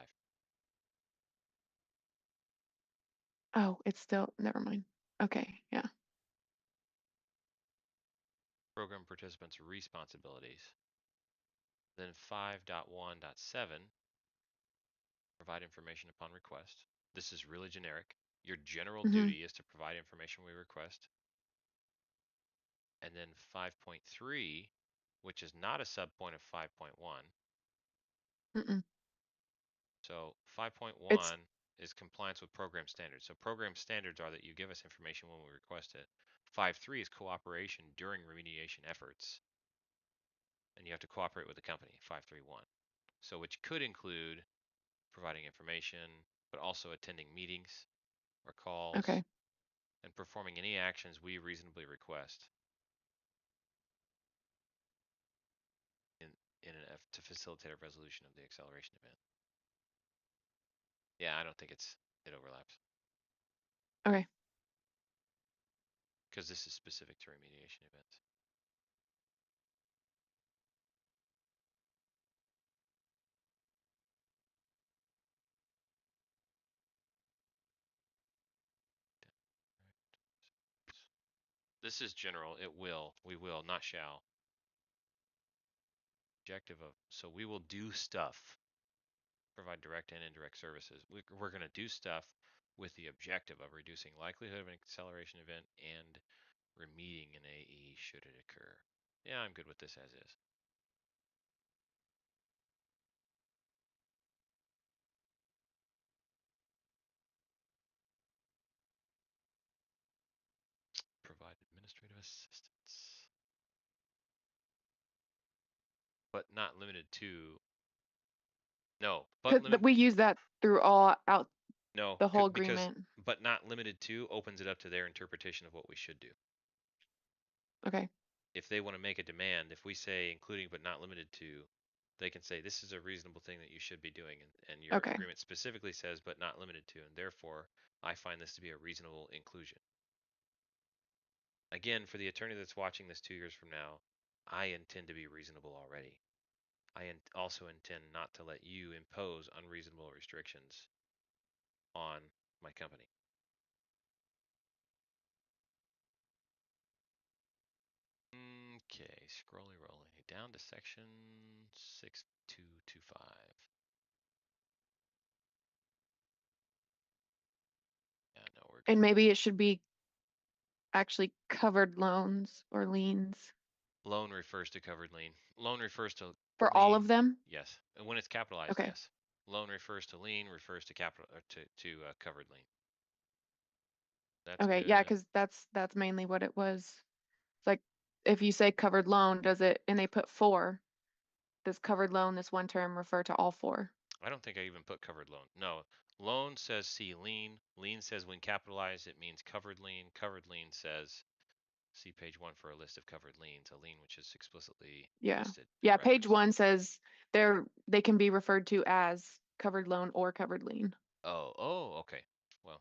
oh, it's still, never mind. Okay, yeah. Program participants' responsibilities. Then 5.1.7, provide information upon request. This is really generic. Your general Mm-hmm. duty is to provide information we request. And then 5.3, which is not a subpoint of 5.1. Mm-mm. So It's 5.1 is compliance with program standards. So program standards are that you give us information when we request it. 5.3 is cooperation during remediation efforts. And you have to cooperate with the company, 5.3.1. So which could include providing information, but also attending meetings or calls okay. and performing any actions we reasonably request in an effort to facilitate a resolution of the acceleration event. Yeah, I don't think it overlaps Okay. because this is specific to remediation events. This is general. It will. We will, not shall. Objective of, so we will do stuff, provide direct and indirect services. We're going to do stuff with the objective of reducing likelihood of an acceleration event and remedying an AE should it occur. Yeah, I'm good with this as is. Provide administrative assistance. but not limited to. No, Cause we use that through out no, the whole because agreement. but not limited to opens it up to their interpretation of what we should do. Okay, If they want to make a demand, if we say including but not limited to, they can say this is a reasonable thing that you should be doing, and your okay. agreement specifically says but not limited to, and therefore I find this to be a reasonable inclusion. Again, for the attorney that's watching this 2 years from now, I intend to be reasonable already. I also intend not to let you impose unreasonable restrictions on my company. Okay, scrolling rolling down to section 6225. Yeah, no, we're good. And maybe it should be actually covered loans or liens Loan refers to covered lien. Loan refers to for all lien. of them. Yes, and when it's capitalized, Okay, yes. Loan refers to lien, refers to capital or to covered lien. That's okay, good. yeah, because that's mainly what it was. It's like if you say covered loan, does it, and they put 4, does covered loan, this one term, refer to all 4? I don't think I even put covered loan. No, loan says see lien. Lien says when capitalized, it means covered lien. Covered lien says see page 1 for a list of covered liens. A lien which is explicitly Yeah. listed. Yeah, page Referenced. 1 says they can be referred to as covered loan or covered lien. Oh, okay. Well,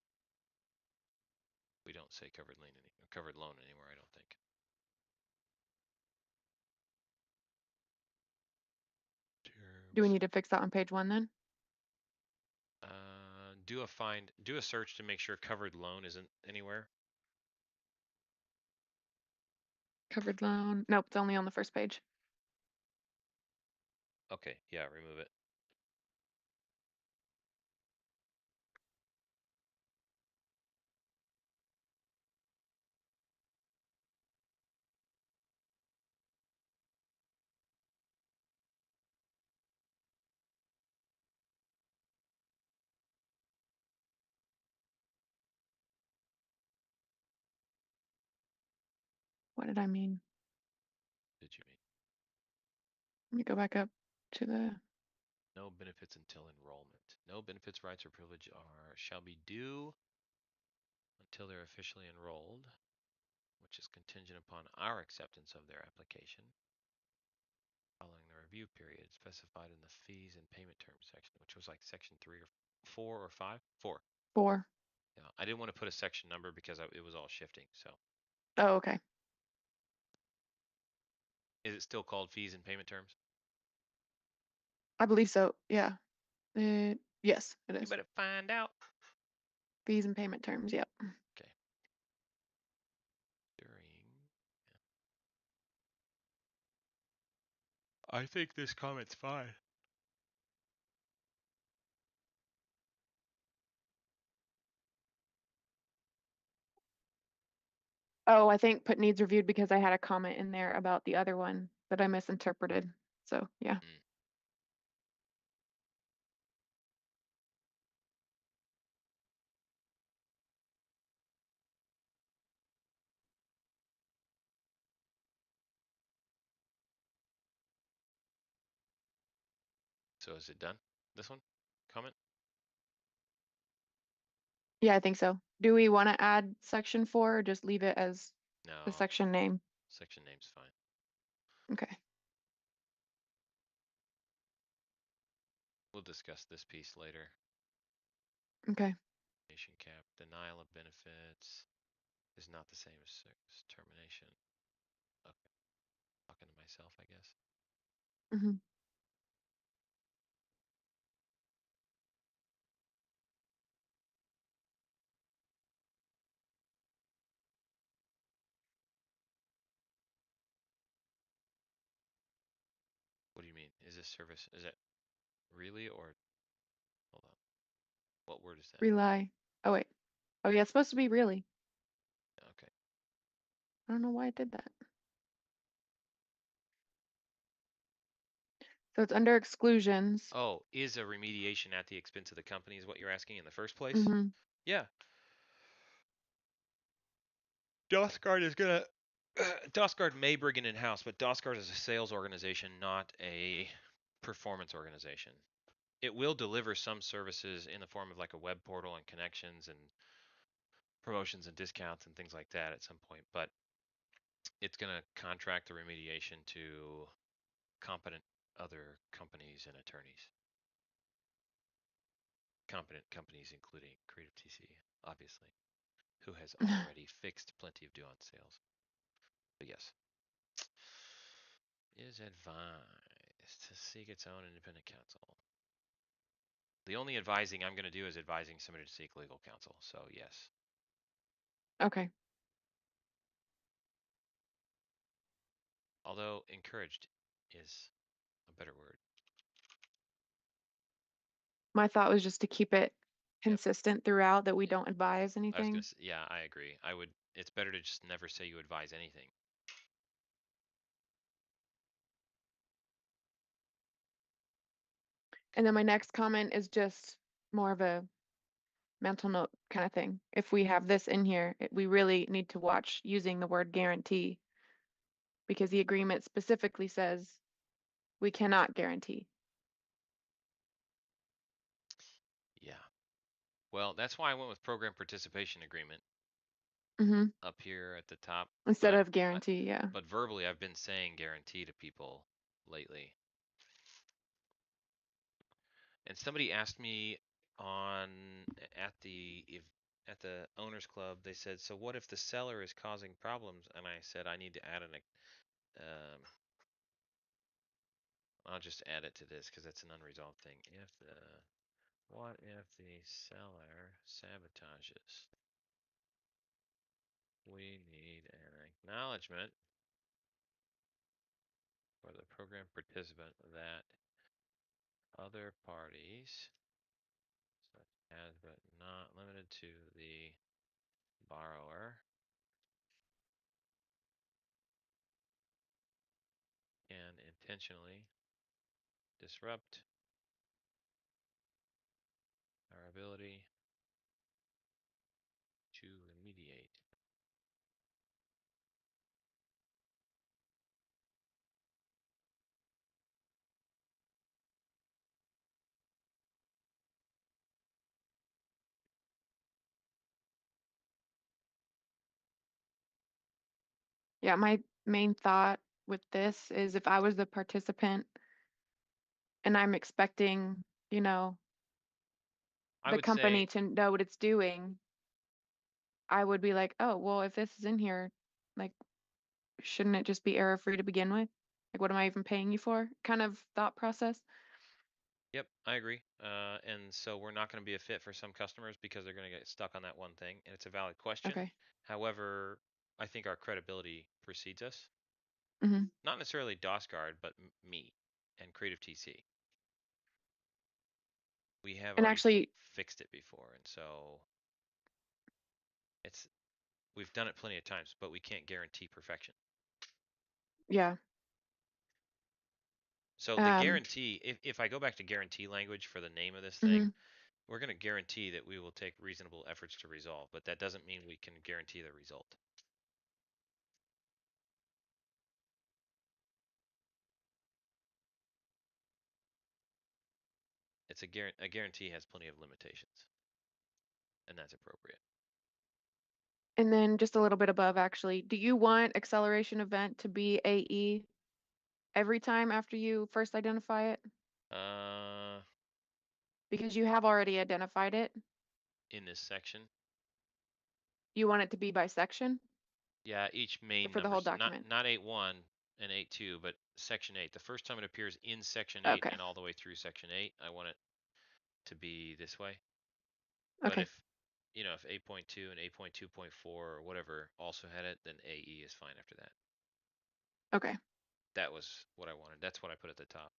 we don't say covered lien covered loan anymore, I don't think. Do we Terms. need to fix that on page 1 then? Do a search to make sure covered loan isn't anywhere. Covered loan. Nope, it's only on the first page. Okay, yeah, remove it. What did I mean? Did you mean Let me go back up to the, no benefits until enrollment? No benefits, rights, or privilege shall be due until they're officially enrolled, which is contingent upon our acceptance of their application following the review period specified in the fees and payment terms section, which was like section 3 or 4 or 5? 4. 4. Yeah, I didn't want to put a section number because it was all shifting. So Oh, okay. is it still called fees and payment terms? I believe so. Yeah. Yes, it You is. better find out. Fees and payment terms. Yep. Okay. During. I think this comment's fine. Oh, I think put needs reviewed because I had a comment in there about the other one that I misinterpreted. So, yeah. So is it done? This one? Comment? Yeah, I think so. Do we want to add section 4 or just leave it as the No. section name? Section name's fine. Okay. We'll discuss this piece later. Okay. Termination cap. Denial of benefits is not the same as termination. Okay. Talking to myself, I guess. Hmm. What do you mean? Is this service, is it really or, hold on. What word is that? Rely. Oh, wait. Oh, yeah, it's supposed to be really. Okay. I don't know why it did that. So it's under exclusions. Oh, is a remediation at the expense of the company is what you're asking in the first place? Hmm. Yeah. Dothguard is gonna DOSGuard may bring it in-house, but DOSGuard is a sales organization, not a performance organization. It will deliver some services in the form of like a web portal and connections and promotions and discounts and things like that at some point, but it's going to contract the remediation to competent other companies and attorneys. Competent companies including Creative TC, obviously, who has already fixed plenty of due-on sales. But yes, is advised to seek its own independent counsel. The only advising I'm going to do is advising somebody to seek legal counsel. So yes. Okay. Although encouraged is a better word. My thought was just to keep it Yep. consistent throughout that we don't advise I was going anything. to say, yeah, I agree. It's better to just never say you advise anything. And then my next comment is just more of a mental note kind of thing. If we have this in here, we really need to watch using the word guarantee because the agreement specifically says we cannot guarantee. Yeah. Well, that's why I went with program participation agreement Hmm. up here at the top. Instead But of guarantee, yeah. but verbally, I've been saying guarantee to people lately. And somebody asked me on at the owners club. They said, "So what if the seller is causing problems?" And I said, "I need to add um, I'll just add it to this because it's an unresolved thing. What if the seller sabotages? We need an acknowledgement for the program participant that other parties, such as but not limited to the borrower, can intentionally disrupt our ability to remediate." Yeah, my main thought with this is if I was the participant and I'm expecting, you know, I the would say, company to know what it's doing, I would be like, oh, well, if this is in here, like, shouldn't it just be error free to begin with? Like, what am I even paying you for? Kind of thought process. yep, I agree. And so we're not going to be a fit for some customers because they're going to get stuck on that one thing, and it's a valid question. Okay. However, I think our credibility precedes us. Hmm. Not necessarily DOSGuard, but me and Creative TC. We have And already actually, fixed it before, and so it's we've done it plenty of times, but we can't guarantee perfection. yeah. So the Um, guarantee, if I go back to guarantee language for the name of this thing, mhm. we're going to guarantee that we will take reasonable efforts to resolve, but that doesn't mean we can guarantee the result. It's a guarantee has plenty of limitations, and that's appropriate. And then just a little bit above, actually, do you want acceleration event to be AE every time after you first identify it? Uh, Because you have already identified it. in this section, You want it to be by section yeah, each main for the whole numbers, not document. not 8.1 and 8.2, but section 8. The first time it appears in section 8 Okay. and all the way through section 8, I want it to be this way. But Okay. if 8.2 and 8.2.4 or whatever also had it, then AE is fine after that. Okay. That was what I wanted. That's what I put at the top.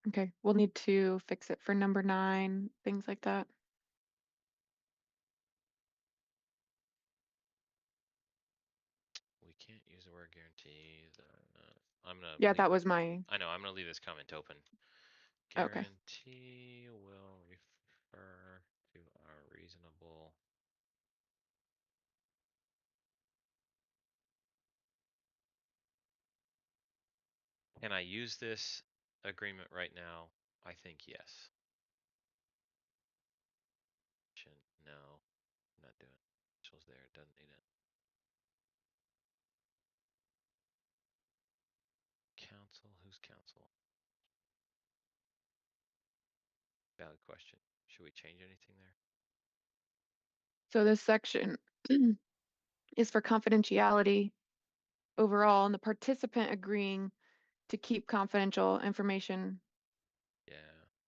Okay. We'll need to fix it for number 9, things like that. We can't use the word guarantee. I'm gonna Yeah, leave. that was my. I know. I'm gonna leave this comment open. Okay. Guarantee will refer to our reasonable Can I use this agreement right now? I think yes. No, not doing it. Initials there, it doesn't need it. Council, who's council? Valid question. Should we change anything there? So this section is for confidentiality overall and the participant agreeing to keep confidential information. Yeah,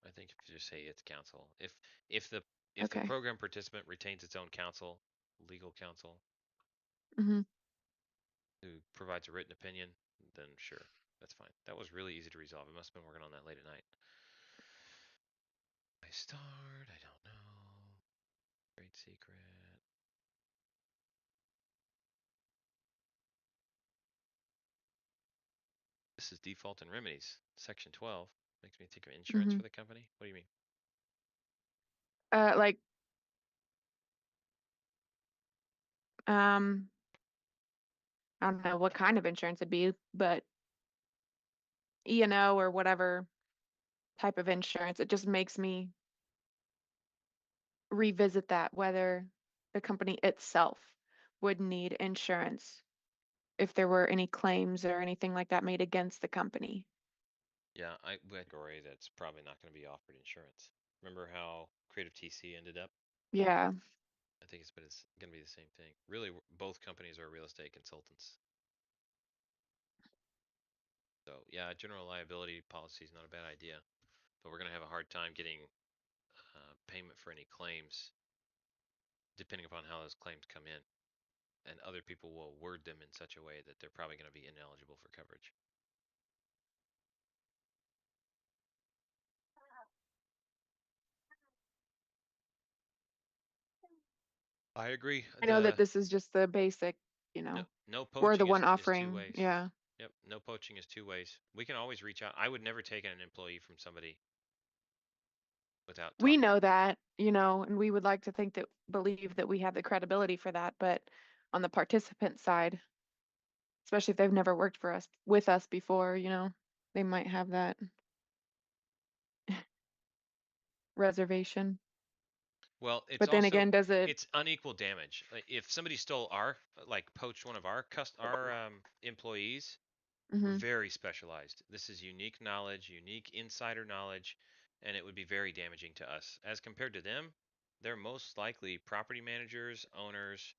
I think if you just say it's council. If the Okay. program participant retains its own counsel, legal counsel, hmm who provides a written opinion, then sure, that's fine. That was really easy to resolve. I must have been working on that late at night. I start, I don't know. Great secret. This is default and remedies. Section 12 makes me think of insurance hmm for the company. What do you mean? Like, um, I don't know what kind of insurance it'd be, but E&O or whatever type of insurance, it just makes me revisit that whether the company itself would need insurance if there were any claims or anything like that made against the company. Yeah, we had category that's probably not going to be offered insurance. Remember how Creative TC ended up? Yeah. I think it's going to be the same thing. Really, both companies are real estate consultants. So yeah, general liability policy is not a bad idea, but we're going to have a hard time getting payment for any claims, depending upon how those claims come in. And other people will word them in such a way that they're probably going to be ineligible for coverage. I agree. I know that this is just the basic, you know, No we're the poaching one is two offering. ways. Yeah. Yep, no poaching is two ways. We can always reach out. I would never take an employee from somebody without We talking. know that, and we would like to believe that we have the credibility for that, but on the participant side, especially if they've never worked with us before, they might have that reservation. Well, it's But then also again, does it? it's unequal damage. Like if somebody stole like poached one of our employees, we're hmm very specialized. This is unique knowledge, unique insider knowledge, and it would be very damaging to us. As compared to them, they're most likely property managers, owners,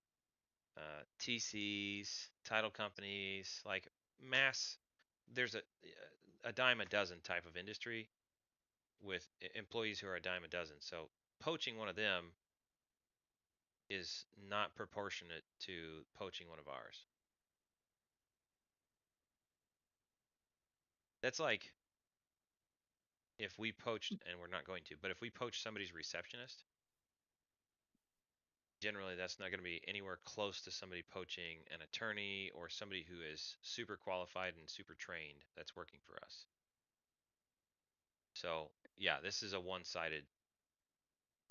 TCs, title companies, like mass. There's a dime a dozen type of industry with employees who are a dime a dozen. So poaching one of them is not proportionate to poaching one of ours. That's like if we poached, and we're not going to, but if we poach somebody's receptionist, generally that's not going to be anywhere close to somebody poaching an attorney or somebody who is super qualified and super trained that's working for us. So yeah, this is a one-sided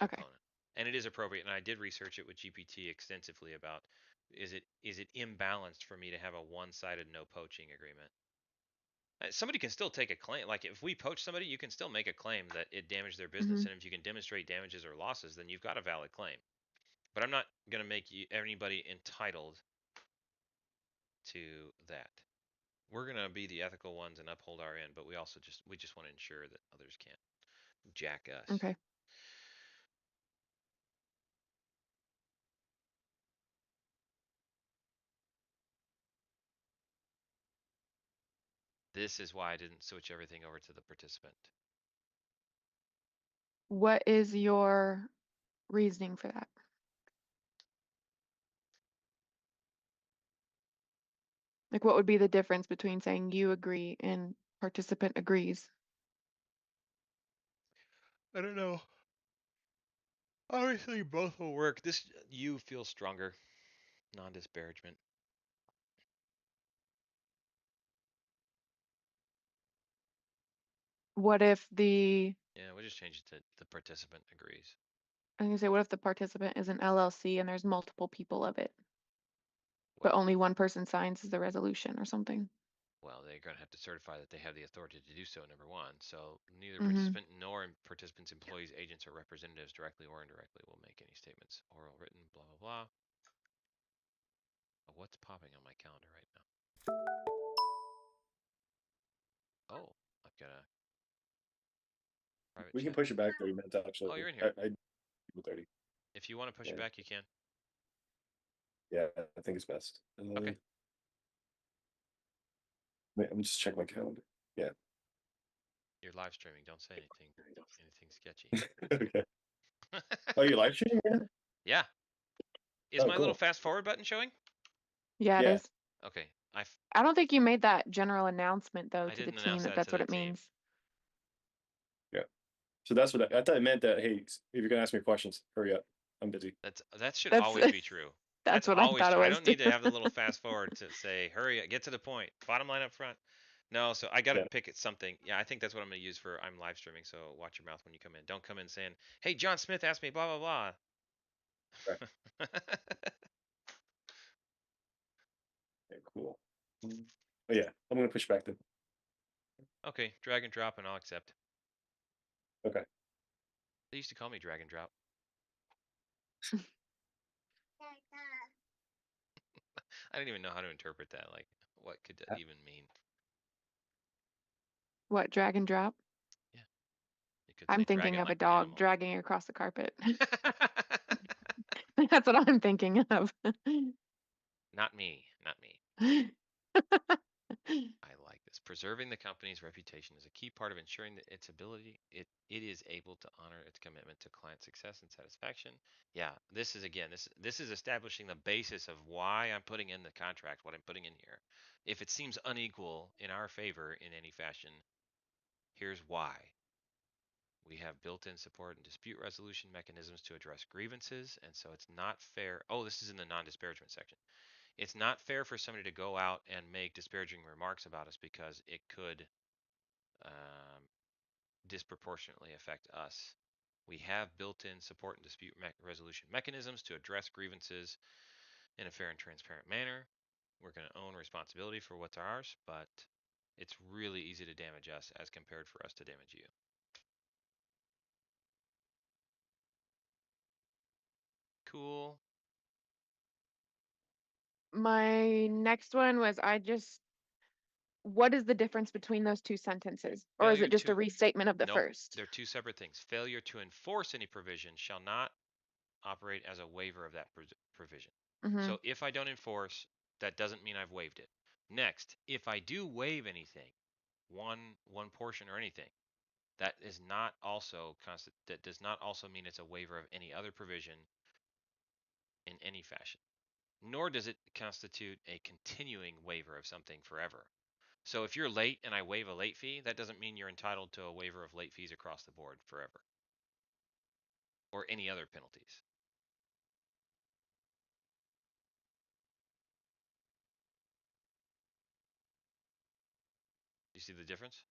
Okay. component. And it is appropriate, and I did research it with GPT extensively about is it imbalanced for me to have a one-sided no poaching agreement? Somebody can still take a claim. Like if we poach somebody, you can still make a claim that it damaged their business, hmm and if you can demonstrate damages or losses, then you've got a valid claim. But I'm not going to make anybody entitled to that. We're going to be the ethical ones and uphold our end, but we just want to ensure that others can't jack us. Okay. This is why I didn't switch everything over to the participant. What is your reasoning for that? Like, what would be the difference between saying you agree and participant agrees? I don't know. Obviously, both will work. This you feel stronger, non-disparagement. What if the, Yeah, we'll just change it to the participant agrees. I'm gonna say, what if the participant is an LLC and there's multiple people of it, but Well, only one person signs the resolution or something? Well, they're going to have to certify that they have the authority to do so, number one. So neither Mhm. participant nor participants, employees, agents, or representatives directly or indirectly will make any statements, oral, written, blah, blah, blah. Oh, what's popping on my calendar right now? Oh, I've got a private We can chat. push it back 30 minutes, actually. Oh, you're in here. I 30. If you want to push it Yeah. back, you can. Yeah, I think it's best. Okay. Wait, I'm just checking my calendar. Yeah. You're live streaming. Don't say anything sketchy. Okay. Oh, you live streaming right now? Yeah. Is Oh, my little cool. fast forward button showing? Yeah, it Yeah. is. Okay. I don't think you made that general announcement though I to the didn't team announce that that that's to what the it team. means. Yeah. So that's what I thought it meant, that, hey, if you're gonna ask me questions, hurry up. I'm busy. That should That's always be true. that's what always I thought true. it I was don't need too. to have the little fast forward to say, hurry, get to the point. Bottom line up front. No, so I got to Yeah. pick it something. Yeah, I think that's what I'm going to use for I'm live streaming. So watch your mouth when you come in. Don't come in saying, "Hey, John Smith asked me blah blah Right. blah." Okay, cool. Oh yeah, I'm gonna push back then. Okay, drag and drop, and I'll accept. Okay. They used to call me drag and drop. I didn't even know how to interpret that. Like, what could that even mean? What, drag and drop? Yeah, you could I'm say thinking dragon of a like dog animal. dragging across the carpet. That's what I'm thinking of. Not me. Not me. I like this. Preserving the company's reputation is a key part of ensuring that it is able to honor its commitment to client success and satisfaction. Yeah, this is again, this is establishing the basis of why I'm putting in the contract, what I'm putting in here. If it seems unequal in our favor in any fashion, here's why. We have built-in support and dispute resolution mechanisms to address grievances, and so it's not fair. Oh, this is in the non-disparagement section. It's not fair for somebody to go out and make disparaging remarks about us because it could disproportionately affect us. We have built-in support and dispute resolution mechanisms to address grievances in a fair and transparent manner. We're going to own responsibility for what's ours, but it's really easy to damage us as compared for us to damage you. Cool. My next one was what is the difference between those two sentences? Or is Failure it just to a restatement of the Nope, first? they're two separate things. Failure to enforce any provision shall not operate as a waiver of that provision. Mm-hmm. So if I don't enforce, that doesn't mean I've waived it. Next, if I do waive anything, one portion or anything, that does not also mean it's a waiver of any other provision in any fashion. Nor does it constitute a continuing waiver of something forever. So if you're late and I waive a late fee, that doesn't mean you're entitled to a waiver of late fees across the board forever or any other penalties. You see the difference?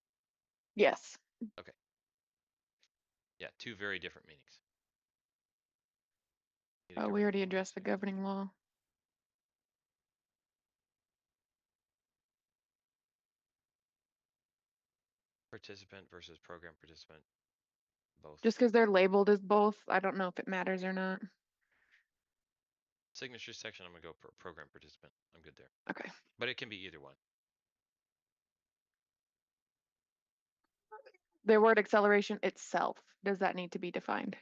Yes. Okay. Yeah, two very different meanings. Oh, we already addressed the governing law. Participant versus program participant, both. Just because they're labeled as both, I don't know if it matters or not. Signature section, I'm gonna go program participant. I'm good there. Okay. But it can be either one. The word acceleration itself, does that need to be defined?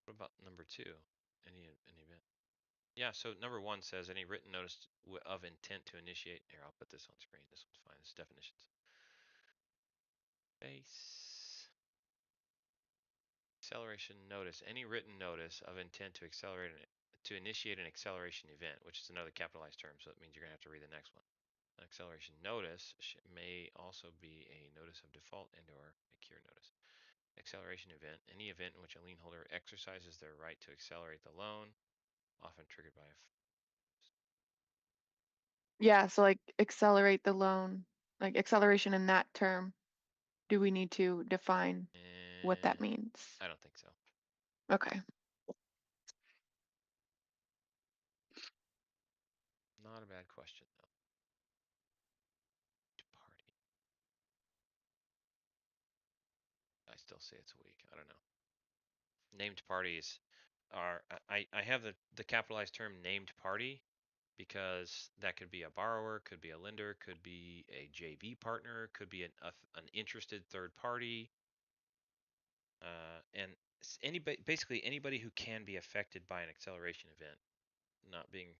What about number two? Any event? Yeah, so number one says any written notice of intent to initiate. Here, I'll put this on screen. This one's fine. This is definitions. Base. Acceleration notice. Any written notice of intent to initiate an acceleration event, which is another capitalized term, so it means you're gonna have to read the next one. An acceleration notice may also be a notice of default and/or a cure notice. Acceleration event, any event in which a lien holder exercises their right to accelerate the loan, often triggered by a Yeah, so like accelerate the loan, like acceleration in that term. Do we need to define what that means? I don't think so. Okay. still say it's a week. I don't know. Named parties are, I have the capitalized term named party because that could be a borrower, could be a lender, could be a JV partner, could be an interested third party, and anybody, basically anybody who can be affected by an acceleration event not being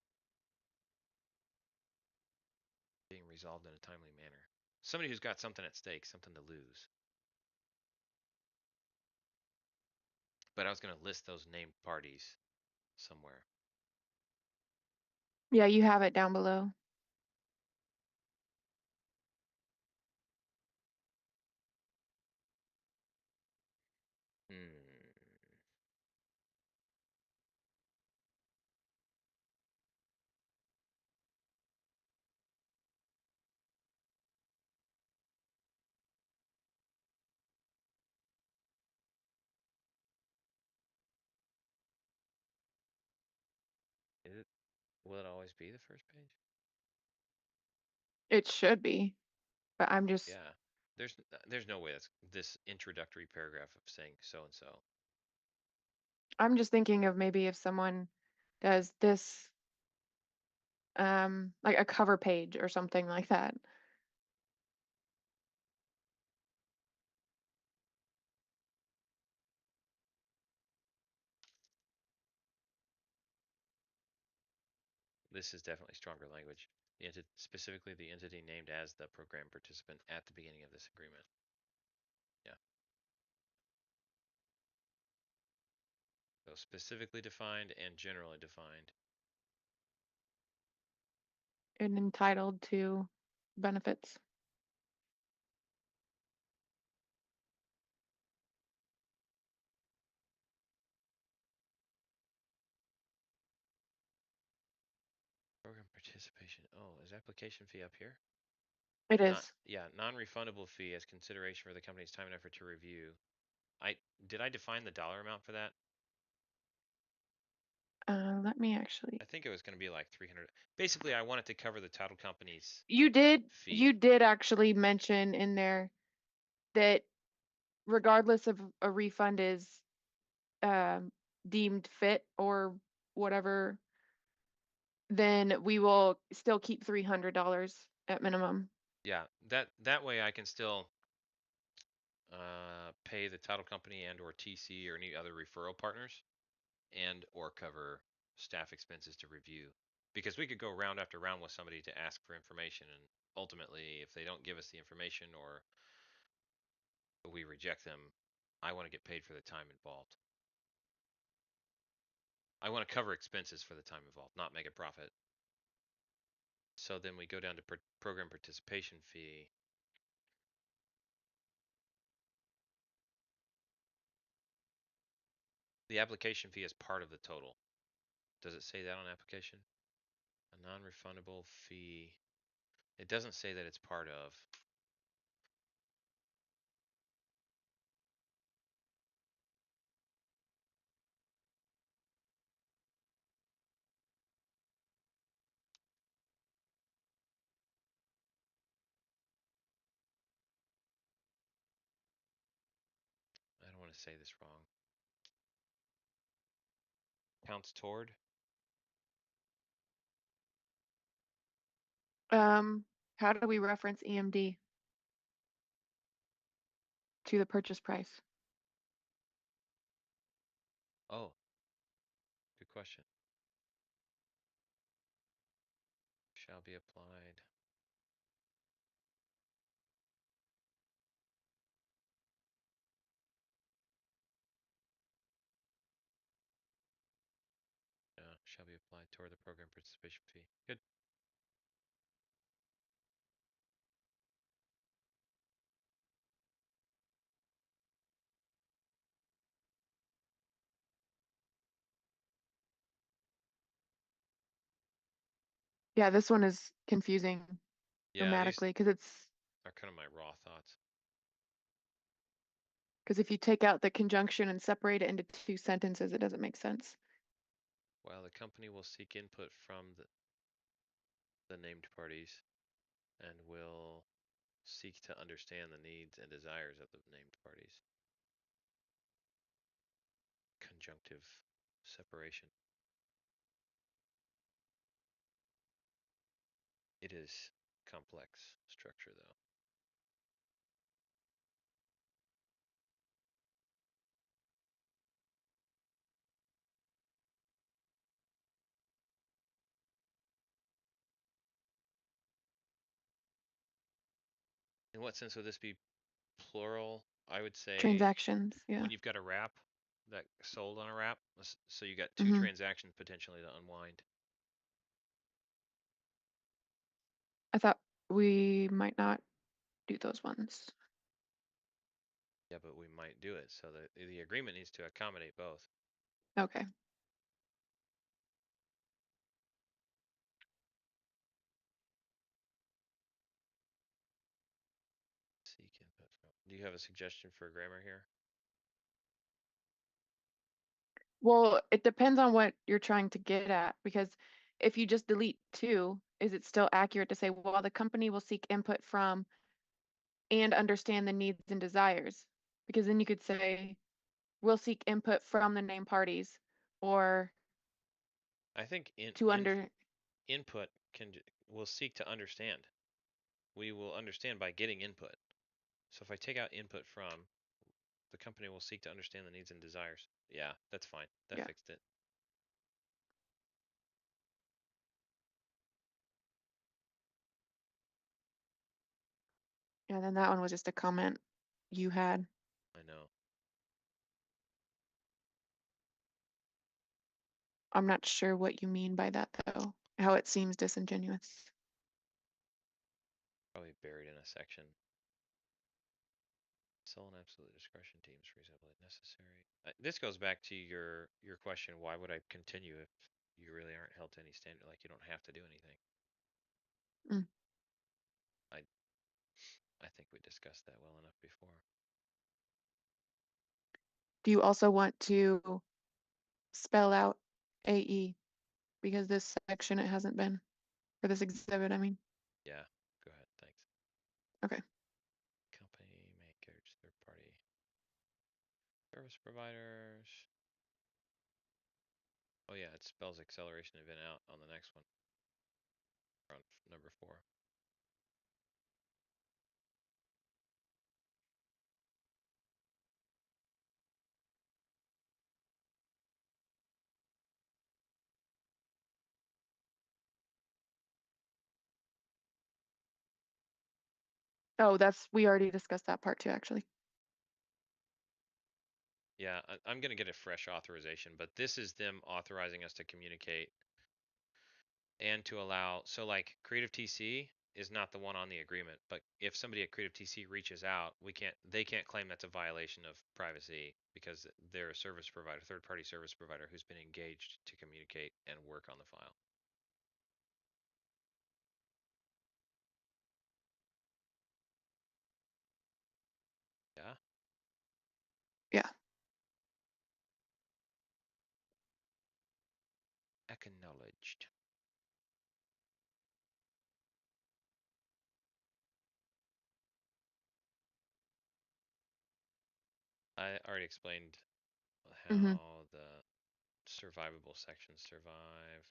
resolved in a timely manner. Somebody who's got something at stake, something to lose. But I was going to list those named parties somewhere. Yeah, you have it down below. Hmm. Is it? Will it always be the first page? It should be, but I'm just, Yeah. There's no way that's this introductory paragraph of saying so and so. I'm just thinking of maybe if someone does this, like a cover page or something like that. This is definitely stronger language. Specifically the entity named as the program participant at the beginning of this agreement. Yeah. So specifically defined and generally defined. And entitled to benefits. Program participation. Oh, is application fee up here? It is. Yeah, non-refundable fee as consideration for the company's time and effort to review. Did I define the dollar amount for that? Let me actually. I think it was going to be like 300. Basically, I wanted to cover the title company's You did fee. actually mention in there that regardless of a refund is deemed fit or whatever, then we will still keep $300 at minimum. Yeah, that way I can still pay the title company and or TC or any other referral partners and or cover staff expenses to review. Because we could go round after round with somebody to ask for information, and ultimately if they don't give us the information or we reject them, I want to get paid for the time involved. I want to cover expenses for the time involved, not make a profit. So then we go down to program participation fee. The application fee is part of the total. Does it say that on application? A non-refundable fee. It doesn't say that it's part of. I don't want to say this wrong. Counts toward? How do we reference EMD to the purchase price? Oh, good question. Shall be applied. Shall be applied toward the program participation fee. Good. Yeah, this one is confusing Yeah, these grammatically because are kind of my raw thoughts. if you take out the conjunction and separate it into two sentences, it doesn't make sense. While the company will seek input from the named parties and will seek to understand the needs and desires of the named parties. disjunctive separation. It is complex structure though. In what sense would this be plural? I would say Transactions, yeah. when you've got a wrap that sold on a wrap, so you got two Mhm. transactions potentially to unwind. I thought we might not do those ones. Yeah, but we might do it. So the agreement needs to accommodate both. Okay. Seek input from. Do you have a suggestion for grammar here? Well, it depends on what you're trying to get at, because if you just delete two, is it still accurate to say, well, the company will seek input from and understand the needs and desires? Because then you could say, we'll seek input from the named parties, or I think to input will seek to understand. We will understand by getting input. So if I take out input from, the company will seek to understand the needs and desires. Yeah, that's fine. That Yeah. fixed it. Yeah, then that one was just a comment you had. I know. I'm not sure what you mean by that though, how it seems disingenuous. Probably buried in a section. Sole and absolute discretion teams reasonably necessary. This goes back to your question, why would I continue if you really aren't held to any standard, like you don't have to do anything? Mm. I think we discussed that well enough before. Do you also want to spell out AE? Because this section, it hasn't been, for this exhibit, I mean. Yeah, go ahead, thanks. Okay. Company makers, third party service providers. Oh yeah, it spells acceleration event out on the next one. On number 4. Oh, we already discussed that part too, actually. Yeah, I'm gonna get a fresh authorization, but this is them authorizing us to communicate and to allow, so like Creative TC is not the one on the agreement, but if somebody at Creative TC reaches out, they can't claim that's a violation of privacy because they're a service provider, third party service provider who's been engaged to communicate and work on the file. Yeah. Yeah. Acknowledged. I already explained how Mm-hmm. the survivable sections survive.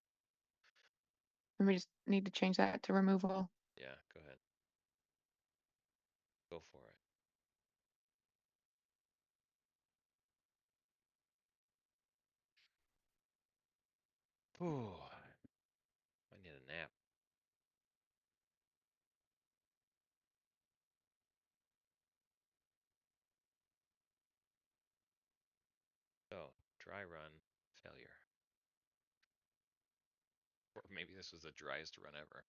And we just need to change that to removal. Yeah, go ahead. Go for it. Ooh, I need a nap. So, dry run, failure. Or maybe this was the driest run ever.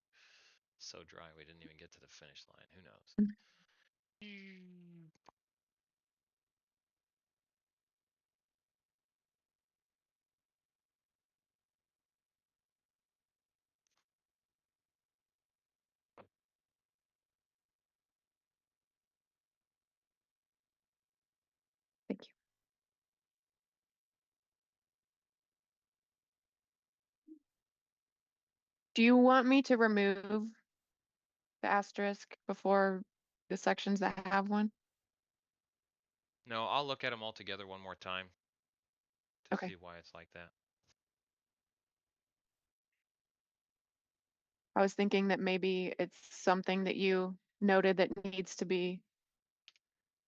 So dry we didn't even get to the finish line. Who knows? Thank you. Do you want me to remove the asterisk before the sections that have one? No, I'll look at them all together one more time Okay. See why it's like that. I was thinking that maybe it's something that you noted that needs to be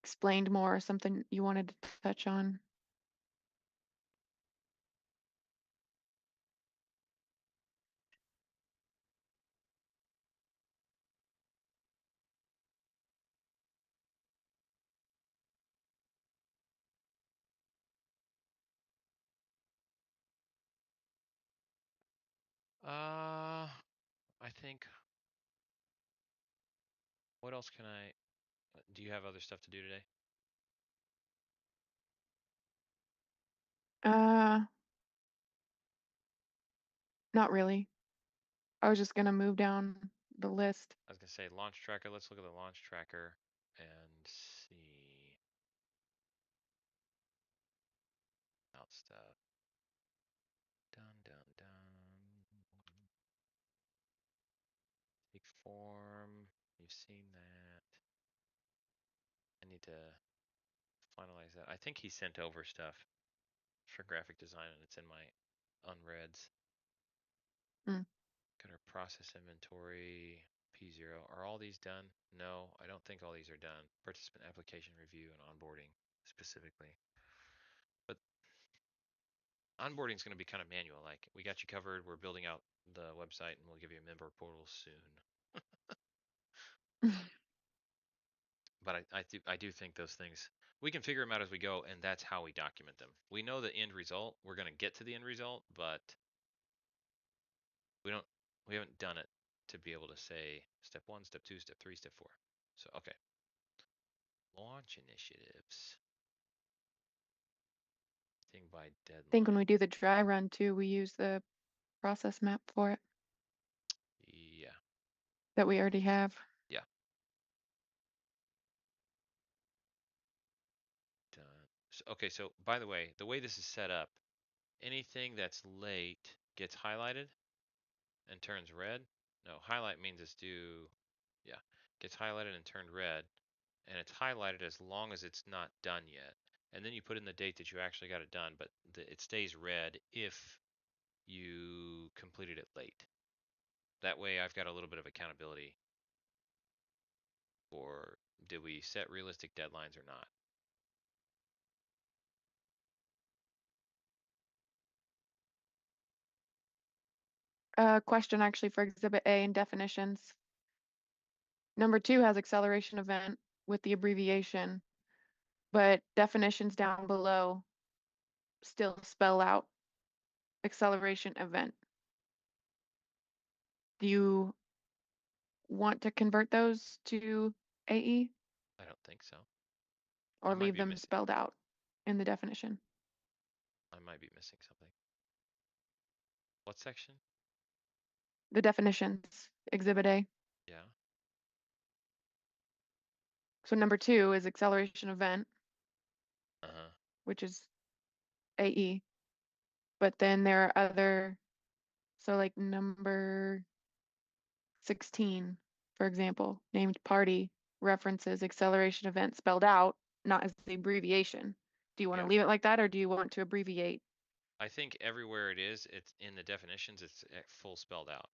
explained more, or something you wanted to touch on. I think. What else can I? Do you have other stuff to do today? Not really. I was just gonna move down the list. I was gonna say launch tracker. Let's look at the launch tracker and see out stuff. Dun dun dun. Take form. You've seen that. I need to finalize that. I think he sent over stuff for graphic design, and it's in my unreads. Mm. Got our process inventory. P0. Are all these done? No, I don't think all these are done. Participant application review and onboarding specifically. But onboarding is going to be kind of manual. Like, we got you covered. We're building out the website, and we'll give you a member portal soon. But I do think those things, we can figure them out as we go, and that's how we document them. We know the end result. We're going to get to the end result, but we haven't done it to be able to say step 1, step 2, step 3, step 4. So, okay. Launch initiatives. Thing by I think when deadline. we do the dry run too, we use the process map for it Yeah. that we already have. Yeah. Done. So, okay, so by the way this is set up, anything that's late gets highlighted and turns red. No, highlight means it's due. Yeah, gets highlighted and turned red, and it's highlighted as long as it's not done yet. And then you put in the date that you actually got it done, but it stays red if you completed it late. That way I've got a little bit of accountability for, did we set realistic deadlines or not? Question actually for Exhibit A in definitions. Number 2 has acceleration event with the abbreviation, but definitions down below still spell out acceleration event. Do you want to convert those to AE I don't think so. or I might leave be them missing. spelled out in the definition? I might be missing something. What section? The definitions, Exhibit A. Yeah. So number 2 is acceleration event, Uh-huh. which is AE. But then there are other, so like number 16, for example, named party references acceleration event spelled out, not as the abbreviation. Do you want to Yeah. leave it like that, or do you want to abbreviate? I think everywhere it's in the definitions, it's full spelled out.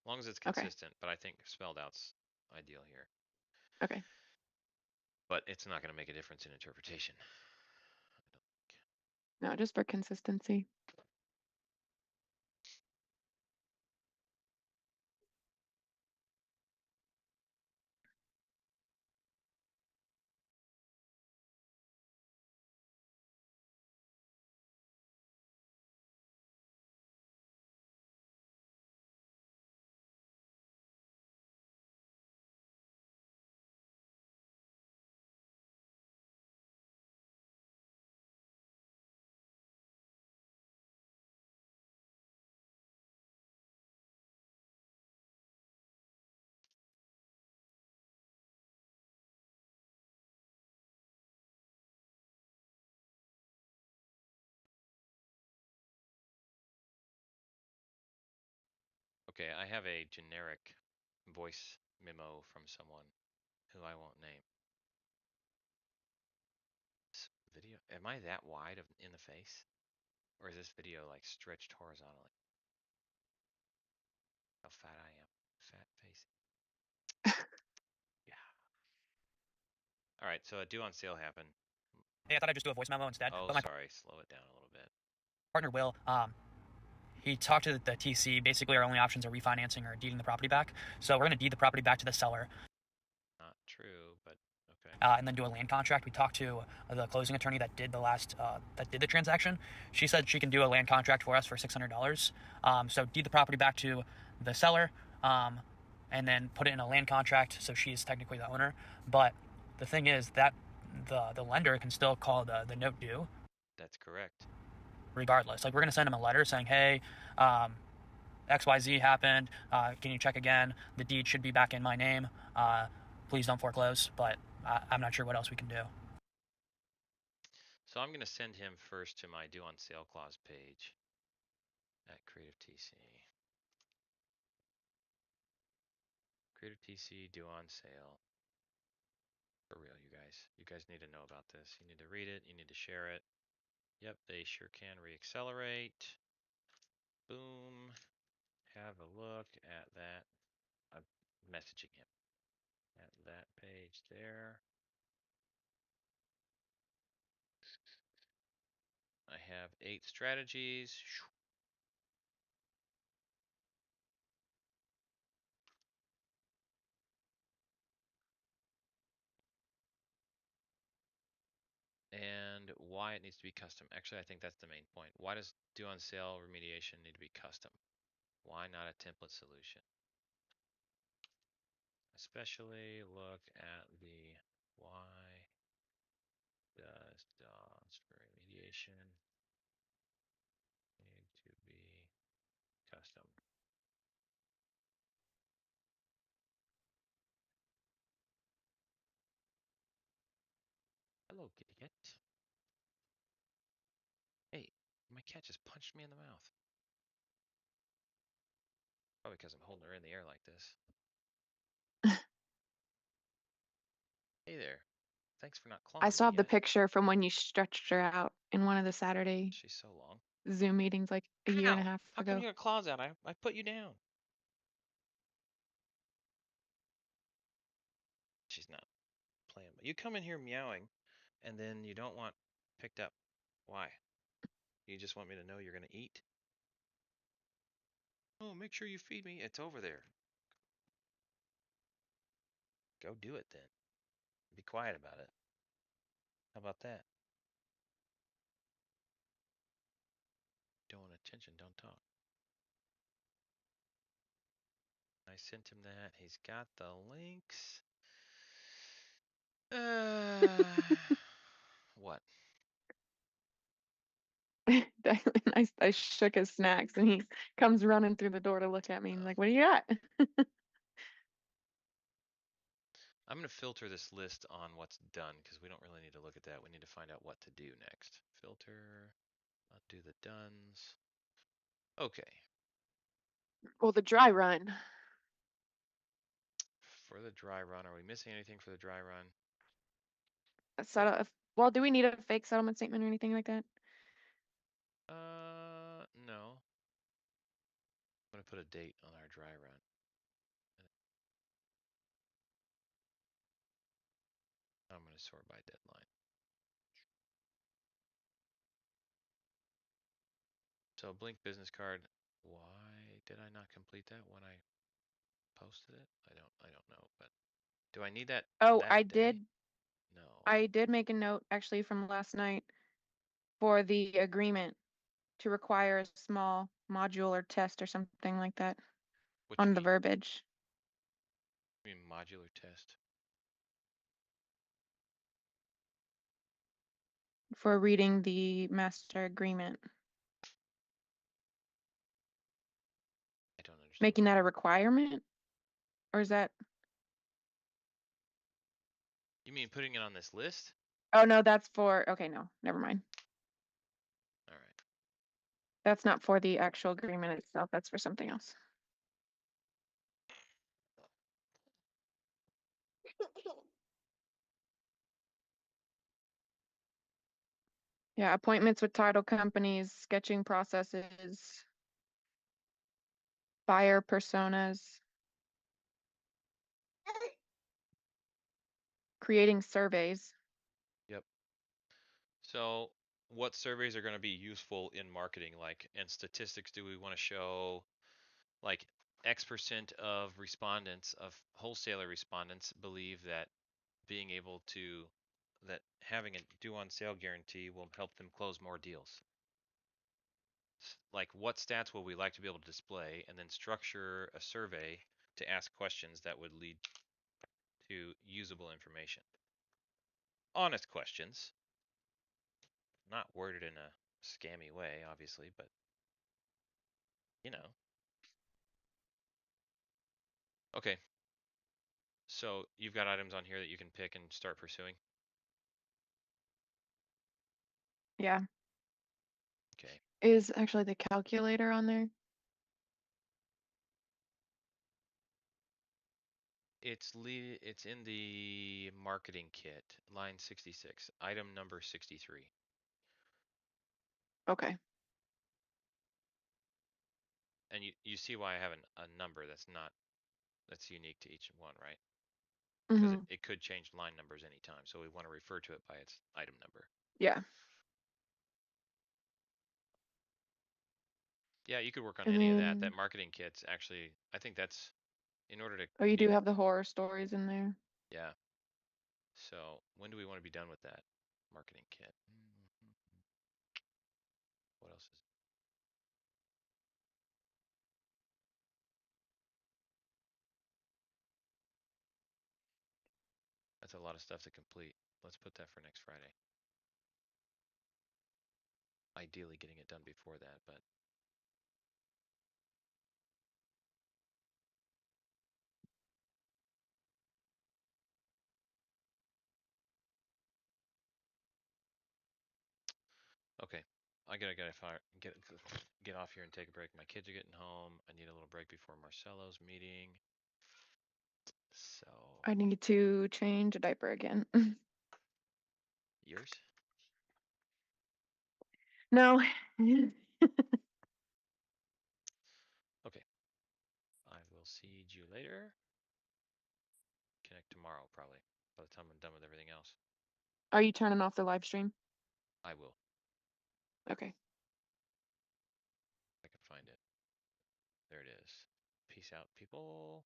As long as it's Okay, consistent, but I think spelled out's ideal here. okay. But it's not going to make a difference in interpretation. No, just for consistency. Okay, I have a generic voice memo from someone who I won't name. Video, am I that wide in the face? Or is this video like stretched horizontally? How fat I am. Fat face. Yeah. All right, so a due on sale happened. Hey, I thought I'd just do a voice memo instead. Oh, but my sorry. Slow it down a little bit. partner Will, he talked to the TC. Basically, our only options are refinancing or deeding the property back. So we're going to deed the property back to the seller. Not true, but okay. And then do a land contract. We talked to the closing attorney that did the transaction. She said she can do a land contract for us for $600. So deed the property back to the seller, and then put it in a land contract. So she is technically the owner. But the thing is that the lender can still call the note due. That's correct. Regardless, like we're gonna send him a letter saying, hey, XYZ happened. Can you check again? The deed should be back in my name. Please don't foreclose. But I'm not sure what else we can do. So I'm going to send him first to my due on sale clause page at Creative TC. Creative TC due on sale. For real, you guys. You guys need to know about this. You need to read it. You need to share it. Yep, they sure can reaccelerate. Boom. Have a look at that. I'm messaging him at that page there. I have 8 strategies. And why it needs to be custom. Actually, I think that's the main point. Why does due on sale remediation need to be custom? Why not a template solution? Especially look at the why does DOS for remediation need to be custom? Hello, kitty cat. Hey, my cat just punched me in the mouth. Probably because I'm holding her in the air like this. Hey there. Thanks for not clawing I me still have the yet. picture from when you stretched her out in one of the Saturday She's so long. Zoom meetings like a year and a Ow! half How come ago. you got claws out? I put you down. She's not playing. But you come in here meowing, and then you don't want picked up. Why? You just want me to know you're gonna eat? Oh, make sure you feed me. It's over there. Go do it then. Be quiet about it. How about that? Don't want attention, don't talk. I sent him that. He's got the links. What? I shook his snacks and he comes running through the door to look at me and like, what do you got? I'm going to filter this list on what's done because we don't really need to look at that. We need to find out what to do next. Filter, undo the dones. Okay. Well, the dry run. For the dry run, are we missing anything for the dry run? Well, do we need a fake settlement statement or anything like that? No. I'm going to put a date on our dry run. I'm going to sort by deadline. So Blink business card. Why did I not complete that when I posted it? I don't know, but do I need that Oh, that I day? did. No. I did make a note actually from last night for the agreement to require a small module or test or something like that What on you the mean? verbiage You mean modular test? for reading the master agreement. I don't understand. Making that a requirement? Or is that? You mean putting it on this list? Oh, no, that's for, okay, no, never mind. All right. That's not for the actual agreement itself. That's for something else. Yeah, appointments with title companies, sketching processes, buyer personas, creating surveys. So what surveys are going to be useful in marketing? Like, and statistics do we want to show? Like X% of respondents, of wholesaler respondents, believe that being able to, that having a due on sale guarantee will help them close more deals. Like, what stats will we like to be able to display, and then structure a survey to ask questions that would lead to usable information. Honest questions, not worded in a scammy way, obviously, but you know. Okay. So you've got items on here that you can pick and start pursuing. Yeah. Okay. Is actually the calculator on there? It's in the marketing kit, line 66, item number 63. Okay. And you see why I have a number that's unique to each one, right? Because Mm-hmm. it could change line numbers anytime, so we want to refer to it by its item number. Yeah. Yeah, you could work on And any of that. then, That marketing kit's actually, I think that's in order to oh, you do have the horror stories in there. yeah. So when do we want to be done with that marketing kit? What else is? That's a lot of stuff to complete. Let's put that for next Friday. Ideally getting it done before that, but okay. I gotta get off here and take a break. My kids are getting home. I need a little break before Marcelo's meeting. So I need to change a diaper again. yours? No. Okay. I will see you later. Connect tomorrow probably. By the time I'm done with everything else. Are you turning off the live stream? I will. Okay. I can find it. There it is. Peace out, people.